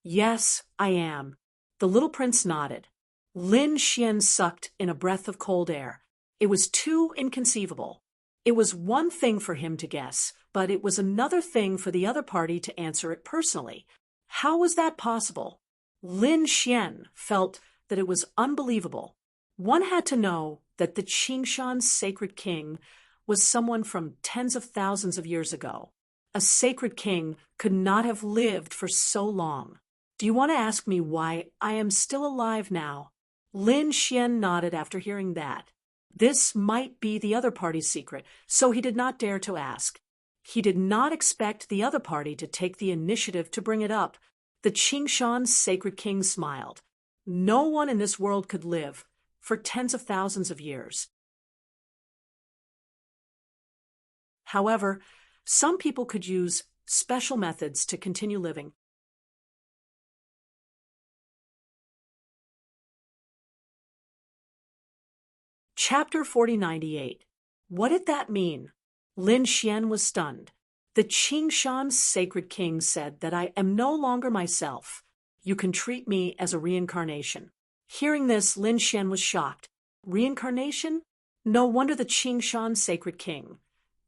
Yes, I am. The little prince nodded. Lin Xian sucked in a breath of cold air. It was too inconceivable. It was one thing for him to guess, but it was another thing for the other party to answer it personally. How was that possible? Lin Xian felt that it was unbelievable. One had to know that the Qingshan sacred king was someone from tens of thousands of years ago. A sacred king could not have lived for so long. Do you want to ask me why I am still alive now? Lin Xian nodded after hearing that. This might be the other party's secret, so he did not dare to ask. He did not expect the other party to take the initiative to bring it up. The Qingshan's sacred king smiled. No one in this world could live for tens of thousands of years. However, some people could use special methods to continue living. Chapter 4098. What did that mean? Lin Xian was stunned. The Qingshan's sacred king said that I am no longer myself. You can treat me as a reincarnation. Hearing this, Lin Xian was shocked. Reincarnation? No wonder the Qingshan's sacred king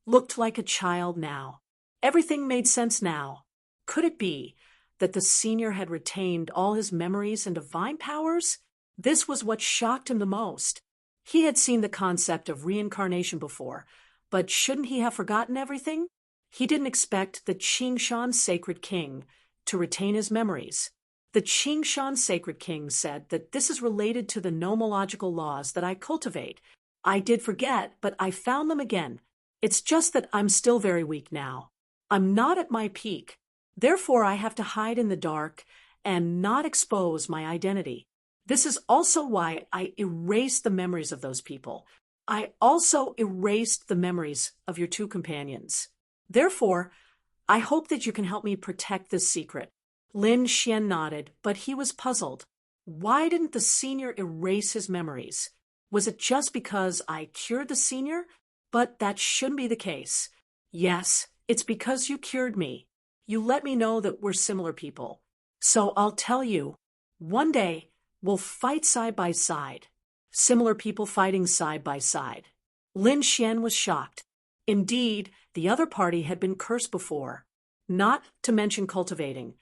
looked like a child now. Everything made sense now. Could it be that the senior had retained all his memories and divine powers? This was what shocked him the most. He had seen the concept of reincarnation before, but shouldn't he have forgotten everything? He didn't expect the Qingshan's sacred king to retain his memories. The Qingshan's sacred king said that this is related to the nomological laws that I cultivate. I did forget, but I found them again. It's just that I'm still very weak now. I'm not at my peak. Therefore, I have to hide in the dark and not expose my identity. This is also why I erased the memories of those people. I also erased the memories of your two companions. Therefore, I hope that you can help me protect this secret. Lin Xian nodded, but he was puzzled. Why didn't the senior erase his memories? Was it just because I cured the senior? But that shouldn't be the case. Yes, it's because you cured me. You let me know that we're similar people. So I'll tell you, one day we'll fight side by side. Similar people fighting side by side. Lin Xian was shocked. Indeed, the other party had been cursed before. Not to mention cultivating.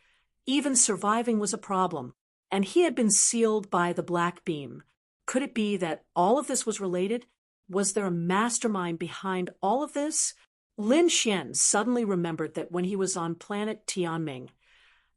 Even surviving was a problem, and he had been sealed by the black beam. Could it be that all of this was related? Was there a mastermind behind all of this? Lin Xian suddenly remembered that when he was on planet Tianming,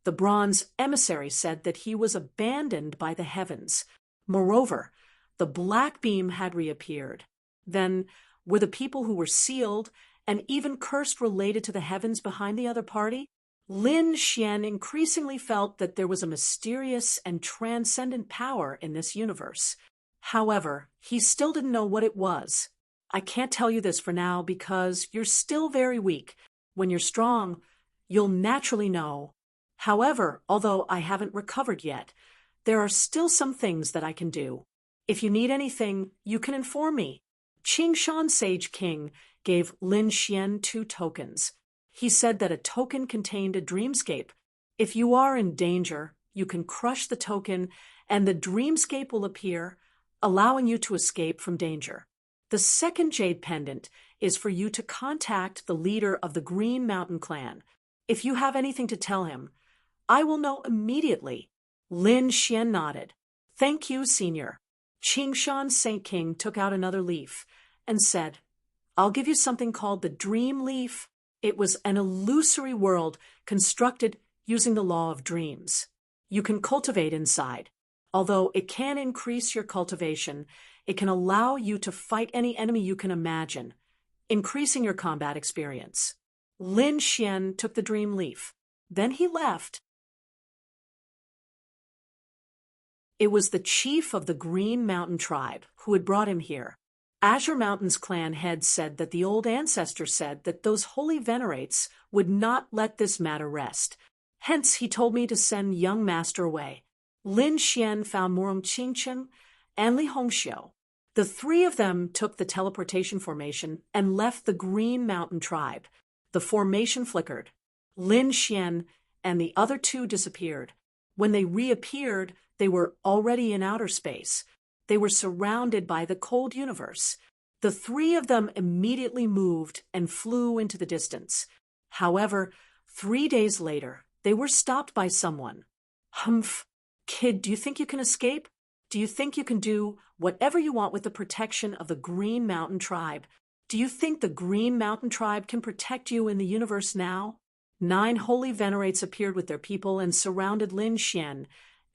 the bronze emissary said that he was abandoned by the heavens. Moreover, the black beam had reappeared. Then, were the people who were sealed and even cursed related to the heavens behind the other party? Lin Xian increasingly felt that there was a mysterious and transcendent power in this universe. However, he still didn't know what it was. I can't tell you this for now because you're still very weak. When you're strong, you'll naturally know. However, although I haven't recovered yet, there are still some things that I can do. If you need anything, you can inform me. Qingshan Sage King gave Lin Xian 2 tokens. He said that a token contained a dreamscape. If you are in danger, you can crush the token and the dreamscape will appear, allowing you to escape from danger. The second jade pendant is for you to contact the leader of the Green Mountain Clan. If you have anything to tell him, I will know immediately. Lin Xian nodded. Thank you, Senior. Qingshan Saint King took out another leaf and said, I'll give you something called the Dream Leaf. It was an illusory world constructed using the law of dreams. You can cultivate inside. Although it can increase your cultivation, it can allow you to fight any enemy you can imagine, increasing your combat experience. Lin Xian took the dream leaf. Then he left. It was the chief of the Green Mountain tribe who had brought him here. Azure Mountain's clan head said that the old ancestor said that those holy venerates would not let this matter rest. Hence, he told me to send young master away. Lin Xian found Murong Qingchen and Li Hongxiu. The 3 of them took the teleportation formation and left the Green Mountain tribe. The formation flickered. Lin Xian and the other 2 disappeared. When they reappeared, they were already in outer space. They were surrounded by the cold universe. The 3 of them immediately moved and flew into the distance. However, 3 days later, they were stopped by someone. Humph. Kid, do you think you can escape? Do you think you can do whatever you want with the protection of the Green Mountain tribe? Do you think the Green Mountain tribe can protect you in the universe now? 9 holy venerates appeared with their people and surrounded Lin Xian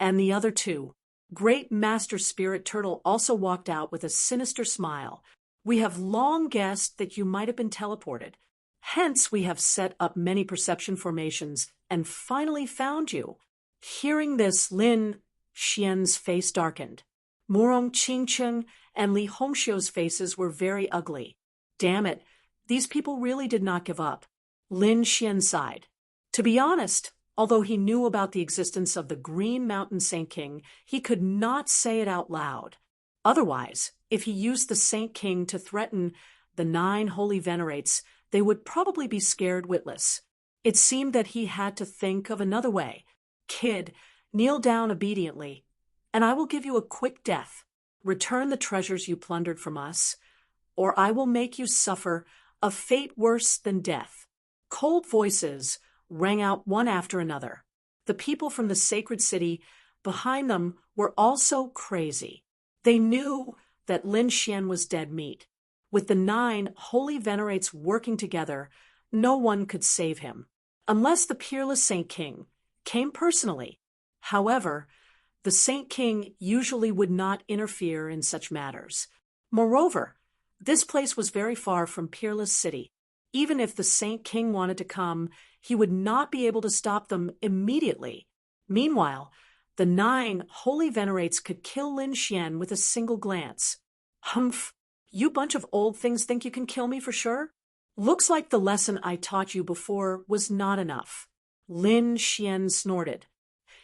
and the other 2. Great Master Spirit Turtle also walked out with a sinister smile. We have long guessed that you might have been teleported. Hence, we have set up many perception formations and finally found you. Hearing this, Lin Xian's face darkened. Murong Qingcheng and Li Hongxiu's faces were very ugly. Damn it, these people really did not give up. Lin Xian sighed. To be honest, although he knew about the existence of the Green Mountain Saint King, he could not say it out loud. Otherwise, if he used the Saint King to threaten the 9 holy venerates, they would probably be scared witless. It seemed that he had to think of another way. Kid, kneel down obediently, and I will give you a quick death. Return the treasures you plundered from us, or I will make you suffer a fate worse than death. Cold voices rang out one after another. The people from the sacred city behind them were also crazy. They knew that Lin Xian was dead meat. With the 9 holy venerates working together, no one could save him, unless the peerless Saint King came personally. However, the Saint King usually would not interfere in such matters. Moreover, this place was very far from Peerless City. Even if the Saint King wanted to come, he would not be able to stop them immediately. Meanwhile, the 9 holy venerates could kill Lin Xian with a single glance. Humph, you bunch of old things think you can kill me for sure? Looks like the lesson I taught you before was not enough. Lin Xian snorted.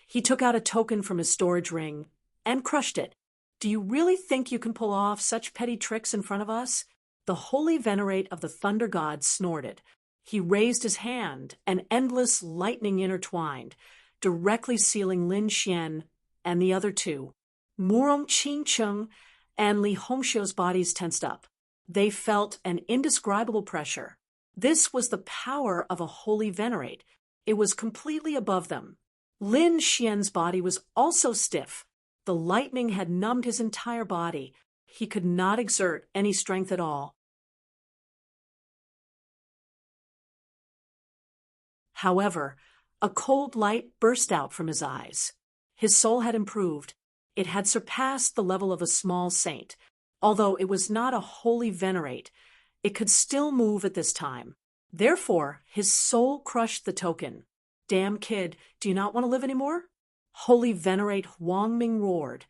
He took out a token from his storage ring and crushed it. Do you really think you can pull off such petty tricks in front of us? The holy venerate of the thunder god snorted. He raised his hand, and endless lightning intertwined, directly sealing Lin Xian and the other 2. Murong Qingcheng and Li Hongxiu's bodies tensed up. They felt an indescribable pressure. This was the power of a holy venerate. It was completely above them. Lin Xian's body was also stiff. The lightning had numbed his entire body. He could not exert any strength at all. However, a cold light burst out from his eyes. His soul had improved. It had surpassed the level of a small saint. Although it was not a holy venerate, it could still move at this time. Therefore, his soul crushed the token. Damn kid, do you not want to live anymore? Holy venerate Huang Ming roared,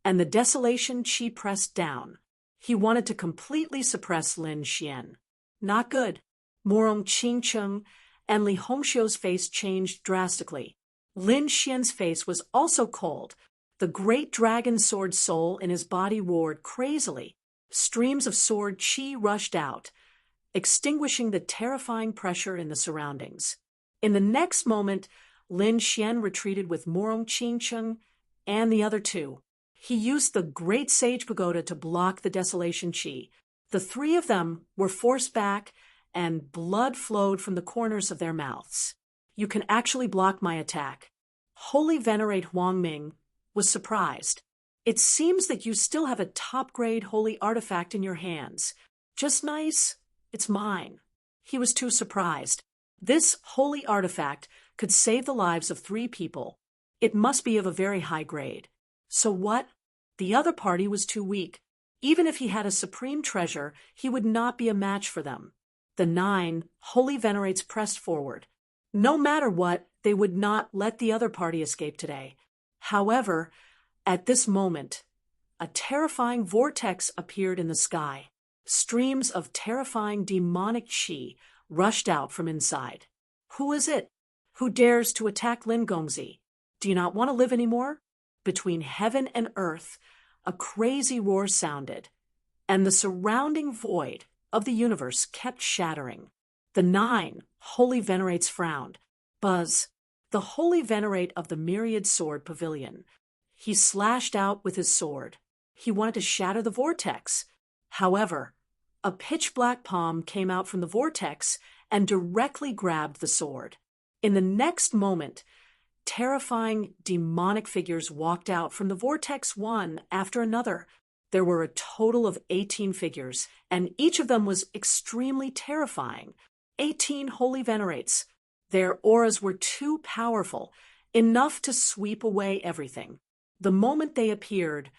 and the desolation chi pressed down. He wanted to completely suppress Lin Xian. Not good. Murong Qingcheng and Li Hongxiu's face changed drastically. Lin Xian's face was also cold. The great dragon sword soul in his body roared crazily. Streams of sword chi rushed out, extinguishing the terrifying pressure in the surroundings. In the next moment, Lin Xian retreated with Murong Qingcheng and the other 2. He used the Great Sage Pagoda to block the desolation chi. The 3 of them were forced back, and blood flowed from the corners of their mouths. You can actually block my attack. Holy Venerate Huang Ming was surprised. It seems that you still have a top-grade holy artifact in your hands. Just nice. It's mine. He was too surprised. This holy artifact could save the lives of 3 people. It must be of a very high grade. So what? The other party was too weak. Even if he had a supreme treasure, he would not be a match for them. The 9 holy venerates pressed forward. No matter what, they would not let the other party escape today. However, at this moment, a terrifying vortex appeared in the sky. Streams of terrifying demonic chi rushed out from inside. Who is it? Who dares to attack Lin Gongzi? Do you not want to live anymore? Between heaven and earth, a crazy roar sounded, and the surrounding void of the universe kept shattering. The 9 holy venerates frowned. Buzz, the holy venerate of the myriad sword pavilion. He slashed out with his sword. He wanted to shatter the vortex. However, a pitch-black palm came out from the vortex and directly grabbed the sword. In the next moment, terrifying demonic figures walked out from the vortex one after another. There were a total of 18 figures, and each of them was extremely terrifying. 18 holy venerates. Their auras were too powerful, enough to sweep away everything. The moment they appeared,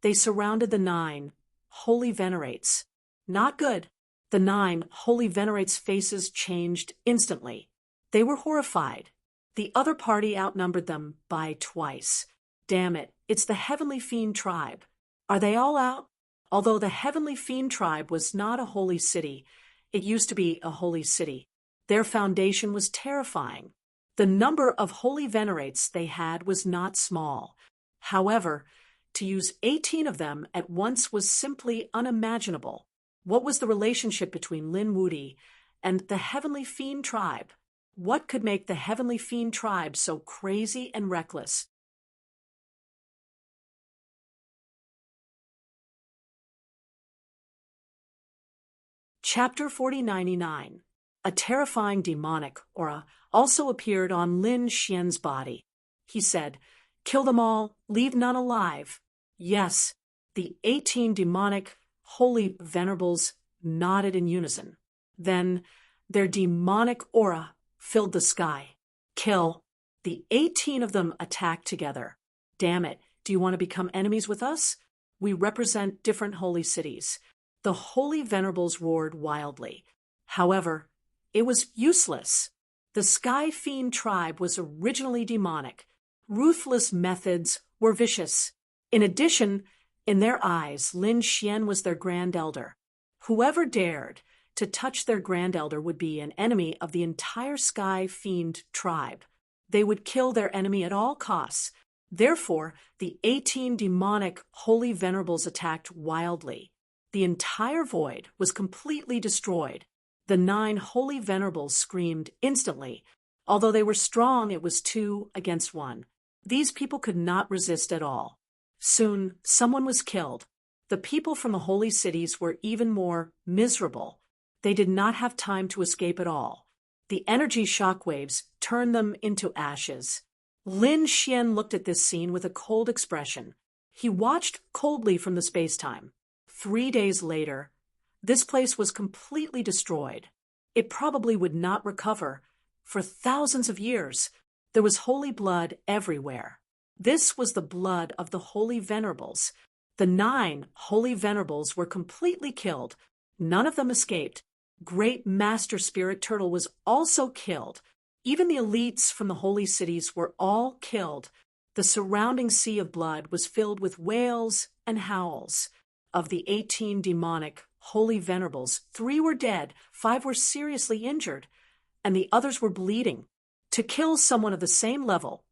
they surrounded the 9 holy venerates. Not good. The 9 holy venerates' faces changed instantly. They were horrified. The other party outnumbered them by twice. Damn it, it's the Heavenly Fiend tribe. Are they all out? Although the Heavenly Fiend tribe was not a holy city, it used to be a holy city. Their foundation was terrifying. The number of holy venerates they had was not small. However, to use 18 of them at once was simply unimaginable. What was the relationship between Lin Wudi and the Heavenly Fiend tribe? What could make the Heavenly Fiend tribe so crazy and reckless? Chapter 4099. A terrifying demonic aura also appeared on Lin Xian's body. He said, "Kill them all, leave none alive." Yes, the 18 demonic holy venerables nodded in unison. Then their demonic aura filled the sky. Kill. The 18 of them attacked together. Damn it, do you want to become enemies with us? We represent different holy cities. The holy venerables roared wildly. However, it was useless. The Sky Fiend tribe was originally demonic. Ruthless methods were vicious. In addition, in their eyes, Lin Xian was their grand elder. Whoever dared to touch their grand elder would be an enemy of the entire Sky Fiend tribe. They would kill their enemy at all costs. Therefore, the 18 demonic holy venerables attacked wildly. The entire void was completely destroyed. The 9 holy venerables screamed instantly. Although they were strong, it was 2 against 1. These people could not resist at all. Soon, someone was killed. The people from the holy cities were even more miserable. They did not have time to escape at all. The energy shockwaves turned them into ashes. Lin Xian looked at this scene with a cold expression. He watched coldly from the space-time. 3 days later, this place was completely destroyed. It probably would not recover for thousands of years. There was holy blood everywhere. This was the blood of the holy venerables. The 9 holy venerables were completely killed. None of them escaped. Great Master Spirit Turtle was also killed. Even the elites from the holy cities were all killed. The surrounding sea of blood was filled with wails and howls. Of the 18 demonic holy venerables, 3 were dead, 5 were seriously injured, and the others were bleeding. To kill someone of the same level,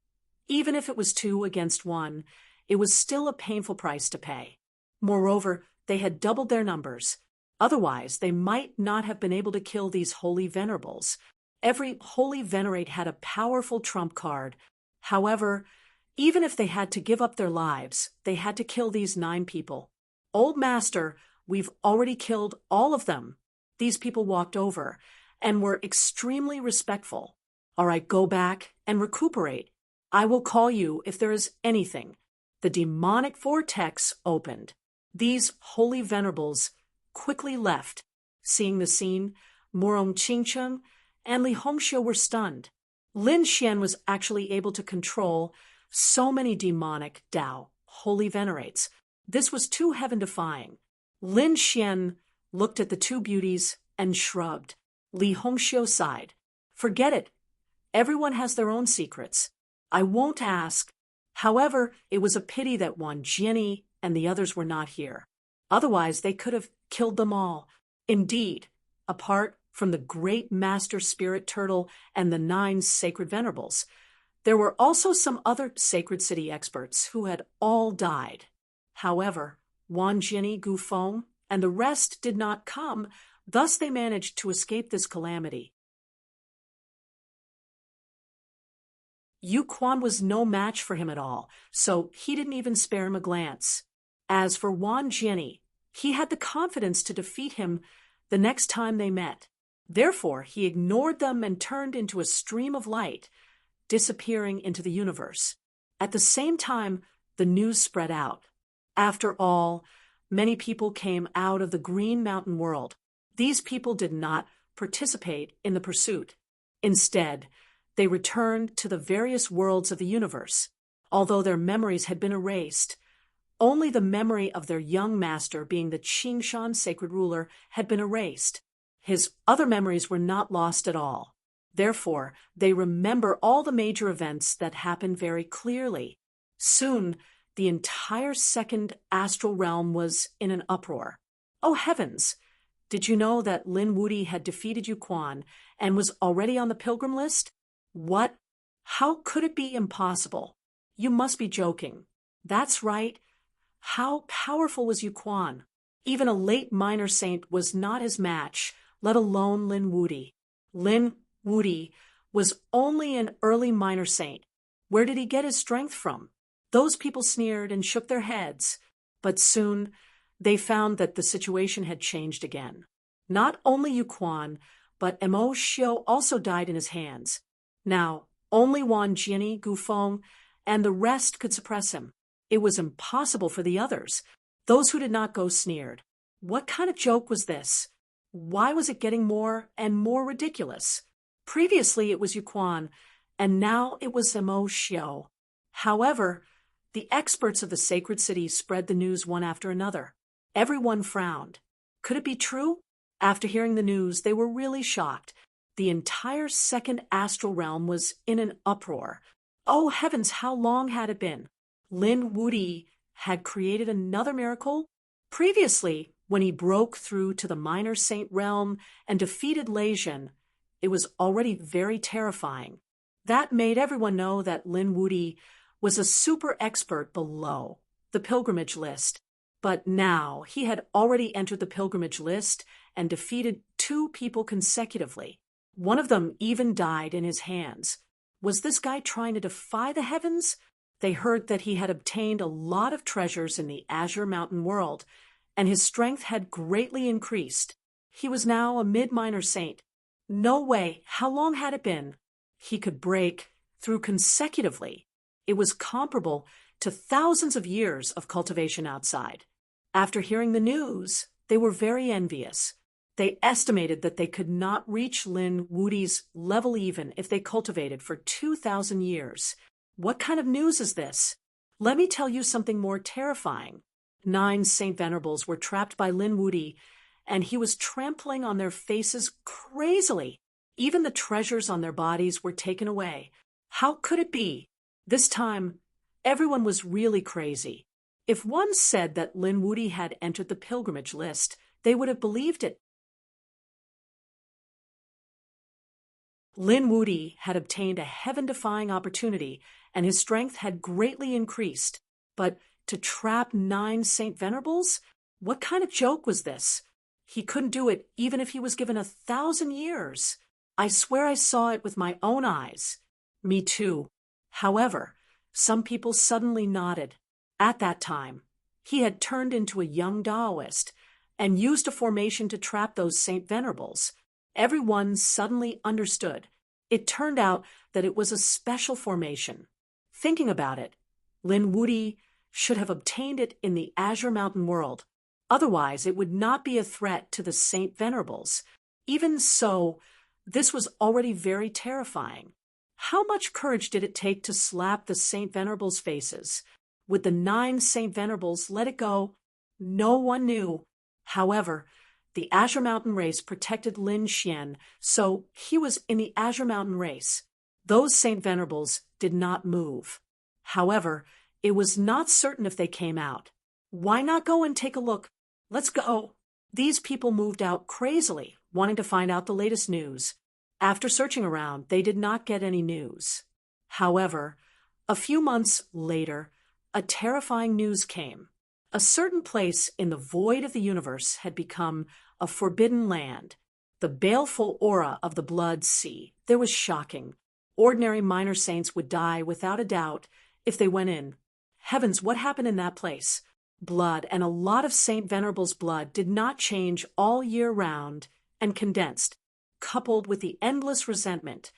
even if it was 2 against 1, it was still a painful price to pay. Moreover, they had doubled their numbers. Otherwise, they might not have been able to kill these holy venerables. Every holy venerate had a powerful trump card. However, even if they had to give up their lives, they had to kill these 9 people. Old Master, we've already killed all of them. These people walked over and were extremely respectful. All right, go back and recuperate. I will call you if there is anything. The demonic vortex opened. These holy venerables quickly left. Seeing the scene, Morong Qingcheng and Li Hongxiu were stunned. Lin Xian was actually able to control so many demonic Dao, holy venerates. This was too heaven-defying. Lin Xian looked at the 2 beauties and shrugged. Li Hongxiu sighed. Forget it. Everyone has their own secrets. I won't ask. However, it was a pity that Wan Jianyi and the others were not here. Otherwise, they could have killed them all. Indeed, apart from the great Master Spirit Turtle and the 9 sacred venerables, there were also some other sacred city experts who had all died. However, Wan Jianyi, Gu Feng, and the rest did not come, thus they managed to escape this calamity. Yu Quan was no match for him at all, so he didn't even spare him a glance. As for Wan Jianyi, he had the confidence to defeat him the next time they met. Therefore, he ignored them and turned into a stream of light, disappearing into the universe. At the same time, the news spread out. After all, many people came out of the Green Mountain world. These people did not participate in the pursuit. Instead, they returned to the various worlds of the universe. although their memories had been erased. Only the memory of their young master, being the Qingshan sacred ruler, had been erased. His other memories were not lost at all. Therefore, they remember all the major events that happened very clearly. Soon, the entire second astral realm was in an uproar. Oh heavens! Did you know that Lin Wuti had defeated Yu Quan and was already on the pilgrim list? What? How could it be impossible? You must be joking. That's right. How powerful was Yu Quan? Even a late minor saint was not his match, let alone Lin Wuti. Lin Wuti was only an early minor saint. Where did he get his strength from? Those people sneered and shook their heads, but soon they found that the situation had changed again. Not only Yu Quan, but Mo Xiu also died in his hands. Now, only Wan Jiani, Gufeng, and the rest could suppress him. It was impossible for the others. Those who did not go sneered. What kind of joke was this? Why was it getting more and more ridiculous? Previously it was Yu Quan, and now it was Mo Xiu. However, the experts of the sacred city spread the news one after another. Everyone frowned. Could it be true? After hearing the news, they were really shocked. The entire second astral realm was in an uproar. Oh heavens, how long had it been? Lin Wuti had created another miracle? Previously, when he broke through to the minor saint realm and defeated Lei Jin, it was already very terrifying. That made everyone know that Lin Wuti was a super expert below the pilgrimage list. But now he had already entered the pilgrimage list and defeated 2 people consecutively. One of them even died in his hands. Was this guy trying to defy the heavens? They heard that he had obtained a lot of treasures in the Azure Mountain world, and his strength had greatly increased. He was now a mid-minor saint. No way, how long had it been? He could break through consecutively. It was comparable to thousands of years of cultivation outside. After hearing the news, they were very envious. They estimated that they could not reach Lin Wuti's level even if they cultivated for 2,000 years. What kind of news is this? Let me tell you something more terrifying. 9 Saint Venerables were trapped by Lin Wuti, and he was trampling on their faces crazily. Even the treasures on their bodies were taken away. How could it be? This time, everyone was really crazy. If one said that Lin Wuti had entered the pilgrimage list, they would have believed it. Lin Wuti had obtained a heaven-defying opportunity, and his strength had greatly increased. But to trap 9 Saint Venerables? What kind of joke was this? He couldn't do it even if he was given 1,000 years. I swear I saw it with my own eyes. Me too. However, some people suddenly nodded. At that time, he had turned into a young Taoist and used a formation to trap those Saint Venerables. Everyone suddenly understood. It turned out that it was a special formation. Thinking about it, Lin Wuti should have obtained it in the Azure Mountain world. Otherwise, it would not be a threat to the Saint Venerables. Even so, this was already very terrifying. How much courage did it take to slap the Saint Venerables' faces? Would the 9 Saint Venerables let it go? No one knew. However, the Azure Mountain race protected Lin Xian, so he was in the Azure Mountain race. Those Saint Venerables did not move. However, it was not certain if they came out. Why not go and take a look? Let's go. These people moved out crazily, wanting to find out the latest news. After searching around, they did not get any news. However, a few months later, a terrifying news came. A certain place in the void of the universe had become a forbidden land. The baleful aura of the blood sea. There was shocking. Ordinary minor saints would die without a doubt if they went in. Heavens, what happened in that place? Blood, and a lot of Saint Venerable's blood, did not change all year round and condensed. Coupled with the endless resentment,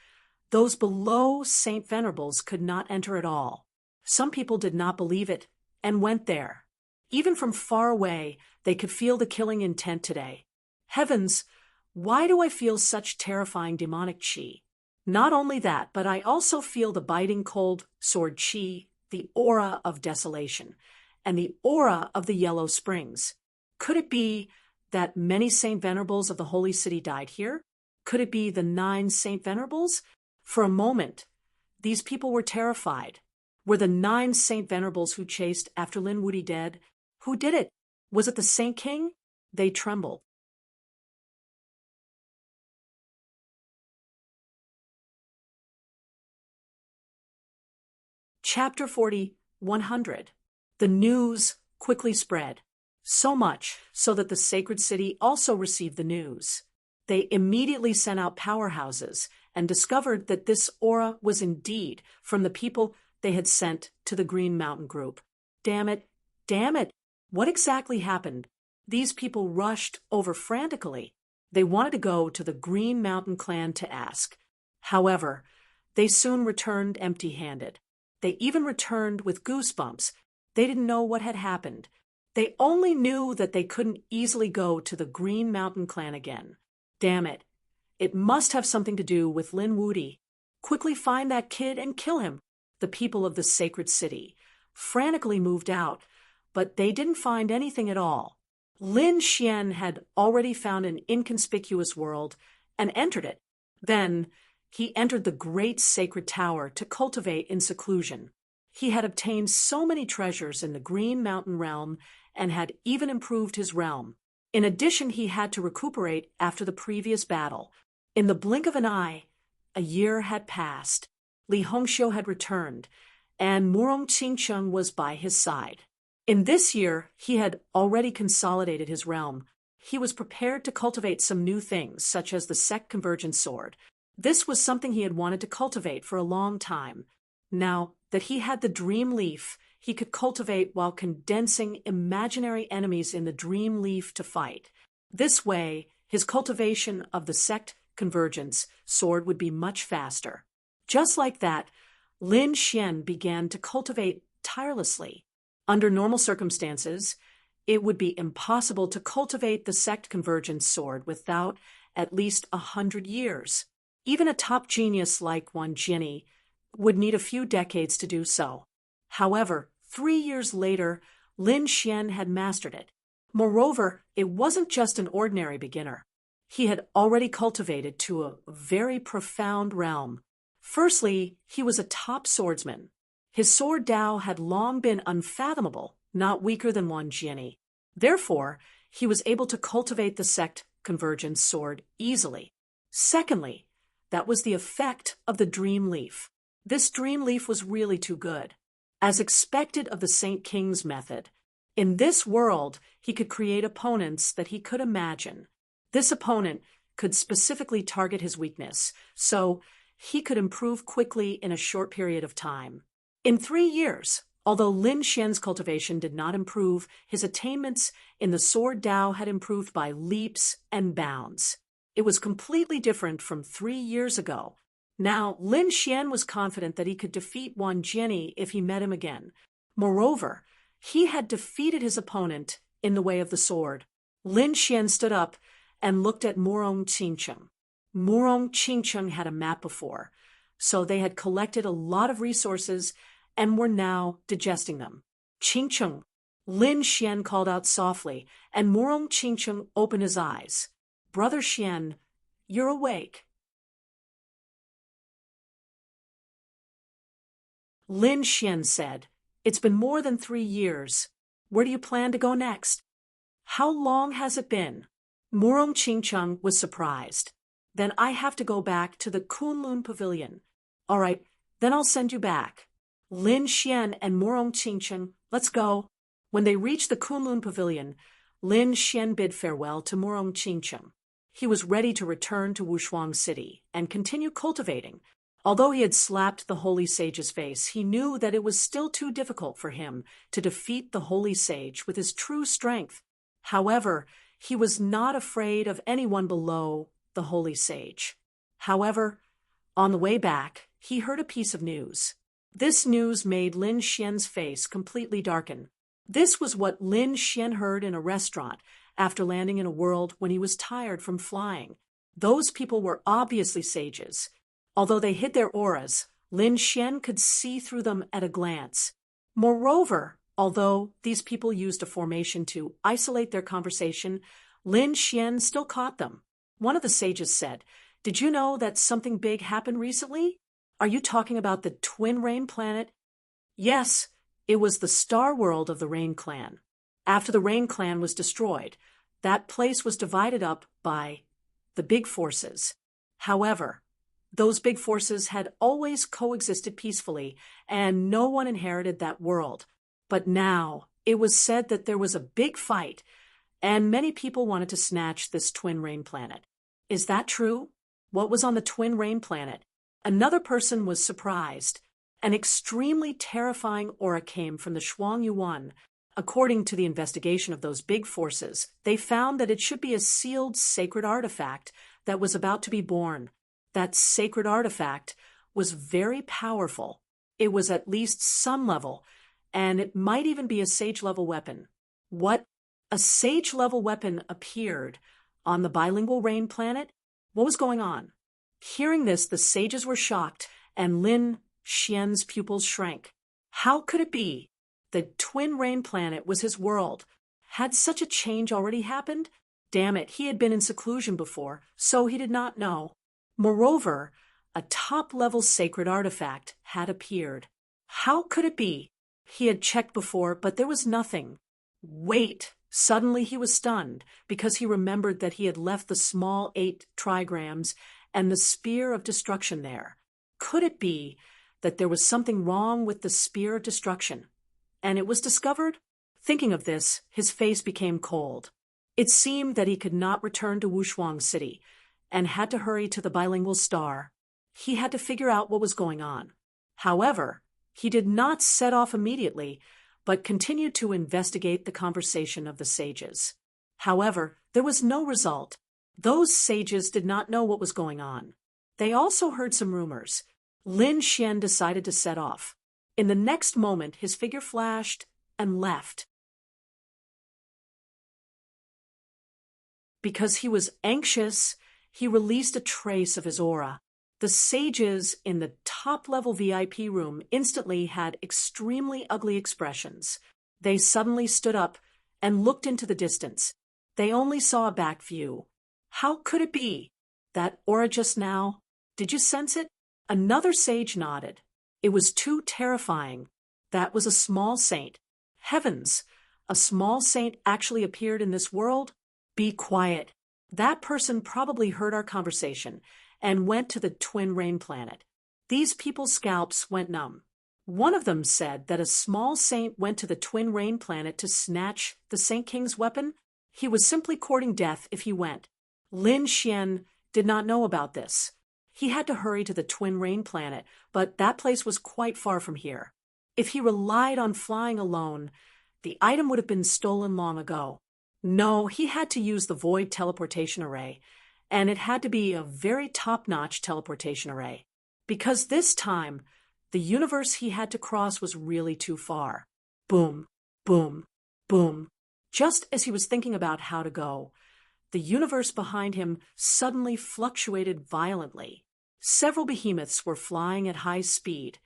those below Saint Venerables could not enter at all. Some people did not believe it and went there. Even from far away, they could feel the killing intent today. Heavens, why do I feel such terrifying demonic chi? Not only that, but I also feel the biting cold sword chi the aura of desolation, and the aura of the yellow springs. Could it be that many Saint Venerables of the Holy City died here? Could it be the 9 Saint Venerables? For a moment, these people were terrified. Were the 9 Saint Venerables who chased after Lin Wuti dead? Who did it? Was it the Saint King? They trembled. Chapter 40, 100. The news quickly spread. So much so that the sacred city also received the news. They immediately sent out powerhouses and discovered that this aura was indeed from the people they had sent to the Green Mountain Group. Damn it, damn it! What exactly happened? These people rushed over frantically. They wanted to go to the Green Mountain clan to ask. However, they soon returned empty-handed. They even returned with goosebumps. They didn't know what had happened. They only knew that they couldn't easily go to the Green Mountain clan again. Damn it. It must have something to do with Lin Wuti. Quickly find that kid and kill him. The people of the sacred city frantically moved out, but they didn't find anything at all. Lin Xian had already found an inconspicuous world and entered it. Then he entered the great sacred tower to cultivate in seclusion. He had obtained so many treasures in the Green Mountain realm and had even improved his realm. In addition, he had to recuperate after the previous battle. In the blink of an eye, a year had passed. Li Hongxiu had returned, and Murong Qingcheng was by his side. In this year, he had already consolidated his realm. He was prepared to cultivate some new things, such as the Sect Convergence Sword. This was something he had wanted to cultivate for a long time. Now that he had the Dream Leaf, he could cultivate while condensing imaginary enemies in the Dream Leaf to fight. This way, his cultivation of the Sect Convergence Sword would be much faster. Just like that, Lin Xian began to cultivate tirelessly. Under normal circumstances, it would be impossible to cultivate the Sect Convergence Sword without at least 100 years. Even a top genius like Wan Jinni would need a few decades to do so. However, 3 years later, Lin Xian had mastered it. Moreover, it wasn't just an ordinary beginner. He had already cultivated to a very profound realm. Firstly, he was a top swordsman. His sword Dao had long been unfathomable, not weaker than Wan Jinni. Therefore, he was able to cultivate the Sect Convergence Sword easily. Secondly, that was the effect of the Dream Leaf. This Dream Leaf was really too good. As expected of the Saint King's method, in this world he could create opponents that he could imagine. This opponent could specifically target his weakness, so he could improve quickly in a short period of time. In 3 years, although Lin Xian's cultivation did not improve, his attainments in the Sword Dao had improved by leaps and bounds. It was completely different from 3 years ago. Now, Lin Xian was confident that he could defeat Wan Jinni if he met him again. Moreover, he had defeated his opponent in the way of the sword. Lin Xian stood up and looked at Murong Qingcheng. Murong Qingcheng had a map before, so they had collected a lot of resources and were now digesting them. Qingcheng, Lin Xian called out softly, and Murong Qingcheng opened his eyes. Brother Xian, you're awake. Lin Xian said, It's been more than 3 years. Where do you plan to go next? How long has it been? Murong Qingcheng was surprised. Then I have to go back to the Kunlun Pavilion. All right, then I'll send you back. Lin Xian and Murong Qingcheng, let's go. When they reached the Kunlun Pavilion, Lin Xian bid farewell to Murong Qingcheng. He was ready to return to Wushuang City and continue cultivating. Although he had slapped the Holy Sage's face, he knew that it was still too difficult for him to defeat the Holy Sage with his true strength. However, he was not afraid of anyone below the Holy Sage. However, on the way back, he heard a piece of news. This news made Lin Xian's face completely darken. This was what Lin Xian heard in a restaurant after landing in a world when he was tired from flying. Those people were obviously sages. Although they hid their auras, Lin Xian could see through them at a glance. Moreover, although these people used a formation to isolate their conversation, Lin Xian still caught them. One of the sages said, "Did you know that something big happened recently? Are you talking about the twin rain planet?" Yes, it was the star world of the Rain Clan. After the Rain Clan was destroyed, that place was divided up by the big forces. However, those big forces had always coexisted peacefully, and no one inherited that world. But now, it was said that there was a big fight, and many people wanted to snatch this twin rain planet. Is that true? What was on the twin rain planet? Another person was surprised. An extremely terrifying aura came from the Shuang Yuan. According to the investigation of those big forces, they found that it should be a sealed sacred artifact that was about to be born. That sacred artifact was very powerful. It was at least some level, and it might even be a sage-level weapon. What? A sage-level weapon appeared on the bilingual rain planet? What was going on? Hearing this, the sages were shocked, and Lin Xian's pupils shrank. How could it be? The twin rain planet was his world. Had such a change already happened? Damn it, he had been in seclusion before, so he did not know. Moreover, a top-level sacred artifact had appeared. How could it be? He had checked before, but there was nothing. Wait! Suddenly he was stunned, because he remembered that he had left the small 8 trigrams and the spear of destruction there. Could it be that there was something wrong with the spear of destruction? And it was discovered? Thinking of this, his face became cold. It seemed that he could not return to Wushuang City, and had to hurry to the bilingual star. He had to figure out what was going on. However, he did not set off immediately, but continued to investigate the conversation of the sages. However, there was no result. Those sages did not know what was going on. They also heard some rumors. Lin Xian decided to set off. In the next moment, his figure flashed and left. Because he was anxious, he released a trace of his aura. The sages in the top-level VIP room instantly had extremely ugly expressions. They suddenly stood up and looked into the distance. They only saw a back view. How could it be? That aura just now? Did you sense it? Another sage nodded. It was too terrifying. That was a small saint. Heavens! A small saint actually appeared in this world? Be quiet. That person probably heard our conversation and went to the twin rain planet. These people's scalps went numb. One of them said that a small saint went to the twin rain planet to snatch the Saint King's weapon. He was simply courting death if he went. Lin Xian did not know about this. He had to hurry to the twin rain planet, but that place was quite far from here. If he relied on flying alone, the item would have been stolen long ago. No, he had to use the void teleportation array, and it had to be a very top-notch teleportation array. Because this time, the universe he had to cross was really too far. Boom, boom, boom. Just as he was thinking about how to go, the universe behind him suddenly fluctuated violently. Several behemoths were flying at high speed,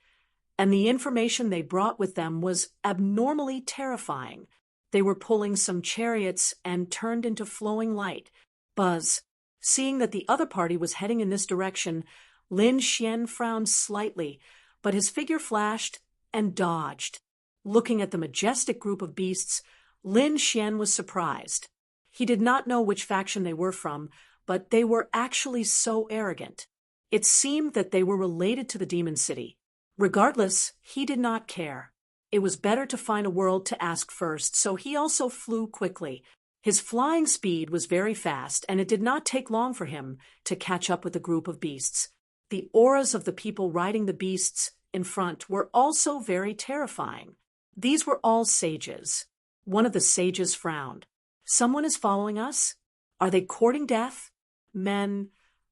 and the information they brought with them was abnormally terrifying. They were pulling some chariots and turned into flowing light. Buzz. Seeing that the other party was heading in this direction, Lin Xian frowned slightly, but his figure flashed and dodged. Looking at the majestic group of beasts, Lin Xian was surprised. He did not know which faction they were from, but they were actually so arrogant. It seemed that they were related to the Demon City. Regardless, he did not care. It was better to find a world to ask first, so he also flew quickly. His flying speed was very fast, and it did not take long for him to catch up with the group of beasts. The auras of the people riding the beasts in front were also very terrifying. These were all sages. One of the sages frowned. Someone is following us? Are they courting death? Men,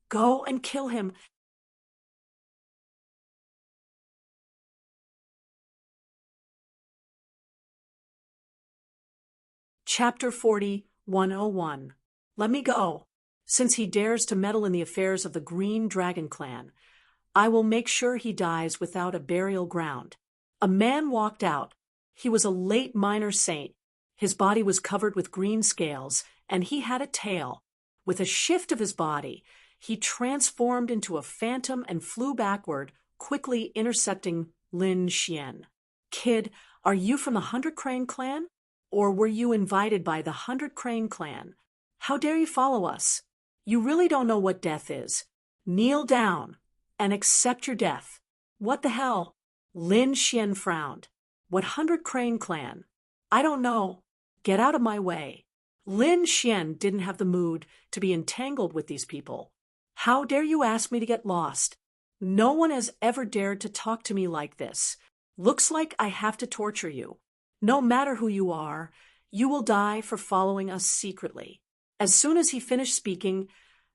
go and kill him. Chapter 40, 101. Let me go. Since he dares to meddle in the affairs of the Green Dragon Clan, I will make sure he dies without a burial ground. A man walked out. He was a late minor saint. His body was covered with green scales, and he had a tail. With a shift of his body, he transformed into a phantom and flew backward, quickly intercepting Lin Xian. Kid, are you from the 100 Crane clan? Or were you invited by the 100 Crane clan? How dare you follow us? You really don't know what death is. Kneel down and accept your death. What the hell? Lin Xian frowned. What 100 Crane clan? I don't know. Get out of my way. Lin Xian didn't have the mood to be entangled with these people. How dare you ask me to get lost? No one has ever dared to talk to me like this. Looks like I have to torture you. No matter who you are, you will die for following us secretly. As soon as he finished speaking,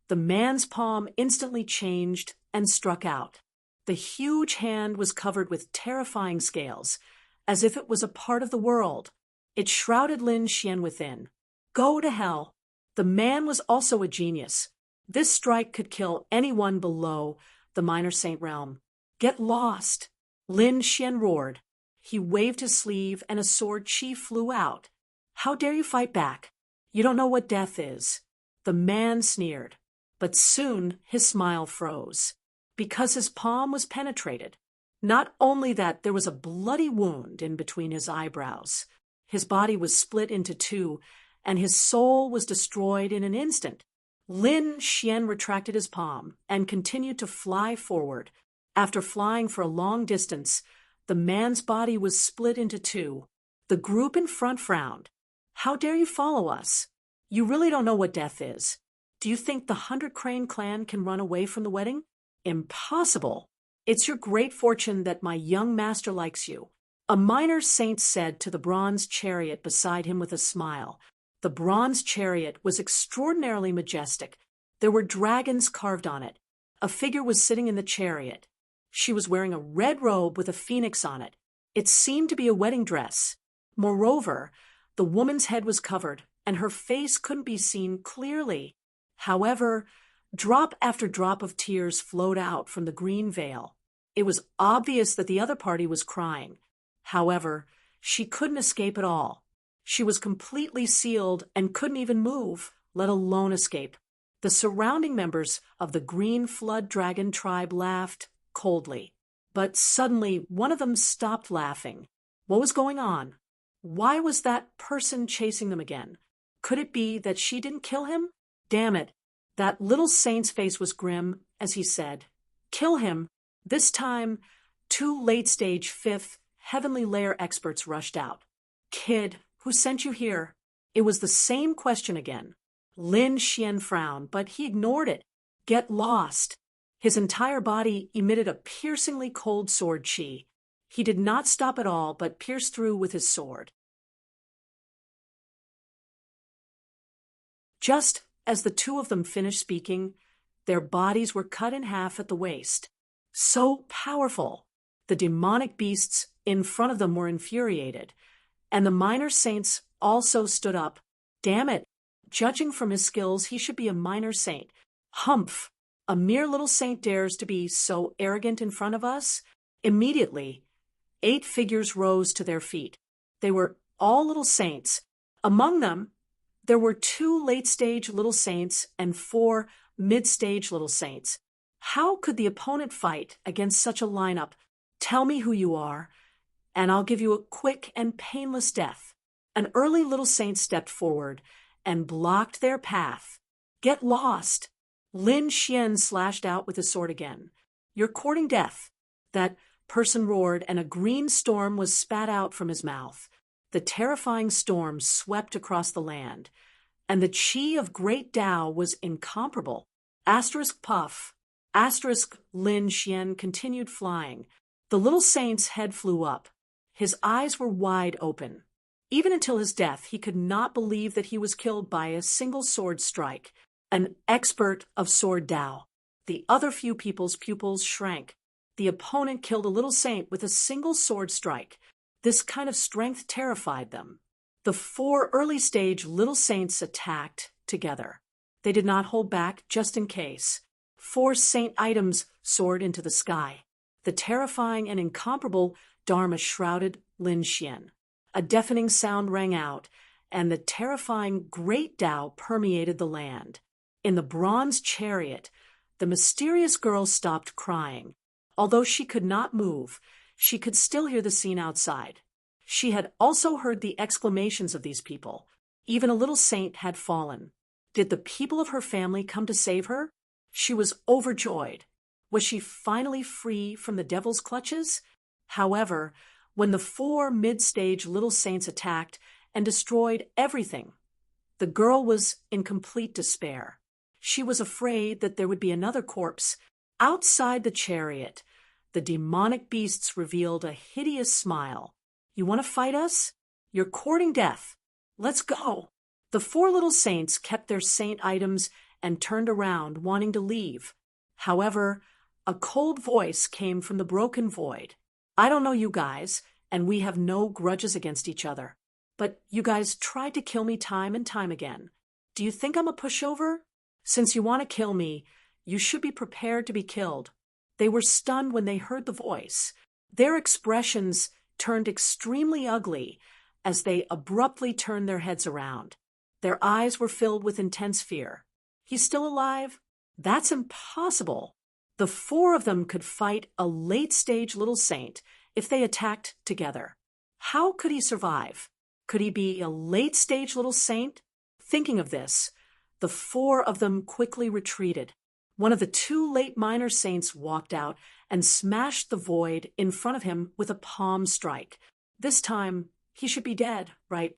the man's palm instantly changed and struck out. The huge hand was covered with terrifying scales, as if it was a part of the world. It shrouded Lin Xian within. Go to hell. The man was also a genius. This strike could kill anyone below the minor saint realm. Get lost. Lin Xian roared. He waved his sleeve and a sword chi flew out. How dare you fight back? You don't know what death is. The man sneered, but soon his smile froze, because his palm was penetrated. Not only that, there was a bloody wound in between his eyebrows. His body was split into two, and his soul was destroyed in an instant. Lin Xian retracted his palm and continued to fly forward. After flying for a long distance, the man's body was split into two. The group in front frowned. How dare you follow us? You really don't know what death is. Do you think the 100 Crane clan can run away from the wedding? Impossible. It's your great fortune that my young master likes you. A minor saint said to the bronze chariot beside him with a smile. The bronze chariot was extraordinarily majestic. There were dragons carved on it. A figure was sitting in the chariot. She was wearing a red robe with a phoenix on it. It seemed to be a wedding dress. Moreover, the woman's head was covered, and her face couldn't be seen clearly. However, drop after drop of tears flowed out from the green veil. It was obvious that the other party was crying. However, she couldn't escape at all. She was completely sealed and couldn't even move, let alone escape. The surrounding members of the Green Flood Dragon tribe laughed coldly. But suddenly, one of them stopped laughing. What was going on? Why was that person chasing them again? Could it be that she didn't kill him? Damn it. That little saint's face was grim as he said, "Kill him." This time, two late-stage fifth heavenly layer experts rushed out. "Kid, who sent you here?" It was the same question again. Lin Xian frowned, but he ignored it. Get lost. His entire body emitted a piercingly cold sword chi. He did not stop at all, but pierced through with his sword. Just as the two of them finished speaking, their bodies were cut in half at the waist. So powerful! The demonic beasts in front of them were infuriated, and the minor saints also stood up. Damn it! Judging from his skills, he should be a minor saint. Humph! A mere little saint dares to be so arrogant in front of us? Immediately, 8 figures rose to their feet. They were all little saints. Among them, there were 2 late-stage little saints and 4 mid-stage little saints. How could the opponent fight against such a lineup? Tell me who you are, and I'll give you a quick and painless death. An early little saint stepped forward and blocked their path. Get lost! Lin Xian slashed out with his sword again. You're courting death. That person roared, and a green storm was spat out from his mouth. The terrifying storm swept across the land, and the chi of great Tao was incomparable. Asterisk puff. Asterisk Lin Xian continued flying. The little saint's head flew up. His eyes were wide open. Even until his death, he could not believe that he was killed by a single sword strike. An expert of sword Tao. The other few people's pupils shrank. The opponent killed a little saint with a single sword strike. This kind of strength terrified them. The 4 early-stage little saints attacked together. They did not hold back just in case. 4 saint items soared into the sky. The terrifying and incomparable Dharma shrouded Lin Xian. A deafening sound rang out, and the terrifying great Tao permeated the land. In the bronze chariot, the mysterious girl stopped crying. Although she could not move, she could still hear the scene outside. She had also heard the exclamations of these people. Even a little saint had fallen. Did the people of her family come to save her? She was overjoyed. Was she finally free from the devil's clutches? However, when the 4 mid-stage little saints attacked and destroyed everything, the girl was in complete despair. She was afraid that there would be another corpse. Outside the chariot, the demonic beasts revealed a hideous smile. You want to fight us? You're courting death. Let's go. The 4 little saints kept their saint items and turned around, wanting to leave. However, a cold voice came from the broken void. I don't know you guys, and we have no grudges against each other. But you guys tried to kill me time and time again. Do you think I'm a pushover? Since you want to kill me, you should be prepared to be killed. They were stunned when they heard the voice. Their expressions turned extremely ugly as they abruptly turned their heads around. Their eyes were filled with intense fear. He's still alive? That's impossible. The 4 of them could fight a late-stage little saint if they attacked together. How could he survive? Could he be a late-stage little saint? Thinking of this, the 4 of them quickly retreated. One of the 2 late minor saints walked out and smashed the void in front of him with a palm strike. This time, he should be dead, right?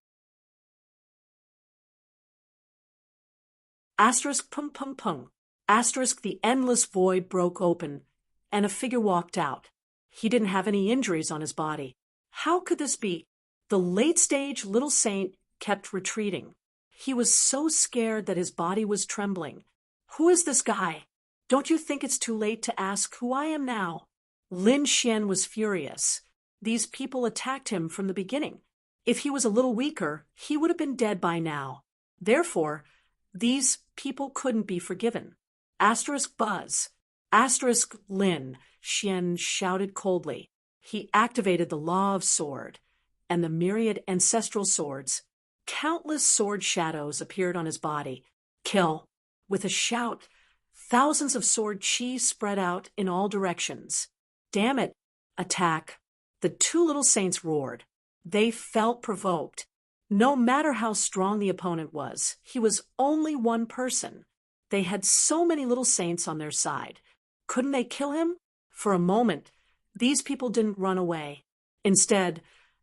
Asterisk pum pum pum. Asterisk the endless void broke open, and a figure walked out. He didn't have any injuries on his body. How could this be? The late-stage little saint kept retreating. He was so scared that his body was trembling. Who is this guy? Don't you think it's too late to ask who I am now? Lin Xian was furious. These people attacked him from the beginning. If he was a little weaker, he would have been dead by now. Therefore, these people couldn't be forgiven. Asterisk buzz. Asterisk Lin Xian shouted coldly. He activated the law of sword and the myriad ancestral swords. Countless sword shadows appeared on his body. Kill. With a shout, thousands of sword chi spread out in all directions. Damn it. Attack. The 2 little saints roared. They felt provoked. No matter how strong the opponent was, he was only one person. They had so many little saints on their side. Couldn't they kill him? For a moment, these people didn't run away. Instead,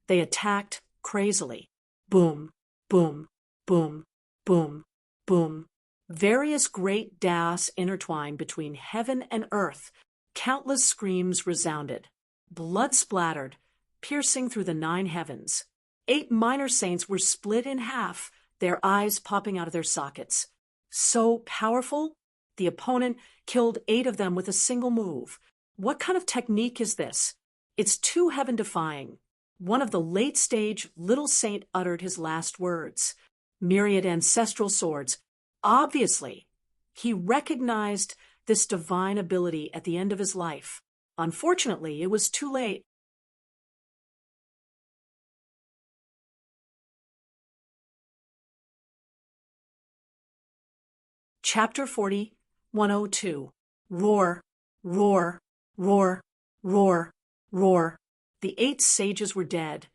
they attacked crazily. Boom, boom, boom, boom, boom. Various great Daos intertwined between heaven and earth. Countless screams resounded. Blood splattered, piercing through the 9 heavens. 8 minor saints were split in half, their eyes popping out of their sockets. So powerful, the opponent killed 8 of them with a single move. What kind of technique is this? It's too heaven-defying. One of the late-stage little saint uttered his last words. Myriad ancestral swords. Obviously, he recognized this divine ability at the end of his life. Unfortunately, it was too late. Chapter 40, 102. Roar, roar, roar, roar, roar. The 8 sages were dead,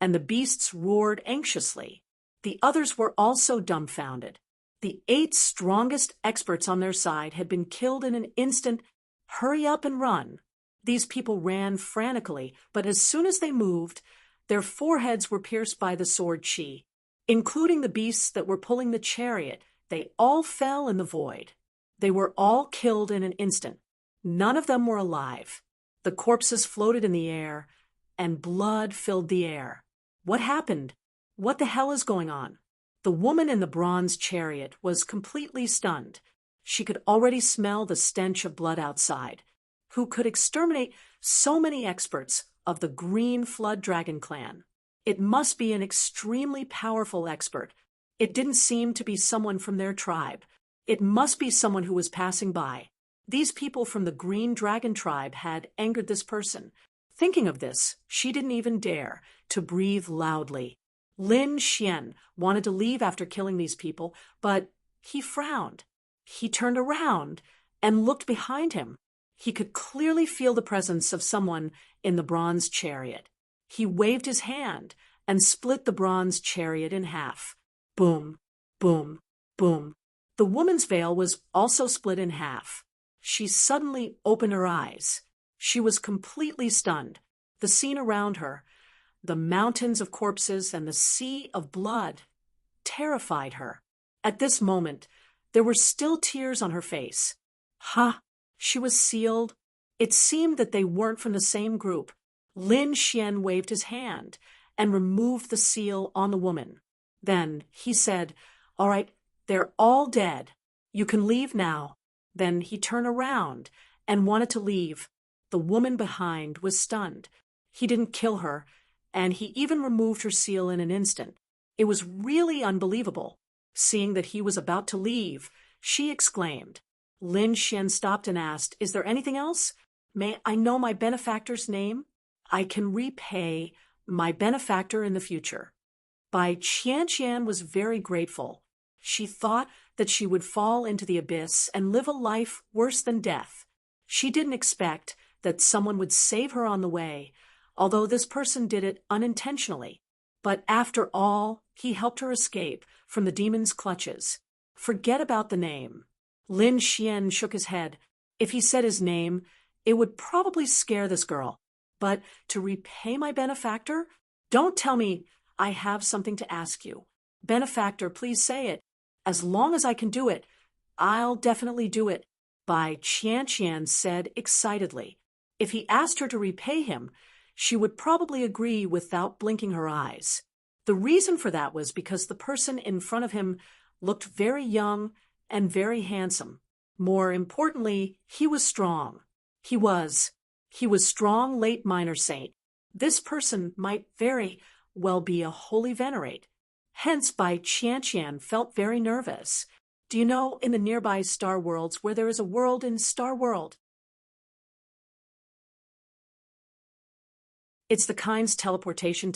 and the beasts roared anxiously. The others were also dumbfounded. The 8 strongest experts on their side had been killed in an instant. Hurry up and run. These people ran frantically, but as soon as they moved, their foreheads were pierced by the sword chi. Including the beasts that were pulling the chariot, they all fell in the void. They were all killed in an instant. None of them were alive. The corpses floated in the air, and blood filled the air. What happened? What the hell is going on? The woman in the bronze chariot was completely stunned. She could already smell the stench of blood outside. Who could exterminate so many experts of the Green Flood Dragon clan? It must be an extremely powerful expert. It didn't seem to be someone from their tribe. It must be someone who was passing by. These people from the Green Dragon tribe had angered this person. Thinking of this, she didn't even dare to breathe loudly. Lin Xian wanted to leave after killing these people, but he frowned. He turned around and looked behind him. He could clearly feel the presence of someone in the bronze chariot. He waved his hand and split the bronze chariot in half. Boom, boom, boom. The woman's veil was also split in half. She suddenly opened her eyes. She was completely stunned. The scene around her, the mountains of corpses and the sea of blood, terrified her. At this moment, there were still tears on her face. Ha! She was sealed. It seemed that they weren't from the same group. Lin Xian waved his hand and removed the seal on the woman. Then he said, "All right, they're all dead. You can leave now." Then he turned around and wanted to leave. The woman behind was stunned. He didn't kill her, and he even removed her seal in an instant. It was really unbelievable. Seeing that he was about to leave, she exclaimed. Lin Xian stopped and asked, "Is there anything else? May I know my benefactor's name? I can repay my benefactor in the future." Bai Qianqian was very grateful. She thought that she would fall into the abyss and live a life worse than death. She didn't expect that someone would save her on the way, although this person did it unintentionally. But after all, he helped her escape from the demon's clutches. Forget about the name. Lin Xian shook his head. If he said his name, it would probably scare this girl. But to repay my benefactor? Don't tell me I have something to ask you. Benefactor, please say it. As long as I can do it, I'll definitely do it. Bai Qianqian said excitedly. If he asked her to repay him, she would probably agree without blinking her eyes. The reason for that was because the person in front of him looked very young and very handsome. More importantly, he was strong. He was strong late minor saint. This person might very well be a holy venerate. Hence, Bai Qianqian felt very nervous. Do you know in the nearby star worlds where there is a world in Star World? It's the Kind's teleportation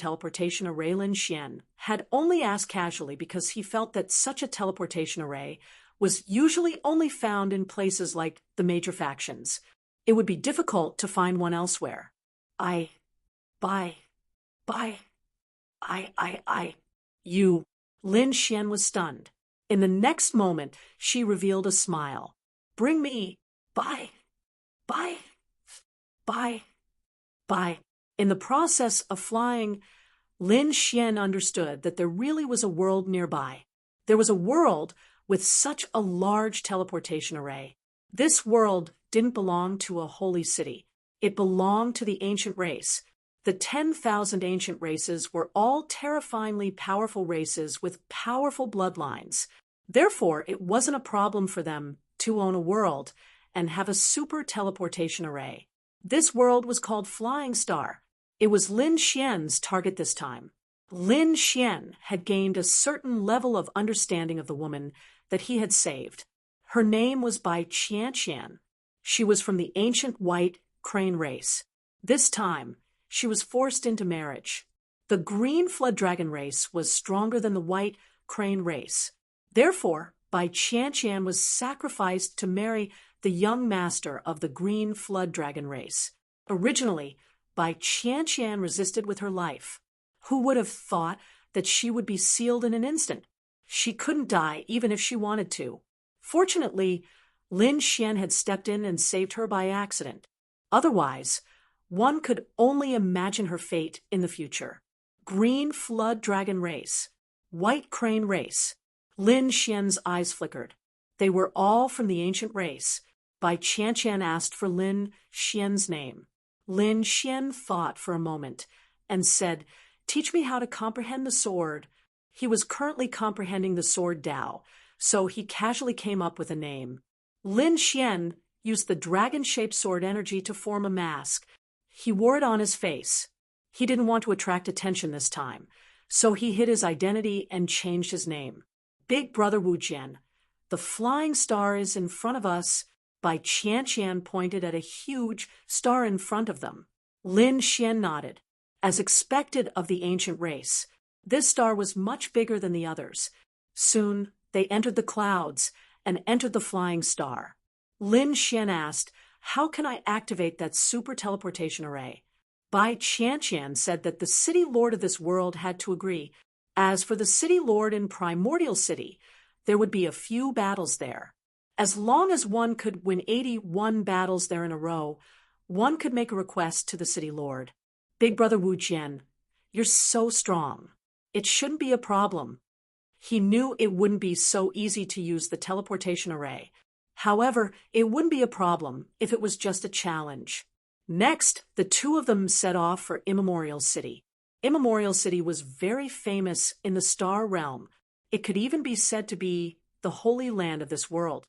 array. Lin Xian had only asked casually because he felt that such a teleportation array was usually only found in places like the major factions. It would be difficult to find one elsewhere. You. Lin Xian was stunned. In the next moment, she revealed a smile. Bring me. Bye. In the process of flying, Lin Xian understood that there really was a world nearby. There was a world with such a large teleportation array. This world didn't belong to a holy city. It belonged to the ancient race. The 10,000 ancient races were all terrifyingly powerful races with powerful bloodlines. Therefore, it wasn't a problem for them to own a world and have a super teleportation array. This world was called Flying Star. It was Lin Xian's target this time. Lin Xian had gained a certain level of understanding of the woman that he had saved. Her name was Bai Qianqian. She was from the ancient white crane race. This time, she was forced into marriage. The green flood dragon race was stronger than the white crane race. Therefore, Bai Qianqian was sacrificed to marry the young master of the green flood dragon race. Originally, Bai Qianqian resisted with her life. Who would have thought that she would be sealed in an instant? She couldn't die even if she wanted to. Fortunately, Lin Xian had stepped in and saved her by accident. Otherwise, one could only imagine her fate in the future. Green flood dragon race. White crane race. Lin Xian's eyes flickered. They were all from the ancient race. Bai Qianqian asked for Lin Xian's name. Lin Xian thought for a moment and said, "Teach me how to comprehend the sword." He was currently comprehending the sword Dao, so he casually came up with a name. Lin Xian used the dragon-shaped sword energy to form a mask. He wore it on his face. He didn't want to attract attention this time, so he hid his identity and changed his name. Big Brother Wu Jian, the flying star is in front of us. Bai Qianqian pointed at a huge star in front of them. Lin Xian nodded. As expected of the ancient race, this star was much bigger than the others. Soon, they entered the clouds and entered the flying star. Lin Xian asked, "How can I activate that super teleportation array?" Bai Qianqian said that the city lord of this world had to agree. As for the city lord in Primordial City, there would be a few battles there. As long as one could win 81 battles there in a row, one could make a request to the city lord. Big Brother Wu Jian, you're so strong. It shouldn't be a problem. He knew it wouldn't be so easy to use the teleportation array. However, it wouldn't be a problem if it was just a challenge. Next, the two of them set off for Immemorial City. Immemorial City was very famous in the star realm. It could even be said to be the holy land of this world.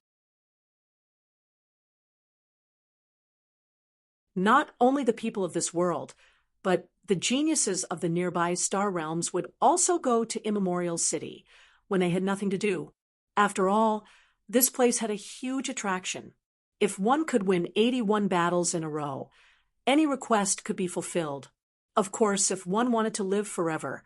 Not only the people of this world, but the geniuses of the nearby star realms would also go to Immemorial City when they had nothing to do. After all, this place had a huge attraction. If one could win 81 battles in a row, any request could be fulfilled. Of course, if one wanted to live forever,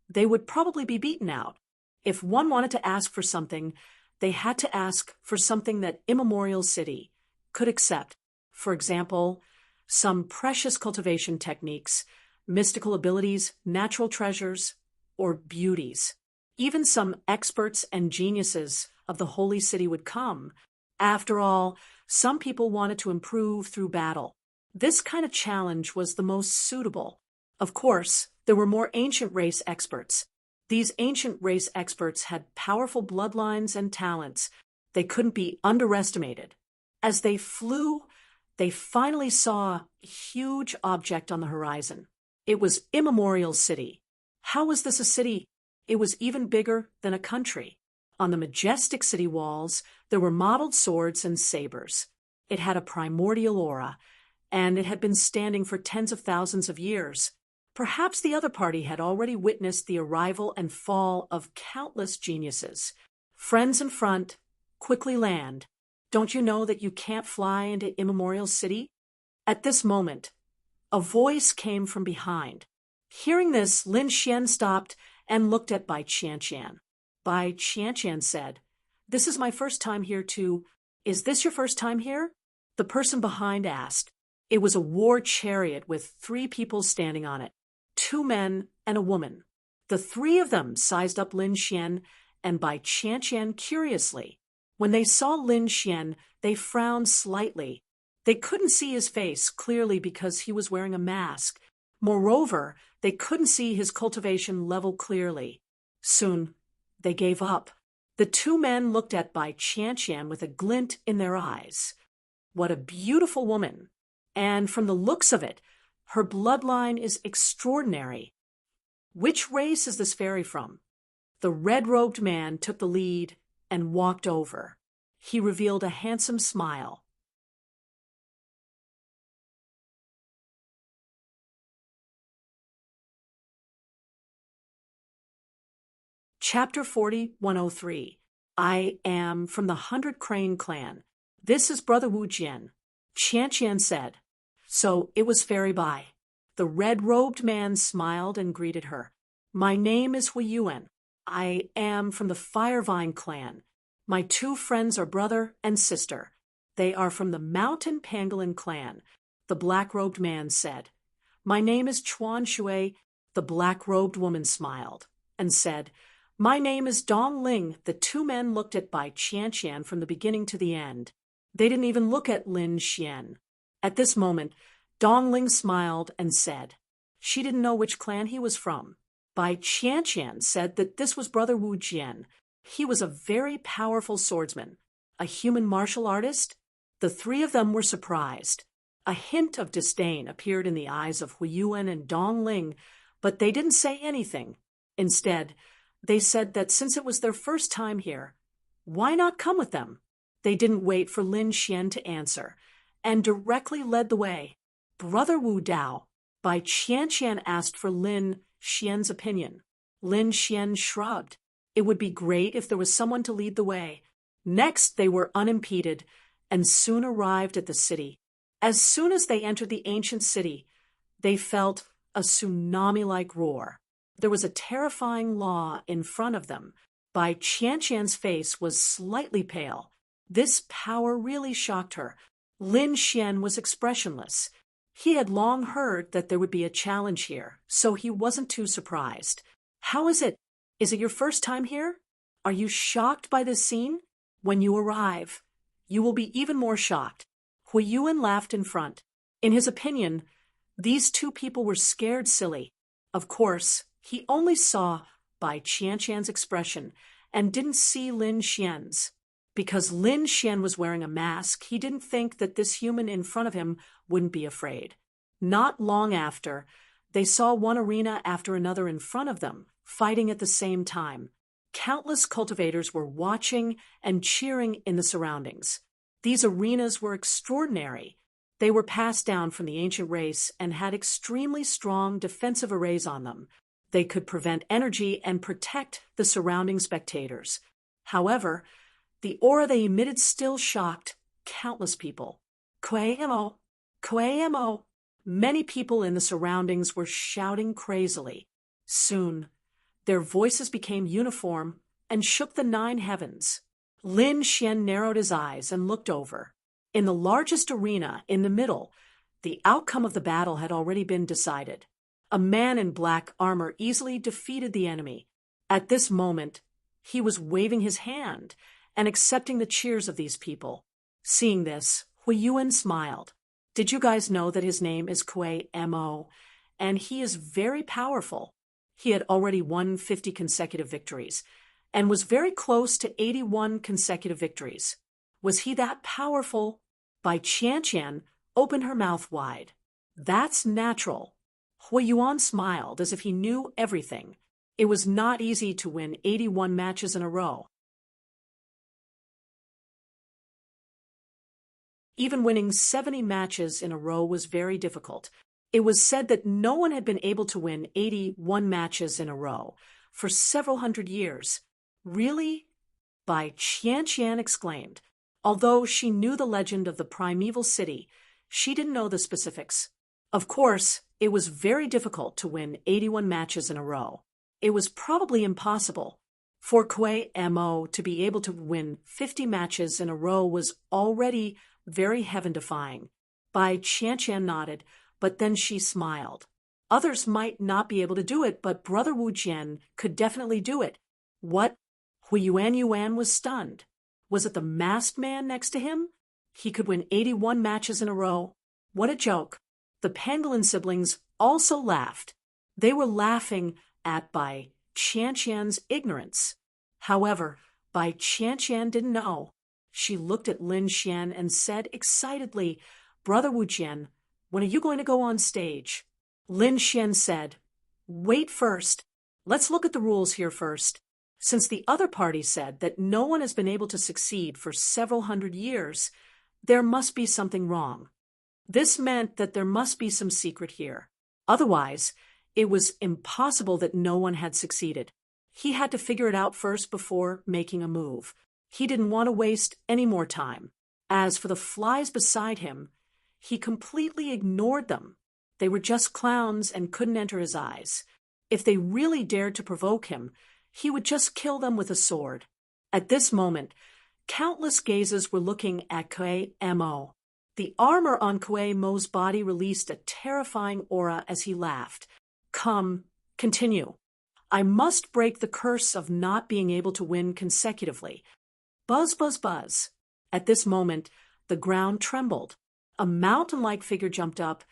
they would probably be beaten out. If one wanted to ask for something, they had to ask for something that Immemorial City could accept. For example, some precious cultivation techniques, mystical abilities, natural treasures, or beauties. Even some experts and geniuses of the holy city would come. After all, some people wanted to improve through battle. This kind of challenge was the most suitable. Of course, there were more ancient race experts. These ancient race experts had powerful bloodlines and talents. They couldn't be underestimated. As they flew, they finally saw a huge object on the horizon. It was Immemorial City. How was this a city? It was even bigger than a country. On the majestic city walls, there were mottled swords and sabers. It had a primordial aura, and it had been standing for tens of thousands of years. Perhaps the other party had already witnessed the arrival and fall of countless geniuses. Friends in front, quickly land. Don't you know that you can't fly into Immemorial City? At this moment, a voice came from behind. Hearing this, Lin Xian stopped and looked at Bai Qianqian. Bai Qianqian said, "This is my first time here too. Is this your first time here?" The person behind asked. It was a war chariot with 3 people standing on it, 2 men and a woman. The 3 of them sized up Lin Xian and Bai Qianqian curiously. When they saw Lin Xian, they frowned slightly. They couldn't see his face clearly because he was wearing a mask. Moreover, they couldn't see his cultivation level clearly. Soon, they gave up. The 2 men looked at Bai Qianqian with a glint in their eyes. What a beautiful woman! And from the looks of it, her bloodline is extraordinary. Which race is this fairy from? The red-robed man took the lead and walked over. He revealed a handsome smile. Chapter 40-103. I am from the 100 Crane clan. This is Brother Wu Jian. Qianqian said. So it was Fairy Bai. The red-robed man smiled and greeted her. My name is Hui Yuan. I am from the Firevine clan. My 2 friends are brother and sister. They are from the Mountain Pangolin clan. The black-robed man said. My name is Chuan Shui. The black-robed woman smiled and said, My name is Dong Ling. The 2 men looked at Bai Qianqian from the beginning to the end. They didn't even look at Lin Xian. At this moment, Dong Ling smiled and said, she didn't know which clan he was from. Bai Qianqian said that this was Brother Wu Jian. He was a very powerful swordsman, a human martial artist. The 3 of them were surprised. A hint of disdain appeared in the eyes of Hui Yuan and Dong Ling, but they didn't say anything. Instead, they said that since it was their first time here, why not come with them? They didn't wait for Lin Xian to answer, and directly led the way. Brother Wu Dao, Bai Qianqian asked for Lin Xian's opinion. Lin Xian shrugged. It would be great if there was someone to lead the way. Next, they were unimpeded and soon arrived at the city. As soon as they entered the ancient city, They felt a tsunami-like roar. There was a terrifying law in front of them. Bai Qianqian's face was slightly pale. This power really shocked her. Lin Xian was expressionless. He had long heard that there would be a challenge here, so he wasn't too surprised. How is it? Is it your first time here? Are you shocked by this scene? When you arrive, you will be even more shocked. Hui Yuan laughed in front. In his opinion, these two people were scared silly. Of course, he only saw Bai Qianqian's expression and didn't see Lin Xian's. Because Lin Xian was wearing a mask, he didn't think that this human in front of him wouldn't be afraid. Not long after, they saw one arena after another in front of them, fighting at the same time. Countless cultivators were watching and cheering in the surroundings. These arenas were extraordinary. They were passed down from the ancient race and had extremely strong defensive arrays on them. They could prevent energy and protect the surrounding spectators. However, the aura they emitted still shocked countless people. Kuei-mo! Kuei-mo! Many people in the surroundings were shouting crazily. Soon, their voices became uniform and shook the 9 heavens. Lin Xian narrowed his eyes and looked over. In the largest arena, in the middle, the outcome of the battle had already been decided. A man in black armor easily defeated the enemy. At this moment, he was waving his hand and accepting the cheers of these people. Seeing this, Hui Yuan smiled. Did you guys know that his name is Kuei-mo, and he is very powerful? He had already won 50 consecutive victories, and was very close to 81 consecutive victories. Was he that powerful? Bai Qianqian opened her mouth wide. That's natural. Hui Yuan smiled as if he knew everything. It was not easy to win 81 matches in a row. Even winning 70 matches in a row was very difficult. It was said that no one had been able to win 81 matches in a row for several hundred years. Really? Bai Qianqian exclaimed. Although she knew the legend of the primeval city, she didn't know the specifics. Of course, it was very difficult to win 81 matches in a row. It was probably impossible. For Kuei-mo to be able to win 50 matches in a row was already very heaven-defying. Bai Qianqian nodded, but then she smiled. Others might not be able to do it, but Brother Wu Jian could definitely do it. What? Hui Yuan was stunned. Was it the masked man next to him? He could win 81 matches in a row. What a joke. The Pangolin siblings also laughed. They were laughing at Bai Qianqian's ignorance. However, Bai Qianqian didn't know. She looked at Lin Xian and said excitedly, Brother Wu Jian, when are you going to go on stage? Lin Xian said, Wait first. Let's look at the rules here first. Since the other party said that no one has been able to succeed for several hundred years, there must be something wrong. This meant that there must be some secret here. Otherwise, it was impossible that no one had succeeded. He had to figure it out first before making a move. He didn't want to waste any more time. As for the flies beside him, he completely ignored them. They were just clowns and couldn't enter his eyes. If they really dared to provoke him, he would just kill them with a sword. At this moment, countless gazes were looking at Kuei-mo. The armor on Kuei-mo's body released a terrifying aura as he laughed. Come, continue. I must break the curse of not being able to win consecutively. Buzz, buzz, buzz. At this moment, the ground trembled. A mountain-like figure jumped up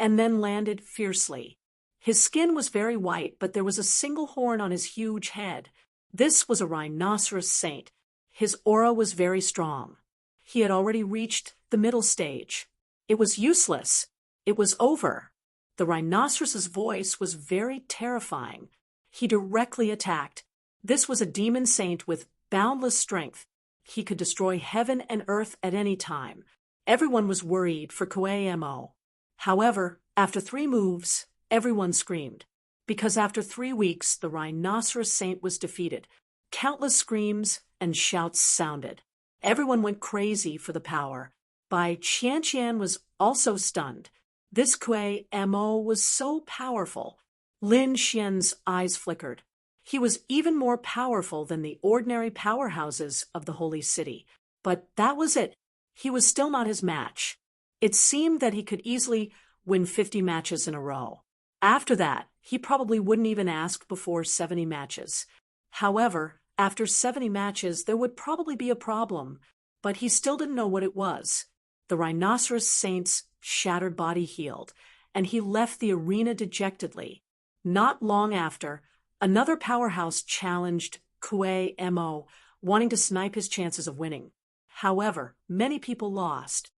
and then landed fiercely. His skin was very white, but there was a single horn on his huge head. This was a rhinoceros saint. His aura was very strong. He had already reached the middle stage. It was useless. It was over. The rhinoceros's voice was very terrifying. He directly attacked. This was a demon saint with boundless strength. He could destroy heaven and earth at any time. Everyone was worried for Kuei-mo. However, after 3 moves, everyone screamed. Because after 3 weeks, the rhinoceros saint was defeated. Countless screams and shouts sounded. Everyone went crazy for the power. Bai Qianqian was also stunned. This Kuei Mo was so powerful. Lin Xian's eyes flickered. He was even more powerful than the ordinary powerhouses of the Holy City. But that was it. He was still not his match. It seemed that he could easily win 50 matches in a row. After that, he probably wouldn't even ask before 70 matches. However, after 70 matches, there would probably be a problem, but he still didn't know what it was. The rhinoceros saint's shattered body healed, and he left the arena dejectedly. Not long after, another powerhouse challenged Kuei Mo, wanting to snipe his chances of winning. However, many people lost.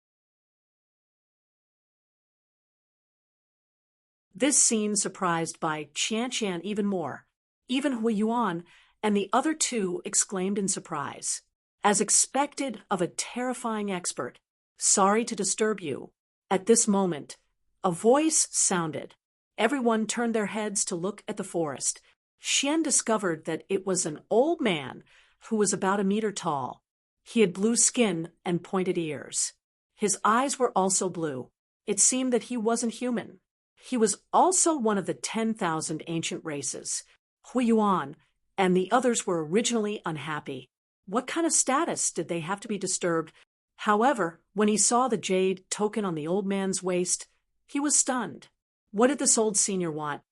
This scene surprised Bai Qianqian even more. Even Hui Yuan and the other two exclaimed in surprise. As expected of a terrifying expert, "Sorry to disturb you." At this moment, a voice sounded. Everyone turned their heads to look at the forest. Xian discovered that it was an old man who was about a meter tall. He had blue skin and pointed ears. His eyes were also blue. It seemed that he wasn't human. He was also one of the 10,000 ancient races. Hui Yuan and the others were originally unhappy. What kind of status did they have to be disturbed? However, when he saw the jade token on the old man's waist, he was stunned. What did this old senior want?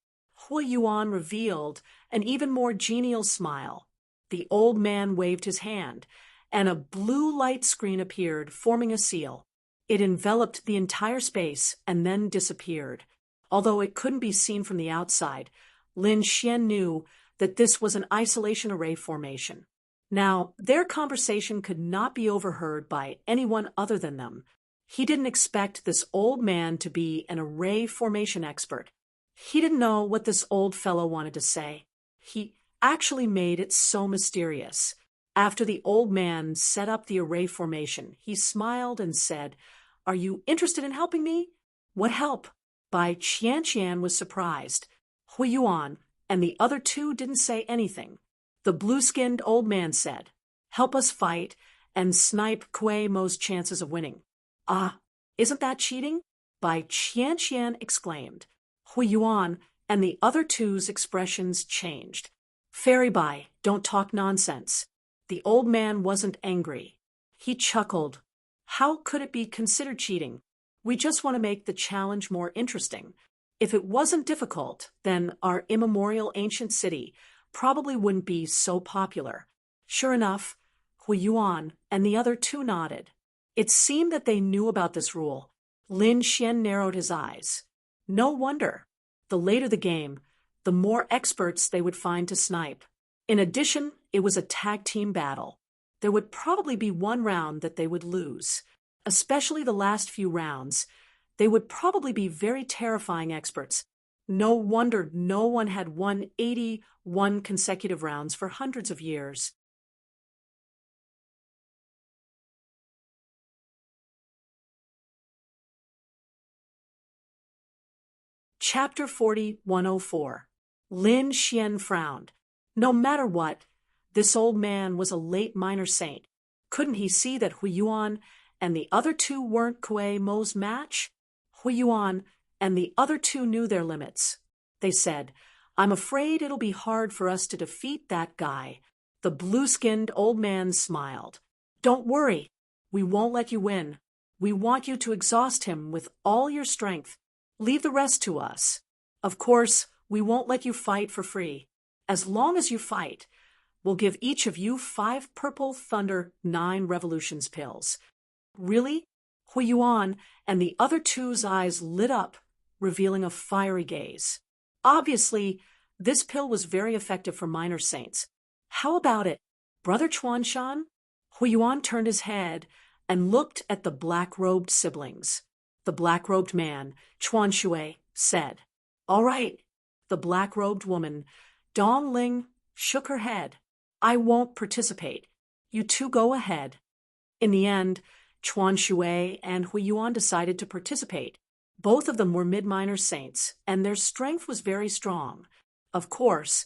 Hui Yuan revealed an even more genial smile. The old man waved his hand, and a blue light screen appeared, forming a seal. It enveloped the entire space and then disappeared. Although it couldn't be seen from the outside, Lin Xian knew that this was an isolation array formation. Now, their conversation could not be overheard by anyone other than them. He didn't expect this old man to be an array formation expert. He didn't know what this old fellow wanted to say. He actually made it so mysterious. After the old man set up the array formation, he smiled and said, "Are you interested in helping me?" "What help?" Bai Qianqian was surprised. Hui Yuan and the other two didn't say anything. The blue-skinned old man said, "Help us fight and snipe Kuei Mo's chances of winning." "Ah, isn't that cheating?" Bai Qianqian exclaimed. Hui Yuan and the other two's expressions changed. "Fairy Bai, don't talk nonsense." The old man wasn't angry. He chuckled. "How could it be considered cheating? We just want to make the challenge more interesting. If it wasn't difficult, then our immemorial ancient city probably wouldn't be so popular." Sure enough, Hui Yuan and the other two nodded. It seemed that they knew about this rule. Lin Xian narrowed his eyes. No wonder. The later the game, the more experts they would find to snipe. In addition, it was a tag team battle. There would probably be one round that they would lose. Especially the last few rounds. They would probably be very terrifying experts. No wonder no one had won 81 consecutive rounds for hundreds of years. Chapter 40-104. Lin Xian frowned. No matter what, this old man was a late minor saint. Couldn't he see that Hui Yuan and the other two weren't Kuei Mo's match? Hui Yuan and the other two knew their limits. They said, "I'm afraid it'll be hard for us to defeat that guy." The blue-skinned old man smiled. "Don't worry. We won't let you win. We want you to exhaust him with all your strength. Leave the rest to us. Of course, we won't let you fight for free. As long as you fight, we'll give each of you 5 Purple Thunder 9 Revolutions pills." "Really?" Hui Yuan and the other two's eyes lit up, revealing a fiery gaze. Obviously, this pill was very effective for minor saints. "How about it, Brother Chuanshan?" Hui Yuan turned his head and looked at the black-robed siblings. The black-robed man, Chuan Shui, said, "All right." The black-robed woman, Dong Ling, shook her head. "I won't participate. You two go ahead." In the end, Chuan Shui and Hui Yuan decided to participate. Both of them were mid-minor saints, and their strength was very strong. Of course,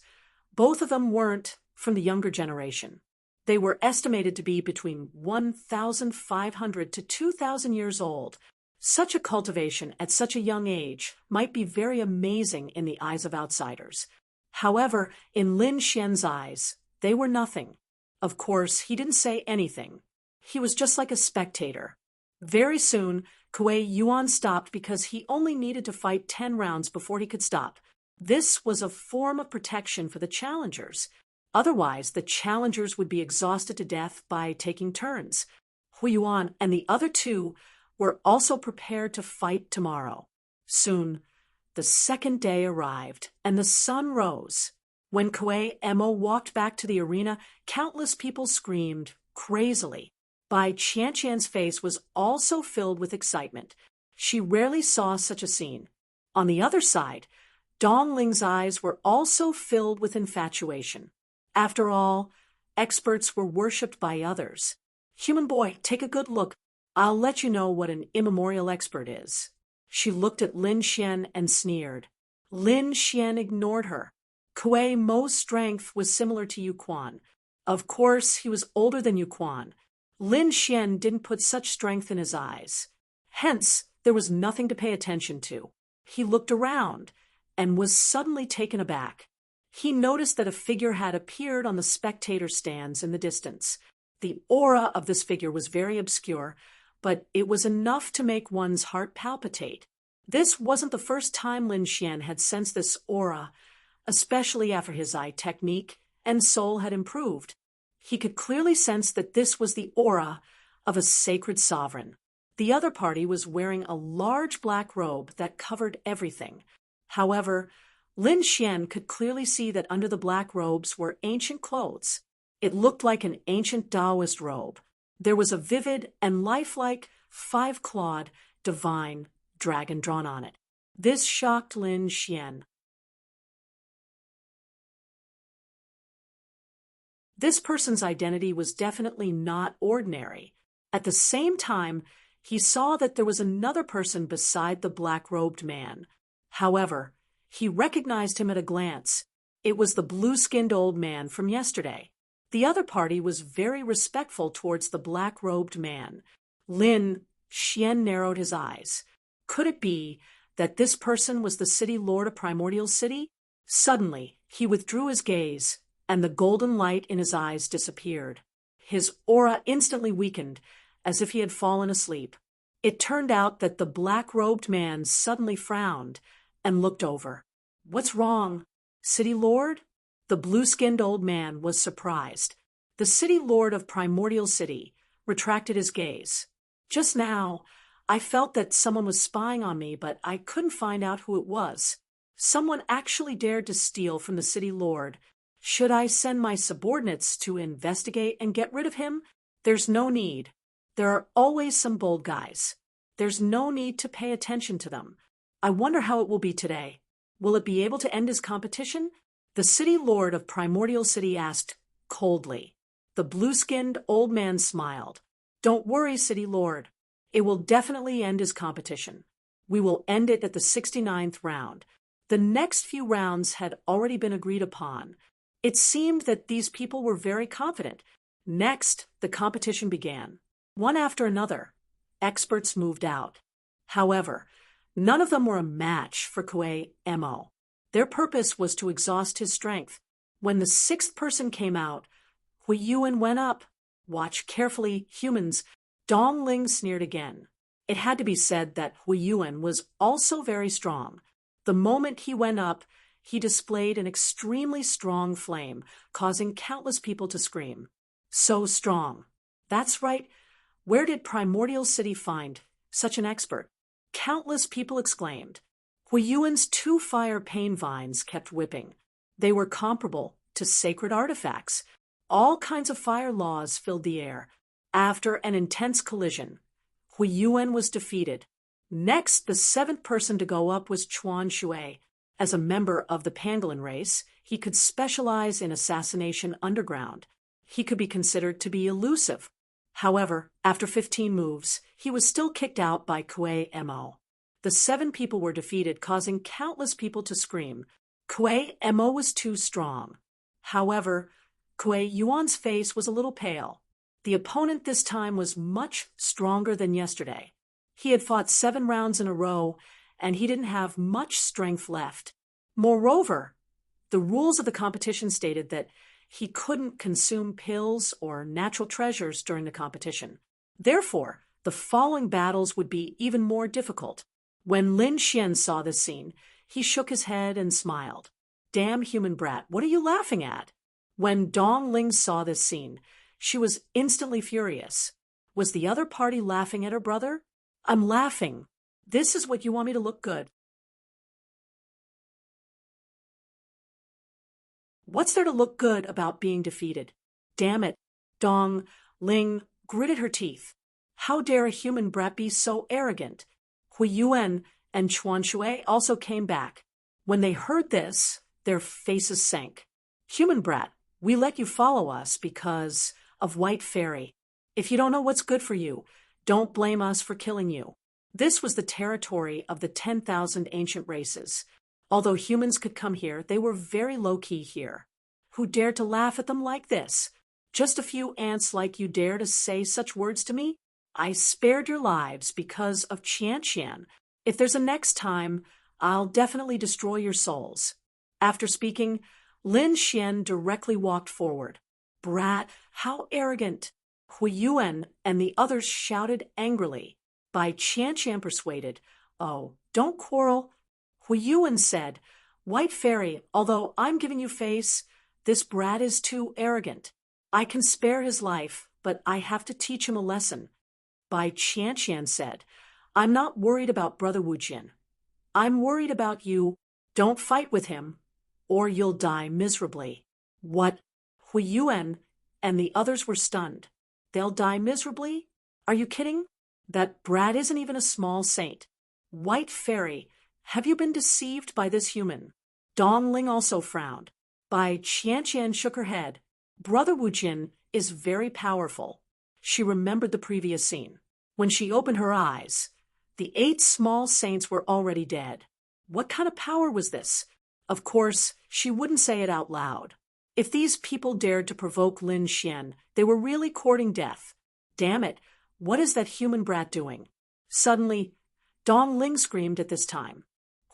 both of them weren't from the younger generation. They were estimated to be between 1,500 to 2,000 years old. Such a cultivation at such a young age might be very amazing in the eyes of outsiders. However, in Lin Xian's eyes, they were nothing. Of course, he didn't say anything. He was just like a spectator. Very soon, Kuei Yuan stopped because he only needed to fight 10 rounds before he could stop. This was a form of protection for the challengers. Otherwise, the challengers would be exhausted to death by taking turns. Hui Yuan and the other two were also prepared to fight tomorrow. Soon, the second day arrived, and the sun rose. When Kuei Mo walked back to the arena, countless people screamed crazily. Bai Qianqian's face was also filled with excitement. She rarely saw such a scene. On the other side, Dong Ling's eyes were also filled with infatuation. After all, experts were worshipped by others. Human boy, take a good look. I'll let you know what an immemorial expert is. She looked at Lin Xian and sneered. Lin Xian ignored her. Kuei Mo's strength was similar to Yu Quan. Of course, he was older than Yu Quan. Lin Xian didn't put such strength in his eyes. Hence, there was nothing to pay attention to. He looked around and was suddenly taken aback. He noticed that a figure had appeared on the spectator stands in the distance. The aura of this figure was very obscure, but it was enough to make one's heart palpitate. This wasn't the first time Lin Xian had sensed this aura, especially after his eye technique and soul had improved. He could clearly sense that this was the aura of a sacred sovereign. The other party was wearing a large black robe that covered everything. However, Lin Xian could clearly see that under the black robes were ancient clothes. It looked like an ancient Taoist robe. There was a vivid and lifelike 5-clawed, divine dragon drawn on it. This shocked Lin Xian. This person's identity was definitely not ordinary. At the same time, he saw that there was another person beside the black-robed man. However, he recognized him at a glance. It was the blue-skinned old man from yesterday. The other party was very respectful towards the black-robed man. Lin Xian narrowed his eyes. Could it be that this person was the city lord of Primordial City? Suddenly, he withdrew his gaze, and the golden light in his eyes disappeared. His aura instantly weakened, as if he had fallen asleep. It turned out that the black-robed man suddenly frowned and looked over. What's wrong? City Lord? The blue-skinned old man was surprised. The city lord of Primordial City retracted his gaze. Just now, I felt that someone was spying on me, but I couldn't find out who it was. Someone actually dared to steal from the city lord. Should I send my subordinates to investigate and get rid of him? There's no need. There are always some bold guys. There's no need to pay attention to them. I wonder how it will be today. Will it be able to end his competition? The city lord of Primordial City asked coldly. The blue-skinned old man smiled. Don't worry, city lord. It will definitely end his competition. We will end it at the 69th round. The next few rounds had already been agreed upon. It seemed that these people were very confident. Next, the competition began. One after another, experts moved out. However, none of them were a match for Kuei Mo. Their purpose was to exhaust his strength. When the 6th person came out, Hui Yuan went up. Watch carefully, humans. Dong Ling sneered again. It had to be said that Hui Yuan was also very strong. The moment he went up, he displayed an extremely strong flame, causing countless people to scream. So strong. That's right. Where did Primordial City find such an expert? Countless people exclaimed. Hui Yuan's 2 fire pain vines kept whipping. They were comparable to sacred artifacts. All kinds of fire laws filled the air. After an intense collision, Hui Yuan was defeated. Next, the 7th person to go up was Chuan Shui. As a member of the pangolin race, he could specialize in assassination underground. He could be considered to be elusive. However, after 15 moves, he was still kicked out by Kuei Mo. The 7 people were defeated, causing countless people to scream. Kuei Mo was too strong. However, Kuei Yuan's face was a little pale. The opponent this time was much stronger than yesterday. He had fought 7 rounds in a row, and he didn't have much strength left. Moreover, the rules of the competition stated that he couldn't consume pills or natural treasures during the competition. Therefore, the following battles would be even more difficult. When Lin Xian saw this scene, he shook his head and smiled. Damn human brat, what are you laughing at? When Dong Ling saw this scene, she was instantly furious. Was the other party laughing at her brother? I'm laughing. This is what you want me to look good. What's there to look good about being defeated? Damn it. Dong Ling gritted her teeth. How dare a human brat be so arrogant? Hui Yuan and Chuan Shui also came back. When they heard this, their faces sank. Human brat, we let you follow us because of White Fairy. If you don't know what's good for you, don't blame us for killing you. This was the territory of the 10,000 ancient races. Although humans could come here, they were very low-key here. Who dared to laugh at them like this? Just a few ants like you dare to say such words to me? I spared your lives because of Qian Qian. If there's a next time, I'll definitely destroy your souls. After speaking, Lin Xian directly walked forward. Brat, how arrogant! Hui Yuan and the others shouted angrily. By Qian Qian persuaded, oh, don't quarrel. Hui Yuan said, White Fairy, although I'm giving you face, this brat is too arrogant. I can spare his life, but I have to teach him a lesson. Bai Qian Qian said, I'm not worried about Brother Wu Jin. I'm worried about you. Don't fight with him, or you'll die miserably. What? Hui Yuan and the others were stunned. They'll die miserably? Are you kidding? That brat isn't even a small saint. White Fairy, have you been deceived by this human? Dong Ling also frowned. Bai Qian Qian shook her head. Brother Wu Jin is very powerful. She remembered the previous scene. When she opened her eyes, the 8 small saints were already dead. What kind of power was this? Of course, she wouldn't say it out loud. If these people dared to provoke Lin Xian, they were really courting death. Damn it, what is that human brat doing? Suddenly, Dong Ling screamed at this time.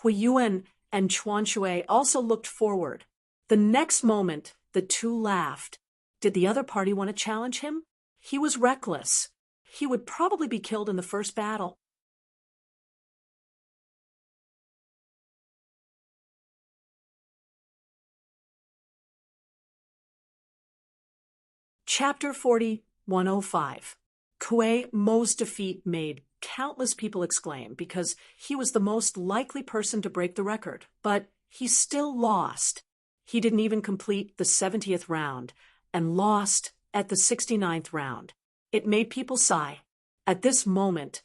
Hui Yuan and Chuan Shui also looked forward. The next moment, the two laughed. Did the other party want to challenge him? He was reckless. He would probably be killed in the first battle. Chapter 40:105. Kuei Mo's defeat made countless people exclaim because he was the most likely person to break the record, but he still lost. He didn't even complete the 70th round and lost at the 69th round. It made people sigh. At this moment,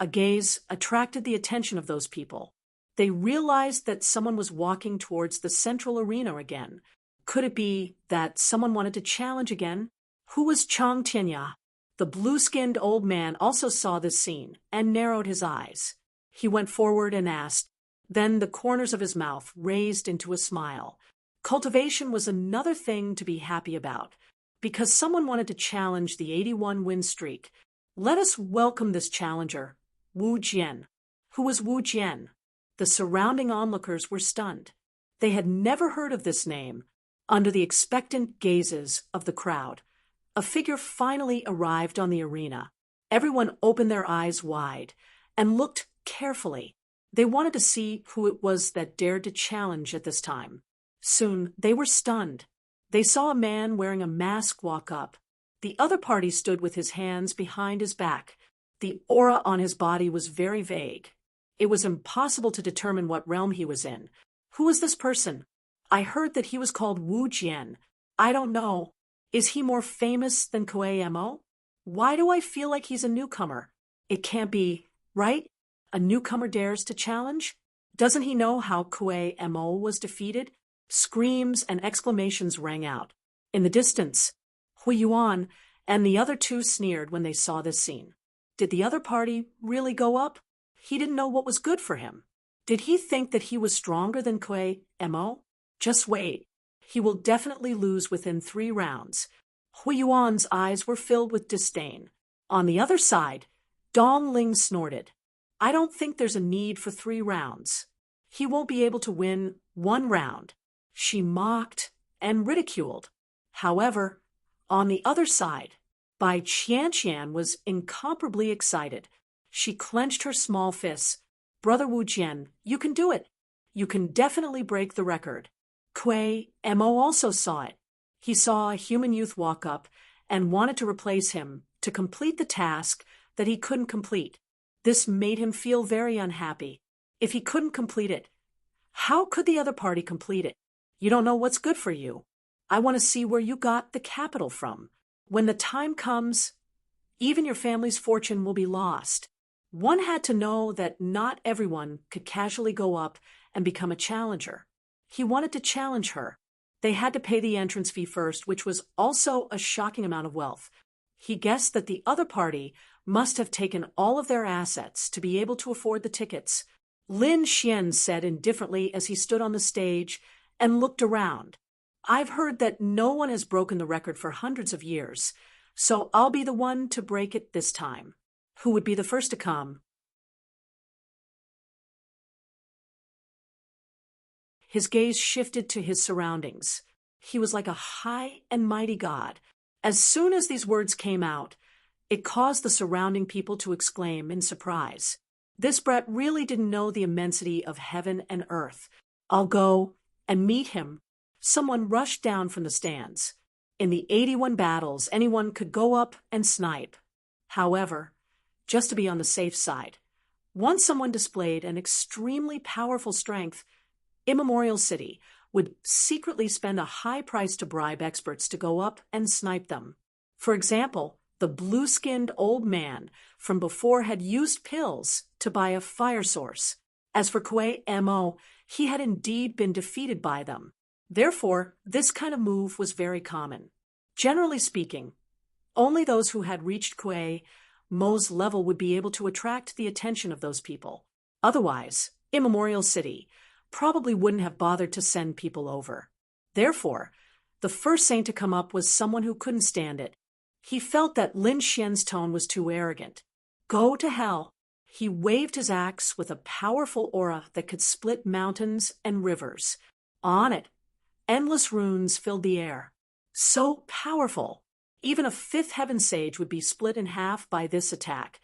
a gaze attracted the attention of those people. They realized that someone was walking towards the central arena again. Could it be that someone wanted to challenge again? Who was Chang Tianya? The blue-skinned old man also saw this scene and narrowed his eyes. He went forward and asked. Then the corners of his mouth raised into a smile. Cultivation was another thing to be happy about, because someone wanted to challenge the 81-win streak. Let us welcome this challenger, Wu Jian. Who was Wu Jian? The surrounding onlookers were stunned. They had never heard of this name. Under the expectant gazes of the crowd, a figure finally arrived on the arena. Everyone opened their eyes wide and looked carefully. They wanted to see who it was that dared to challenge at this time. Soon, they were stunned. They saw a man wearing a mask walk up. The other party stood with his hands behind his back. The aura on his body was very vague. It was impossible to determine what realm he was in. Who was this person? I heard that he was called Wu Jian. I don't know. Is he more famous than Kuei Mo? Why do I feel like he's a newcomer? It can't be, right? A newcomer dares to challenge? Doesn't he know how Kuei Mo was defeated? Screams and exclamations rang out. In the distance, Hui Yuan and the other two sneered when they saw this scene. Did the other party really go up? He didn't know what was good for him. Did he think that he was stronger than Kuei Mo? Just wait. He will definitely lose within 3 rounds. Hui Yuan's eyes were filled with disdain. On the other side, Dong Ling snorted. I don't think there's a need for 3 rounds. He won't be able to win 1 round. She mocked and ridiculed. However, on the other side, Bai Qianqian was incomparably excited. She clenched her small fists. Brother Wu Jian, you can do it. You can definitely break the record. Kuei Mo also saw it. He saw a human youth walk up and wanted to replace him to complete the task that he couldn't complete. This made him feel very unhappy. If he couldn't complete it, how could the other party complete it? You don't know what's good for you. I want to see where you got the capital from. When the time comes, even your family's fortune will be lost. One had to know that not everyone could casually go up and become a challenger. He wanted to challenge her. They had to pay the entrance fee first, which was also a shocking amount of wealth. He guessed that the other party must have taken all of their assets to be able to afford the tickets. Lin Xian said indifferently as he stood on the stage and looked around. I've heard that no one has broken the record for hundreds of years, so I'll be the one to break it this time. Who would be the first to come? His gaze shifted to his surroundings. He was like a high and mighty god. As soon as these words came out, it caused the surrounding people to exclaim in surprise. This brat really didn't know the immensity of heaven and earth. I'll go and meet him. Someone rushed down from the stands. In the 81 battles, anyone could go up and snipe. However, just to be on the safe side, once someone displayed an extremely powerful strength, Immemorial City would secretly spend a high price to bribe experts to go up and snipe them. For example, the blue-skinned old man from before had used pills to buy a fire source. As for Kuei Mo, he had indeed been defeated by them. Therefore, this kind of move was very common. Generally speaking, only those who had reached Kuei Mo's level would be able to attract the attention of those people. Otherwise, Immemorial City probably wouldn't have bothered to send people over. Therefore, the first saint to come up was someone who couldn't stand it. He felt that Lin Xian's tone was too arrogant. Go to hell. He waved his axe with a powerful aura that could split mountains and rivers. On it, endless runes filled the air. So powerful. Even a fifth heaven sage would be split in half by this attack.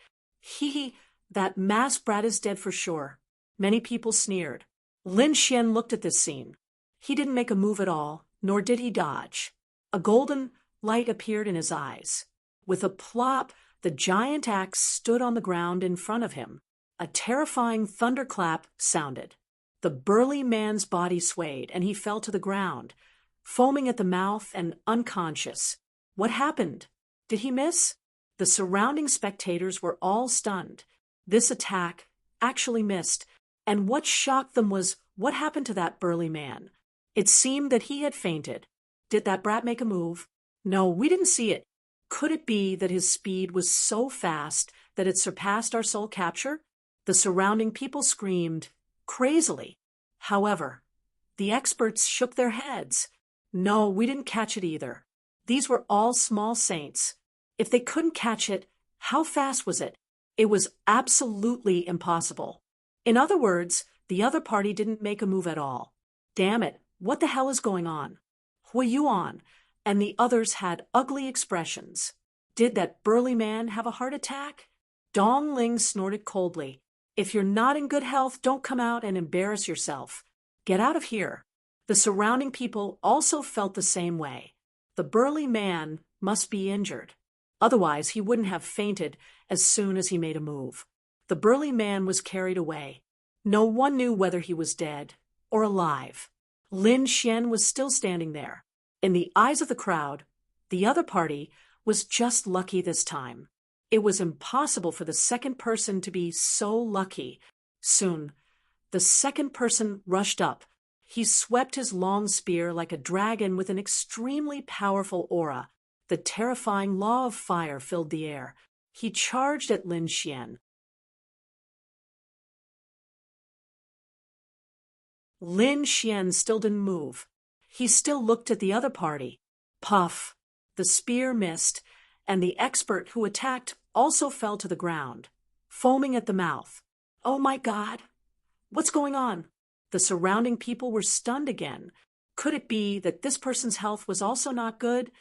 That masked brat is dead for sure. Many people sneered. Lin Xian looked at this scene. He didn't make a move at all, nor did he dodge. A golden light appeared in his eyes. With a plop, the giant axe stood on the ground in front of him. A terrifying thunderclap sounded. The burly man's body swayed, and he fell to the ground, foaming at the mouth and unconscious. What happened? Did he miss? The surrounding spectators were all stunned. This attack actually missed, and what shocked them was what happened to that burly man. It seemed that he had fainted. Did that brat make a move? No, we didn't see it. Could it be that his speed was so fast that it surpassed our soul capture? The surrounding people screamed crazily. However, the experts shook their heads. No, we didn't catch it either. These were all small saints. If they couldn't catch it, how fast was it? It was absolutely impossible. In other words, the other party didn't make a move at all. Damn it, what the hell is going on? Hui Yuan and the others had ugly expressions. Did that burly man have a heart attack? Dong Ling snorted coldly. If you're not in good health, don't come out and embarrass yourself. Get out of here. The surrounding people also felt the same way. The burly man must be injured. Otherwise, he wouldn't have fainted as soon as he made a move. The burly man was carried away. No one knew whether he was dead or alive. Lin Xian was still standing there. In the eyes of the crowd, the other party was just lucky this time. It was impossible for the second person to be so lucky. Soon, the second person rushed up. He swept his long spear like a dragon with an extremely powerful aura. The terrifying law of fire filled the air. He charged at Lin Xian. Lin Xian still didn't move. He still looked at the other party. Puff! The spear missed, and the expert who attacked also fell to the ground, foaming at the mouth. Oh my God! What's going on? The surrounding people were stunned again. Could it be that this person's health was also not good?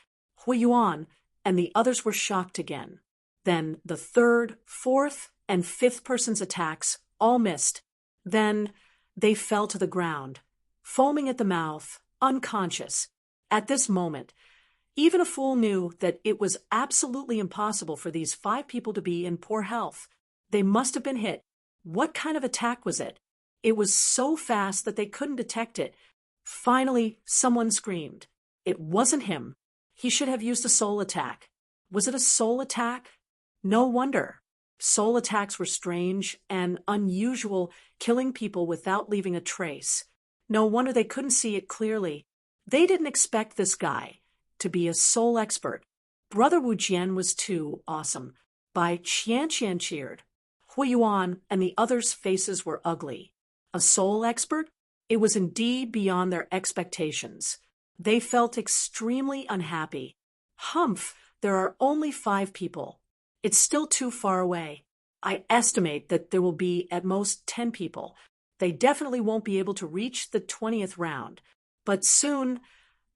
Hui Yuan and the others were shocked again. Then the third, fourth, and fifth person's attacks all missed. Then they fell to the ground, foaming at the mouth, unconscious. At this moment, even a fool knew that it was absolutely impossible for these 5 people to be in poor health. They must have been hit. What kind of attack was it? It was so fast that they couldn't detect it. Finally, someone screamed. It wasn't him. He should have used a soul attack. Was it a soul attack? No wonder. Soul attacks were strange and unusual, killing people without leaving a trace. No wonder they couldn't see it clearly. They didn't expect this guy to be a soul expert. Brother Wu Jian was too awesome. Bai Qian cheered. Hui Yuan and the others' faces were ugly. A soul expert? It was indeed beyond their expectations. They felt extremely unhappy. Humph, there are only 5 people. It's still too far away. I estimate that there will be at most 10 people. They definitely won't be able to reach the 20th round. But soon,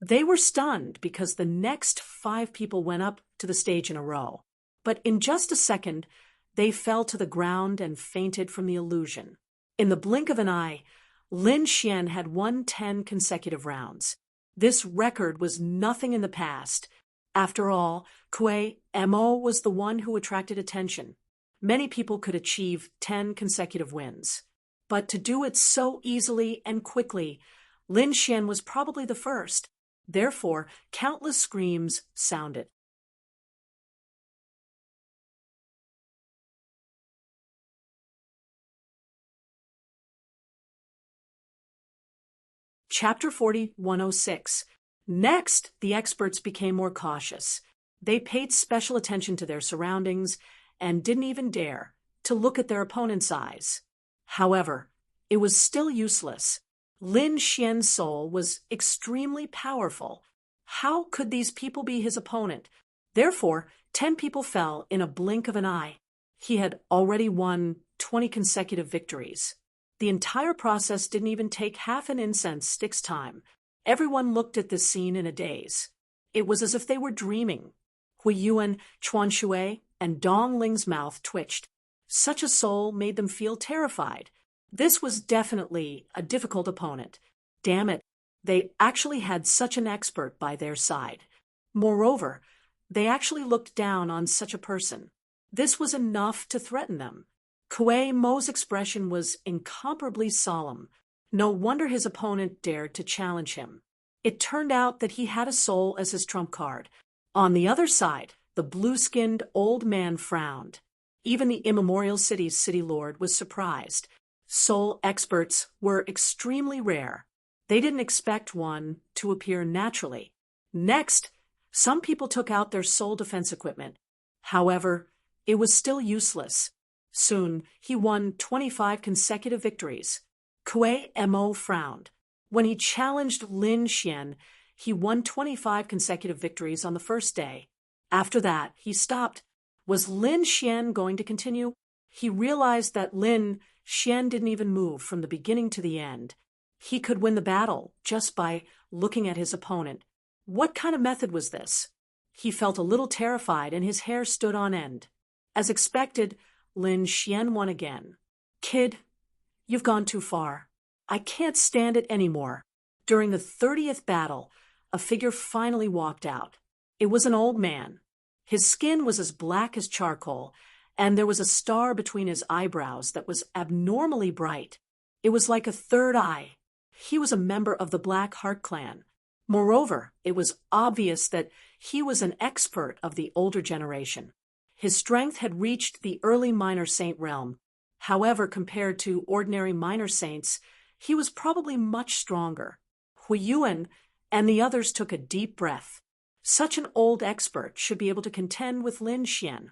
they were stunned because the next 5 people went up to the stage in a row. But in just a second, they fell to the ground and fainted from the illusion. In the blink of an eye, Lin Xian had won 10 consecutive rounds. This record was nothing in the past. After all, Kuei Mo was the one who attracted attention. Many people could achieve 10 consecutive wins. But to do it so easily and quickly, Lin Xian was probably the first. Therefore, countless screams sounded. Chapter 4106. Next, the experts became more cautious. They paid special attention to their surroundings and didn't even dare to look at their opponent's eyes. However, it was still useless. Lin Xian's soul was extremely powerful. How could these people be his opponent? Therefore, 10 people fell in a blink of an eye. He had already won 20 consecutive victories. The entire process didn't even take half an incense stick's time. Everyone looked at this scene in a daze. It was as if they were dreaming. Hui Yuan, Chuan Shui, and Dong Ling's mouth twitched. Such a soul made them feel terrified. This was definitely a difficult opponent. Damn it, they actually had such an expert by their side. Moreover, they actually looked down on such a person. This was enough to threaten them. Kuei Mo's expression was incomparably solemn. No wonder his opponent dared to challenge him. It turned out that he had a soul as his trump card. On the other side, the blue-skinned old man frowned. Even the immemorial city's city lord was surprised. Soul experts were extremely rare. They didn't expect one to appear naturally. Next, some people took out their soul defense equipment. However, it was still useless. Soon, he won 25 consecutive victories. Kuei Mo frowned. When he challenged Lin Xian, he won 25 consecutive victories on the first day. After that, he stopped. Was Lin Xian going to continue? He realized that Lin Xian didn't even move from the beginning to the end. He could win the battle just by looking at his opponent. What kind of method was this? He felt a little terrified and his hair stood on end. As expected, Lin Xian won again. Kid, you've gone too far. I can't stand it anymore. During the 30th battle, a figure finally walked out. It was an old man. His skin was as black as charcoal, and there was a star between his eyebrows that was abnormally bright. It was like a third eye. He was a member of the Black Heart clan. Moreover, it was obvious that he was an expert of the older generation. His strength had reached the early minor saint realm. However, compared to ordinary minor saints, he was probably much stronger. Hui Yuan and the others took a deep breath. Such an old expert should be able to contend with Lin Xian,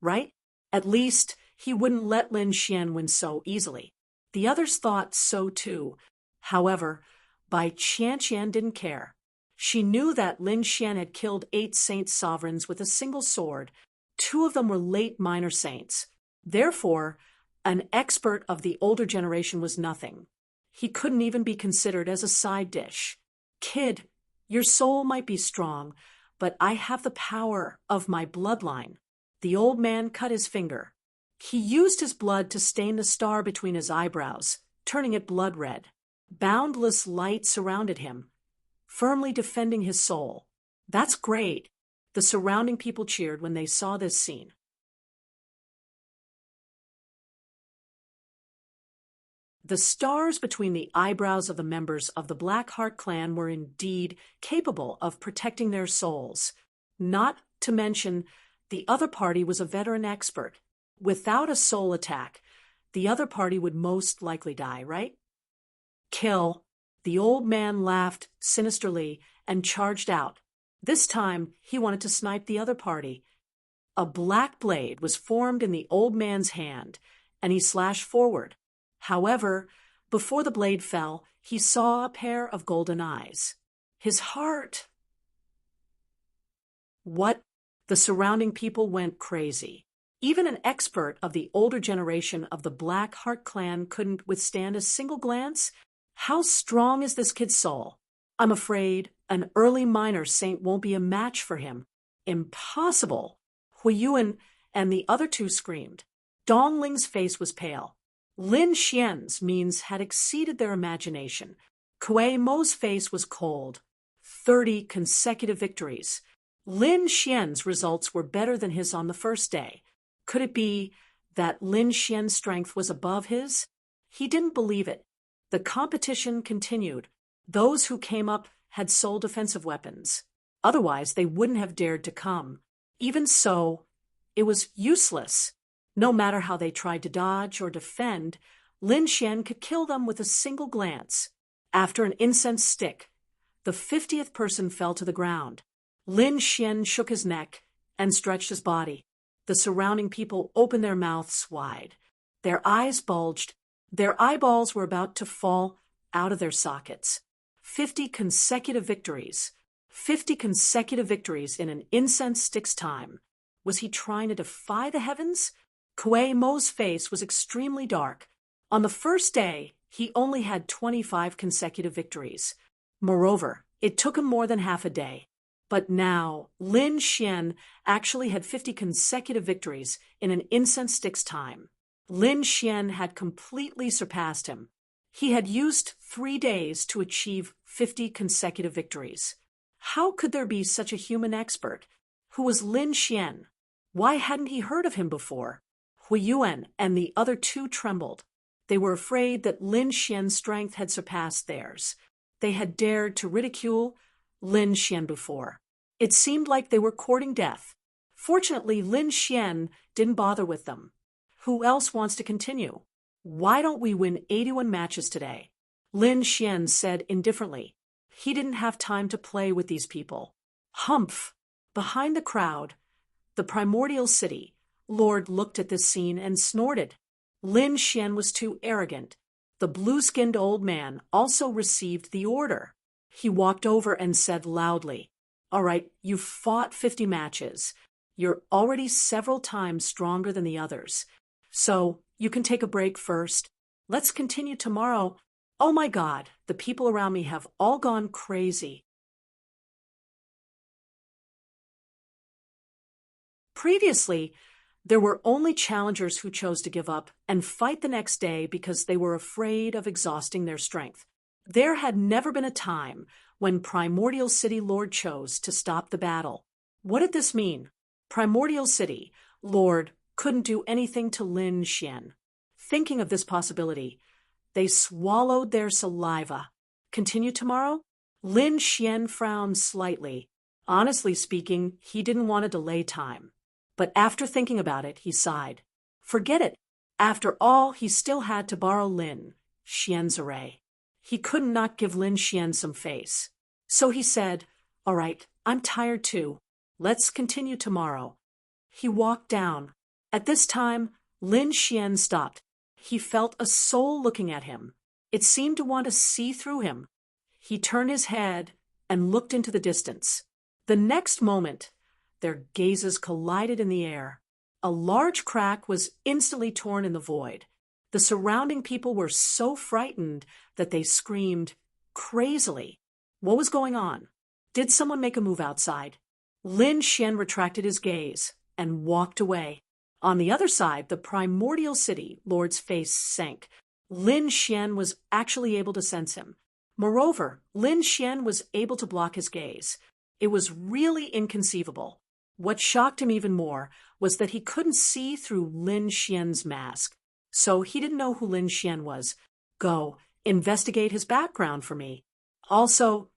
right? At least, he wouldn't let Lin Xian win so easily. The others thought so too. However, Bai Qian didn't care. She knew that Lin Xian had killed 8 saint sovereigns with a single sword. 2 of them were late minor saints. Therefore, An expert of the older generation was nothing. He couldn't even be considered as a side dish. Kid, your soul might be strong, but I have the power of my bloodline. The old man cut his finger. He used his blood to stain the star between his eyebrows, turning it blood red. Boundless light surrounded him, firmly defending his soul. That's great. The surrounding people cheered when they saw this scene. The stars between the eyebrows of the members of the Blackheart clan were indeed capable of protecting their souls. Not to mention, the other party was a veteran expert. Without a soul attack, the other party would most likely die, right? Kill. The old man laughed sinisterly and charged out. This time, he wanted to snipe the other party. A black blade was formed in the old man's hand, and he slashed forward. However, before the blade fell, he saw a pair of golden eyes. His heart. What? The surrounding people went crazy. Even an expert of the older generation of the Blackheart clan couldn't withstand a single glance. How strong is this kid's soul? I'm afraid an early minor saint won't be a match for him. Impossible! Huiyuan and the other two screamed. Dongling's face was pale. Lin Xian's means had exceeded their imagination. Kuei Mo's face was cold. 30 consecutive victories. Lin Xian's results were better than his on the first day. Could it be that Lin Xian's strength was above his? He didn't believe it. The competition continued. Those who came up had soul defensive weapons. Otherwise, they wouldn't have dared to come. Even so, it was useless. No matter how they tried to dodge or defend, Lin Xian could kill them with a single glance. After an incense stick, the 50th person fell to the ground. Lin Xian shook his neck and stretched his body. The surrounding people opened their mouths wide. Their eyes bulged. Their eyeballs were about to fall out of their sockets. 50 consecutive victories. 50 consecutive victories in an incense stick's time. Was he trying to defy the heavens? Kuei Mo's face was extremely dark. On the first day, he only had 25 consecutive victories. Moreover, it took him more than half a day. But now, Lin Xian actually had 50 consecutive victories in an incense stick's time. Lin Xian had completely surpassed him. He had used 3 days to achieve 50 consecutive victories. How could there be such a human expert? Who was Lin Xian? Why hadn't he heard of him before? Huiyuan and the other two trembled. They were afraid that Lin Xian's strength had surpassed theirs. They had dared to ridicule Lin Xian before. It seemed like they were courting death. Fortunately, Lin Xian didn't bother with them. Who else wants to continue? Why don't we win 81 matches today? Lin Xian said indifferently. He didn't have time to play with these people. Humph! Behind the crowd, the primordial city, Lord looked at this scene and snorted. Lin Xian was too arrogant. The blue-skinned old man also received the order. He walked over and said loudly, "All right, you've fought 50 matches. You're already several times stronger than the others. So you can take a break first. Let's continue tomorrow." Oh my God, the people around me have all gone crazy. Previously, there were only challengers who chose to give up and fight the next day because they were afraid of exhausting their strength. There had never been a time when Primordial City Lord chose to stop the battle. What did this mean? Primordial City Lord couldn't do anything to Lin Xian. Thinking of this possibility, they swallowed their saliva. Continue tomorrow? Lin Xian frowned slightly. Honestly speaking, he didn't want to delay time. But after thinking about it, he sighed. Forget it. After all, he still had to borrow Lin Xian's array. He couldn't not give Lin Xian some face. So he said, "All right, I'm tired too. Let's continue tomorrow." He walked down. At this time, Lin Xian stopped. He felt a soul looking at him. It seemed to want to see through him. He turned his head and looked into the distance. The next moment, their gazes collided in the air. A large crack was instantly torn in the void. The surrounding people were so frightened that they screamed crazily. What was going on? Did someone make a move outside? Lin Xian retracted his gaze and walked away. On the other side, the primordial city lord's face sank. Lin Xian was actually able to sense him. Moreover, Lin Xian was able to block his gaze. It was really inconceivable. What shocked him even more was that he couldn't see through Lin Xian's mask. So he didn't know who Lin Xian was. Go, investigate his background for me. Also,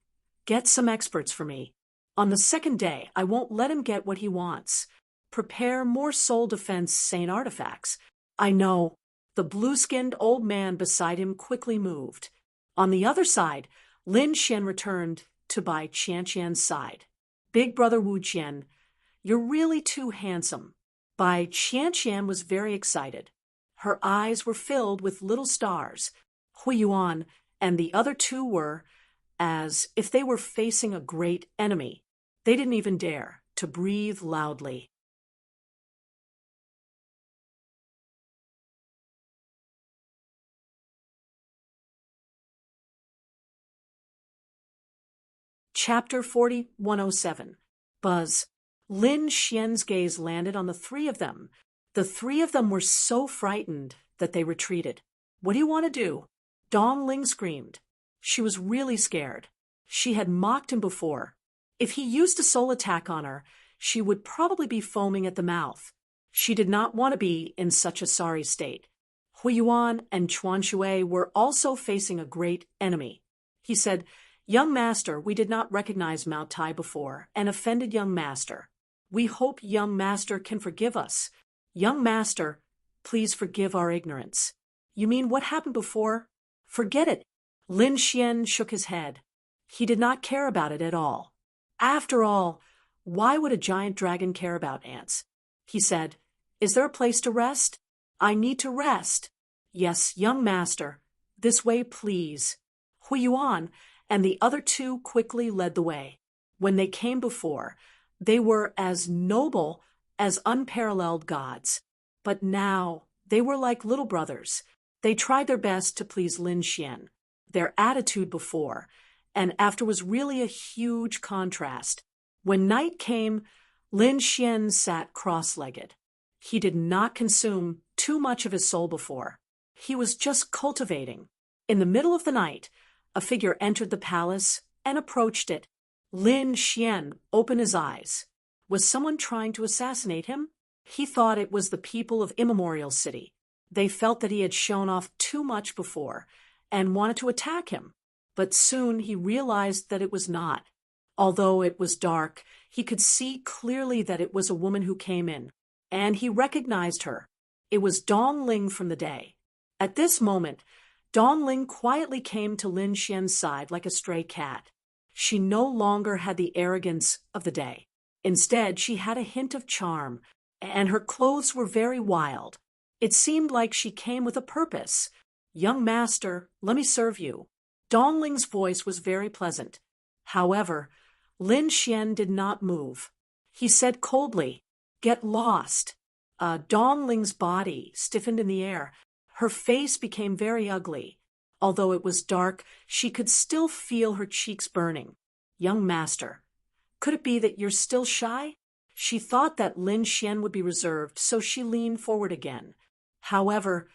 get some experts for me. On the second day, I won't let him get what he wants. Prepare more soul defense sane artifacts. I know. The blue-skinned old man beside him quickly moved. On the other side, Lin Xian returned to by Qian Qian's side. Big brother Wu Qian, you're really too handsome. Bai Qian Qian was very excited. Her eyes were filled with little stars. Hui Yuan and the other two were, as if they were facing a great enemy. They didn't even dare to breathe loudly. Chapter 4107. Buzz. Lin Xian's gaze landed on the three of them. The three of them were so frightened that they retreated. What do you want to do? Dong Ling screamed. She was really scared. She had mocked him before. If he used a soul attack on her, she would probably be foaming at the mouth. She did not want to be in such a sorry state. Hui Yuan and Chuan Shui were also facing a great enemy. He said, Young Master, we did not recognize Mao Tai before and offended Young Master. We hope Young Master can forgive us. Young Master, please forgive our ignorance. You mean what happened before? Forget it. Lin Xian shook his head. He did not care about it at all. After all, why would a giant dragon care about ants? He said, Is there a place to rest? I need to rest. Yes, Young Master. This way, please. Hui Yuan and the other two quickly led the way. When they came before, they were as noble as unparalleled gods. But now they were like little brothers. They tried their best to please Lin Xian. Their attitude before and after was really a huge contrast. When night came, Lin Xian sat cross-legged. He did not consume too much of his soul before. He was just cultivating. In the middle of the night, a figure entered the palace and approached it. Lin Xian opened his eyes. Was someone trying to assassinate him? He thought it was the people of Immemorial City. They felt that he had shown off too much before and wanted to attack him. But soon he realized that it was not. Although it was dark, he could see clearly that it was a woman who came in, and he recognized her. It was Dong Ling from the day. At this moment, Dong Ling quietly came to Lin Xian's side like a stray cat. She no longer had the arrogance of the day. Instead, she had a hint of charm, and her clothes were very wild. It seemed like she came with a purpose. Young Master, let me serve you. Dong Ling's voice was very pleasant. However, Lin Xian did not move. He said coldly, Get lost. Dong Ling's body stiffened in the air. Her face became very ugly. Although it was dark, she could still feel her cheeks burning. Young Master, could it be that you're still shy? She thought that Lin Xian would be reserved, so she leaned forward again. However,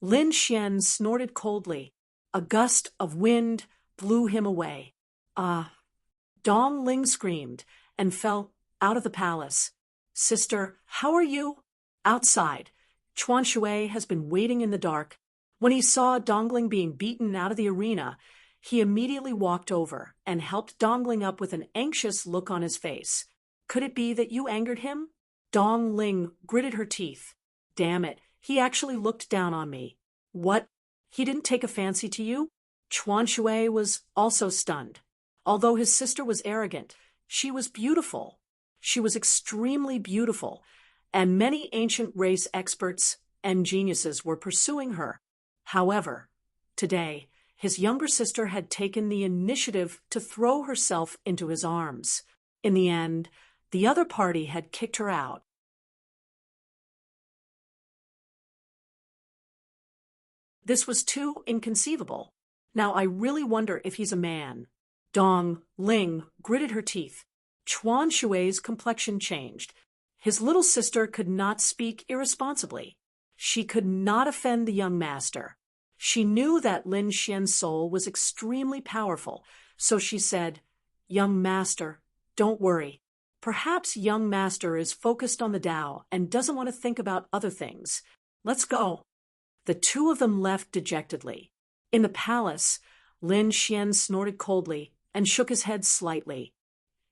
Lin Xian snorted coldly. A gust of wind blew him away. Dong Ling screamed and fell out of the palace. Sister, how are you? Outside. Chuan Shui has been waiting in the dark. When he saw Dongling being beaten out of the arena, he immediately walked over and helped Dongling up with an anxious look on his face. Could it be that you angered him? Dong Ling gritted her teeth. Damn it, he actually looked down on me. What? He didn't take a fancy to you? Chuan Shui was also stunned. Although his sister was arrogant, she was beautiful. She was extremely beautiful, and many ancient race experts and geniuses were pursuing her. However, today, his younger sister had taken the initiative to throw herself into his arms. In the end, the other party had kicked her out. This was too inconceivable. Now I really wonder if he's a man. Dong Ling gritted her teeth. Chuan Shui's complexion changed. His little sister could not speak irresponsibly. She could not offend the young master. She knew that Lin Xian's soul was extremely powerful, so she said, "Young master, don't worry. Perhaps young master is focused on the Tao and doesn't want to think about other things. Let's go." The two of them left dejectedly. In the palace, Lin Xian snorted coldly and shook his head slightly.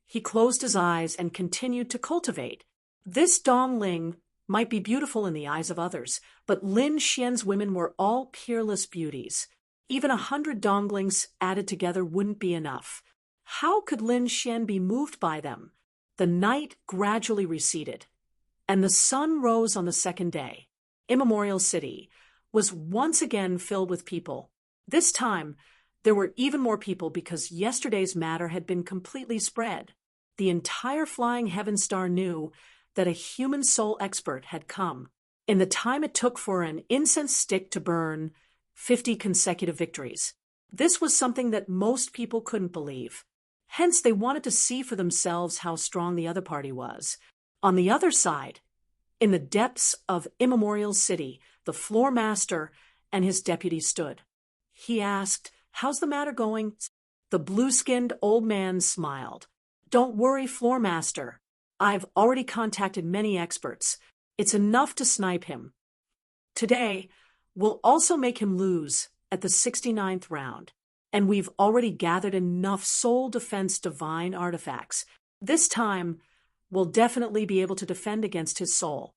He closed his eyes and continued to cultivate. This Dong Ling might be beautiful in the eyes of others, but Lin Xian's women were all peerless beauties. Even 100 Donglings added together wouldn't be enough. How could Lin Xian be moved by them? The night gradually receded, and the sun rose on the second day. Immemorial City was once again filled with people. This time, there were even more people because yesterday's matter had been completely spread. The entire Flying Heaven Star knew that a human soul expert had come. In the time it took for an incense stick to burn 50 consecutive victories. This was something that most people couldn't believe. Hence, they wanted to see for themselves how strong the other party was. On the other side, in the depths of Immemorial City, the floor master and his deputy stood. He asked, "How's the matter going?" The blue-skinned old man smiled. "Don't worry, floor master. I've already contacted many experts. It's enough to snipe him. Today, we'll also make him lose at the 69th round. And we've already gathered enough soul defense divine artifacts. This time, we'll definitely be able to defend against his soul.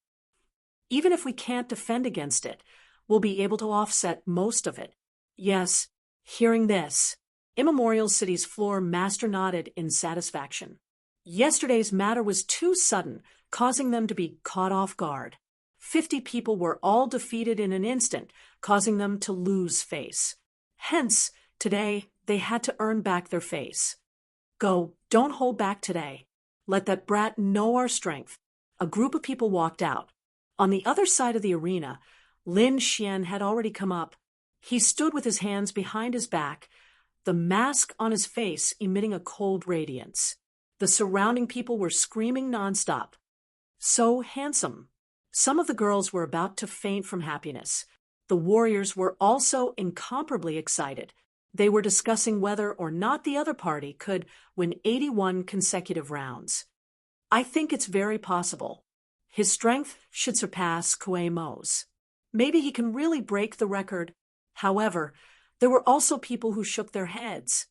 Even if we can't defend against it, we'll be able to offset most of it." Yes, hearing this, Immemorial City's floor master nodded in satisfaction. Yesterday's matter was too sudden, causing them to be caught off guard. 50 people were all defeated in an instant, causing them to lose face. Hence, today, they had to earn back their face. "Go, don't hold back today. Let that brat know our strength." A group of people walked out. On the other side of the arena, Lin Xian had already come up. He stood with his hands behind his back, the mask on his face emitting a cold radiance. The surrounding people were screaming nonstop. "So handsome." Some of the girls were about to faint from happiness. The warriors were also incomparably excited. They were discussing whether or not the other party could win 81 consecutive rounds. "I think it's very possible. His strength should surpass Kuei Mo's. Maybe he can really break the record." However, there were also people who shook their heads.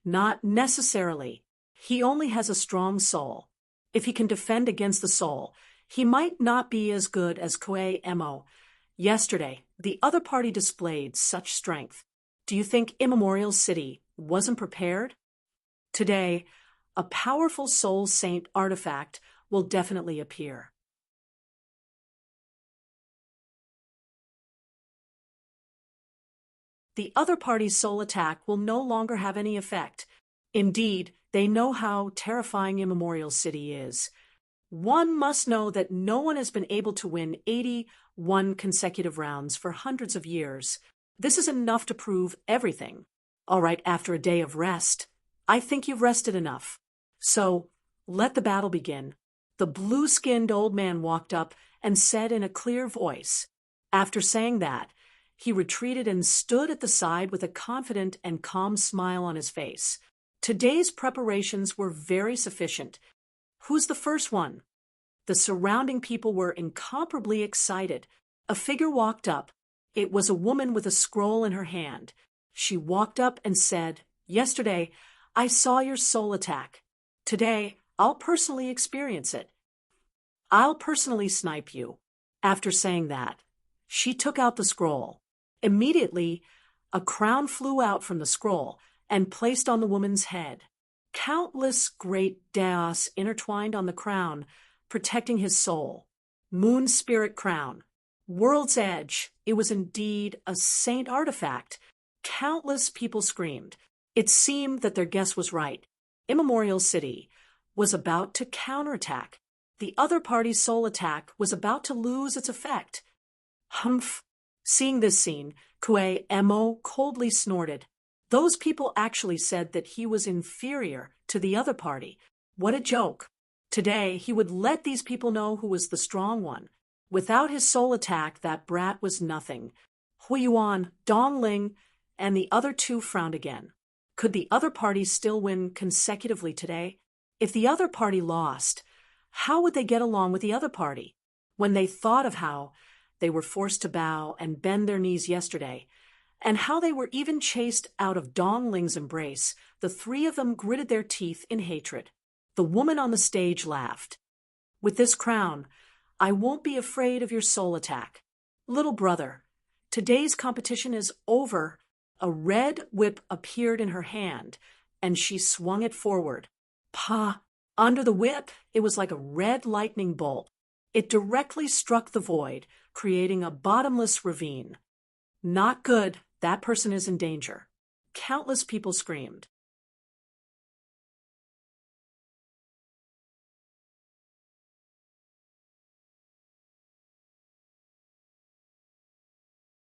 "Not necessarily. He only has a strong soul. If he can defend against the soul, he might not be as good as Kuei Mo. Yesterday, the other party displayed such strength. Do you think Immemorial City wasn't prepared? Today, a powerful soul saint artifact will definitely appear." The other party's soul attack will no longer have any effect. Indeed, they know how terrifying Immemorial City is. One must know that no one has been able to win 81 consecutive rounds for hundreds of years. This is enough to prove everything. All right, after a day of rest, I think you've rested enough. So, let the battle begin. The blue-skinned old man walked up and said in a clear voice. After saying that, he retreated and stood at the side with a confident and calm smile on his face. Today's preparations were very sufficient. Who's the first one? The surrounding people were incomparably excited. A figure walked up. It was a woman with a scroll in her hand. She walked up and said, "Yesterday, I saw your soul attack. Today, I'll personally experience it. I'll personally snipe you." After saying that, she took out the scroll. Immediately, a crown flew out from the scroll and placed on the woman's head. Countless great daos intertwined on the crown, protecting his soul. Moon Spirit Crown. World's Edge. It was indeed a saint artifact. Countless people screamed. It seemed that their guess was right. Immemorial City was about to counterattack. The other party's soul attack was about to lose its effect. Humph! Seeing this scene, Mo coldly snorted. Those people actually said that he was inferior to the other party. What a joke. Today, he would let these people know who was the strong one. Without his soul attack, that brat was nothing. Huiyuan, Dongling, and the other two frowned again. Could the other party still win consecutively today? If the other party lost, how would they get along with the other party? When they thought of how they were forced to bow and bend their knees yesterday, and how they were even chased out of Dongling's embrace, the three of them gritted their teeth in hatred. The woman on the stage laughed. With this crown, I won't be afraid of your soul attack. Little brother, today's competition is over. A red whip appeared in her hand, and she swung it forward. Pa! Under the whip, it was like a red lightning bolt. It directly struck the void, creating a bottomless ravine. Not good. That person is in danger. Countless people screamed.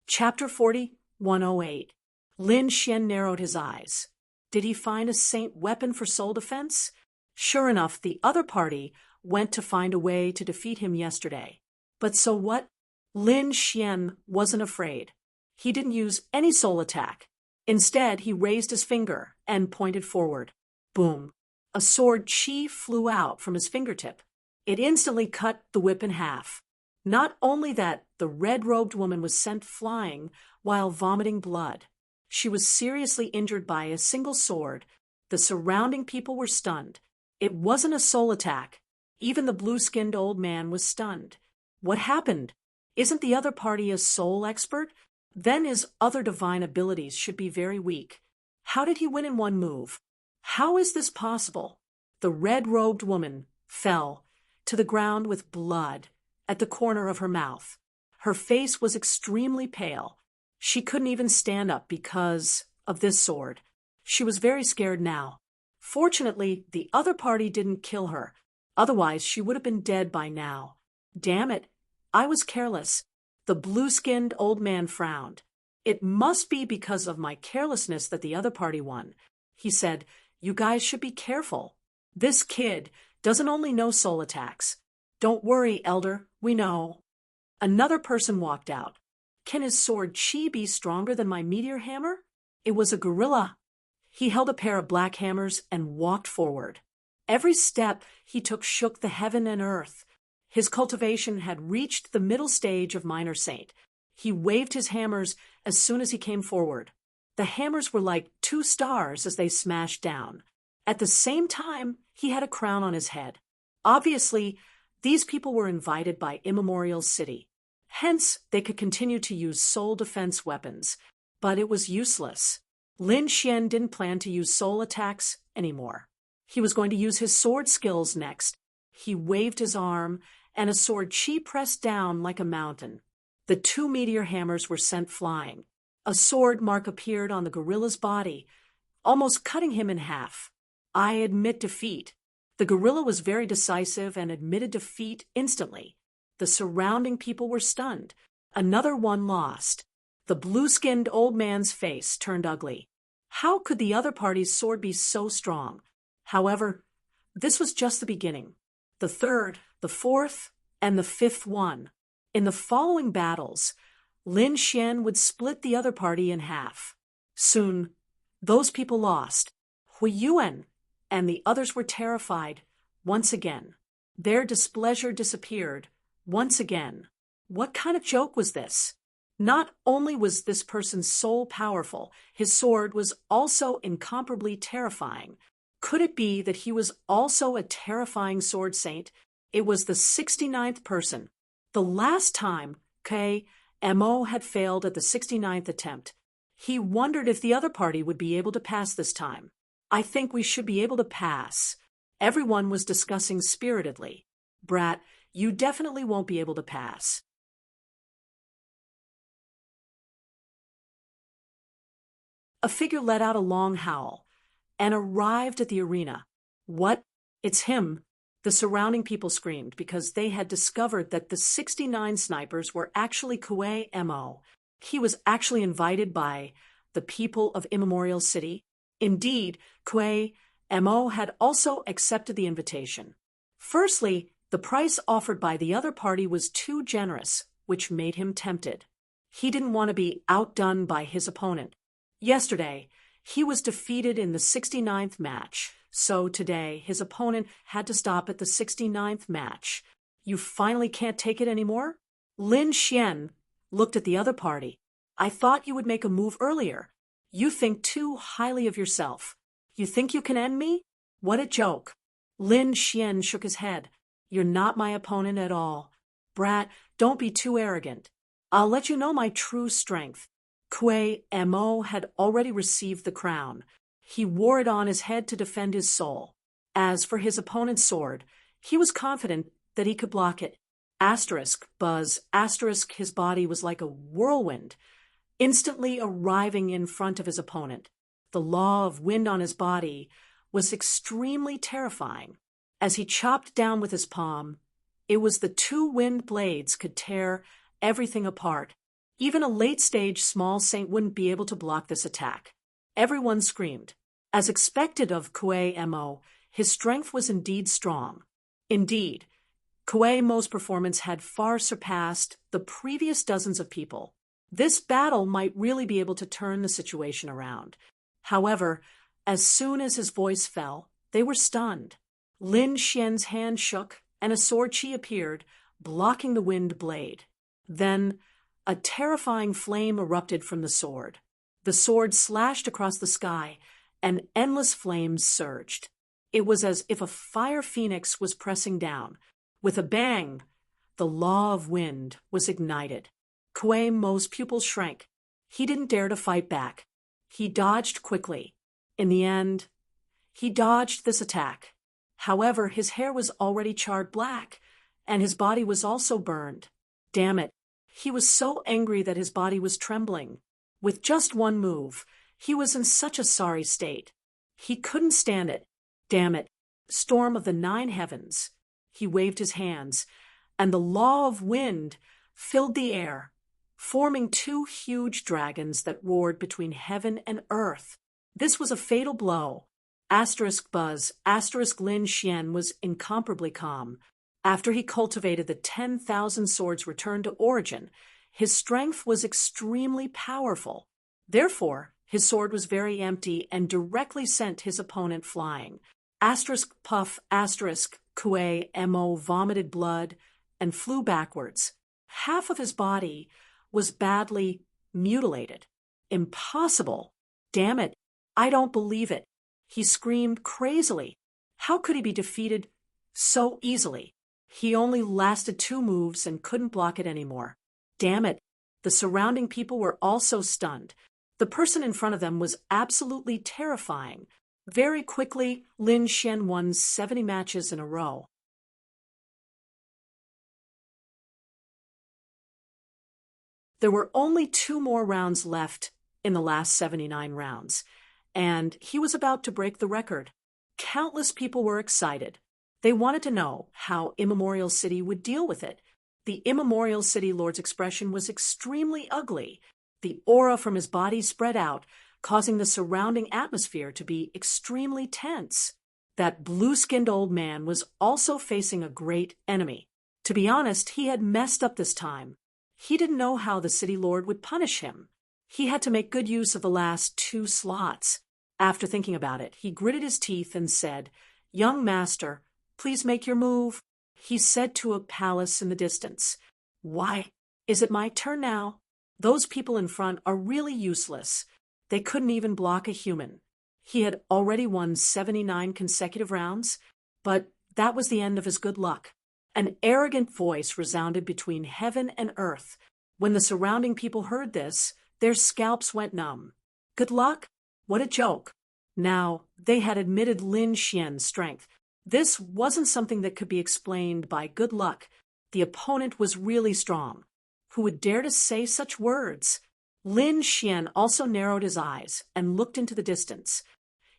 Chapter 40, 108. Lin Xian narrowed his eyes. Did he find a saint weapon for soul defense? Sure enough, the other party went to find a way to defeat him yesterday. But so what? Lin Xian wasn't afraid. He didn't use any soul attack. Instead, he raised his finger and pointed forward. Boom! A sword chi flew out from his fingertip. It instantly cut the whip in half. Not only that, the red-robed woman was sent flying while vomiting blood. She was seriously injured by a single sword. The surrounding people were stunned. It wasn't a soul attack. Even the blue-skinned old man was stunned. What happened? Isn't the other party a soul expert? Then his other divine abilities should be very weak. How did he win in one move? How is this possible? The red-robed woman fell to the ground with blood at the corner of her mouth. Her face was extremely pale. She couldn't even stand up because of this sword. She was very scared now. Fortunately, the other party didn't kill her. Otherwise, she would have been dead by now. Damn it, I was careless. The blue-skinned old man frowned. It must be because of my carelessness that the other party won. He said, you guys should be careful. This kid doesn't only know soul attacks. Don't worry, Elder, we know. Another person walked out. Can his sword chi be stronger than my meteor hammer? It was a gorilla. He held a pair of black hammers and walked forward. Every step he took shook the heaven and earth. His cultivation had reached the middle stage of minor saint. He waved his hammers as soon as he came forward. The hammers were like 2 stars as they smashed down. At the same time, he had a crown on his head. Obviously, these people were invited by Immemorial City. Hence, they could continue to use soul defense weapons. But it was useless. Lin Xian didn't plan to use soul attacks anymore. He was going to use his sword skills next. He waved his arm, and a sword chi pressed down like a mountain. The 2 meteor hammers were sent flying. A sword mark appeared on the gorilla's body, almost cutting him in half. I admit defeat. The gorilla was very decisive and admitted defeat instantly. The surrounding people were stunned. Another one lost. The blue-skinned old man's face turned ugly. How could the other party's sword be so strong? However, this was just the beginning. The 3rd, the 4th, and the 5th one. In the following battles, Lin Xian would split the other party in half. Soon, those people lost. Huiyuan and the others were terrified once again. Their displeasure disappeared once again. What kind of joke was this? Not only was this person's soul powerful, his sword was also incomparably terrifying. Could it be that he was also a terrifying sword saint? It was the 69th person. The last time Mo had failed at the 69th attempt. He wondered if the other party would be able to pass this time. I think we should be able to pass. Everyone was discussing spiritedly. Brat, you definitely won't be able to pass. A figure let out a long howl and arrived at the arena. What? It's him. The surrounding people screamed because they had discovered that the 69 snipers were actually Kuei Mo. He was actually invited by the people of Immemorial City. Indeed, Kuei Mo had also accepted the invitation. Firstly, the price offered by the other party was too generous, which made him tempted. He didn't want to be outdone by his opponent. Yesterday, he was defeated in the 69th match, so today his opponent had to stop at the 69th match. You finally can't take it anymore? Lin Xian looked at the other party. I thought you would make a move earlier. You think too highly of yourself. You think you can end me? What a joke. Lin Xian shook his head. You're not my opponent at all. Brat, don't be too arrogant. I'll let you know my true strength. Kuei Mo had already received the crown. He wore it on his head to defend his soul. As for his opponent's sword, he was confident that he could block it. Buzz, his body was like a whirlwind, instantly arriving in front of his opponent. The law of wind on his body was extremely terrifying. As he chopped down with his palm, it was the two wind blades could tear everything apart. Even a late-stage small saint wouldn't be able to block this attack. Everyone screamed. As expected of Kuei Mo, his strength was indeed strong. Indeed, Kuei Mo's performance had far surpassed the previous dozens of people. This battle might really be able to turn the situation around. However, as soon as his voice fell, they were stunned. Lin Xian's hand shook, and a sword chi appeared, blocking the wind blade. Then, a terrifying flame erupted from the sword. The sword slashed across the sky, and endless flames surged. It was as if a fire phoenix was pressing down. With a bang, the law of wind was ignited. Kuei Mo's pupils shrank. He didn't dare to fight back. He dodged quickly. In the end, he dodged this attack. However, his hair was already charred black, and his body was also burned. Damn it. He was so angry that his body was trembling. With just one move, he was in such a sorry state. He couldn't stand it. Damn it. Storm of the 9 heavens. He waved his hands, and the law of wind filled the air, forming 2 huge dragons that roared between heaven and earth. This was a fatal blow. Buzz, Lin Xian was incomparably calm. After he cultivated the 10,000 swords returned to origin, his strength was extremely powerful. Therefore, his sword was very empty and directly sent his opponent flying. Puff, Kuei Mo vomited blood and flew backwards. Half of his body was badly mutilated. Impossible! Damn it! I don't believe it! He screamed crazily. How could he be defeated so easily? He only lasted 2 moves and couldn't block it anymore. Damn it! The surrounding people were also stunned. The person in front of them was absolutely terrifying. Very quickly, Lin Xian won 70 matches in a row. There were only 2 more rounds left in the last 79 rounds, and he was about to break the record. Countless people were excited. They wanted to know how Immemorial City would deal with it. The Immemorial City Lord's expression was extremely ugly. The aura from his body spread out, causing the surrounding atmosphere to be extremely tense. That blue-skinned old man was also facing a great enemy. To be honest, he had messed up this time. He didn't know how the City Lord would punish him. He had to make good use of the last 2 slots. After thinking about it, he gritted his teeth and said, "Young master, please make your move," he said to a palace in the distance. "Why, is it my turn now? Those people in front are really useless. They couldn't even block a human." He had already won 79 consecutive rounds, but that was the end of his good luck. An arrogant voice resounded between heaven and earth. When the surrounding people heard this, their scalps went numb. Good luck? What a joke. Now, they had admitted Lin Xian's strength. This wasn't something that could be explained by good luck. The opponent was really strong. Who would dare to say such words? Lin Xian also narrowed his eyes and looked into the distance.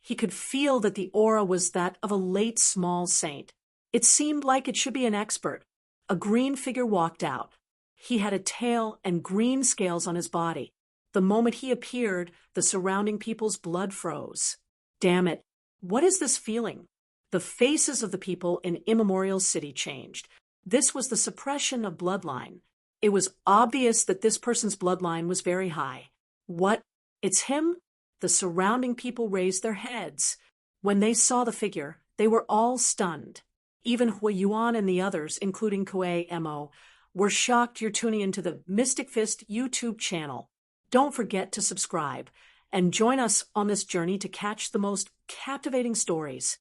He could feel that the aura was that of a late small saint. It seemed like it should be an expert. A green figure walked out. He had a tail and green scales on his body. The moment he appeared, the surrounding people's blood froze. Damn it. What is this feeling? The faces of the people in Immemorial City changed. This was the suppression of bloodline. It was obvious that this person's bloodline was very high. What? It's him? The surrounding people raised their heads. When they saw the figure, they were all stunned. Even Hui Yuan and the others, including Kuei Mo, were shocked. You're tuning into the Mystic Fist YouTube channel. Don't forget to subscribe and join us on this journey to catch the most captivating stories.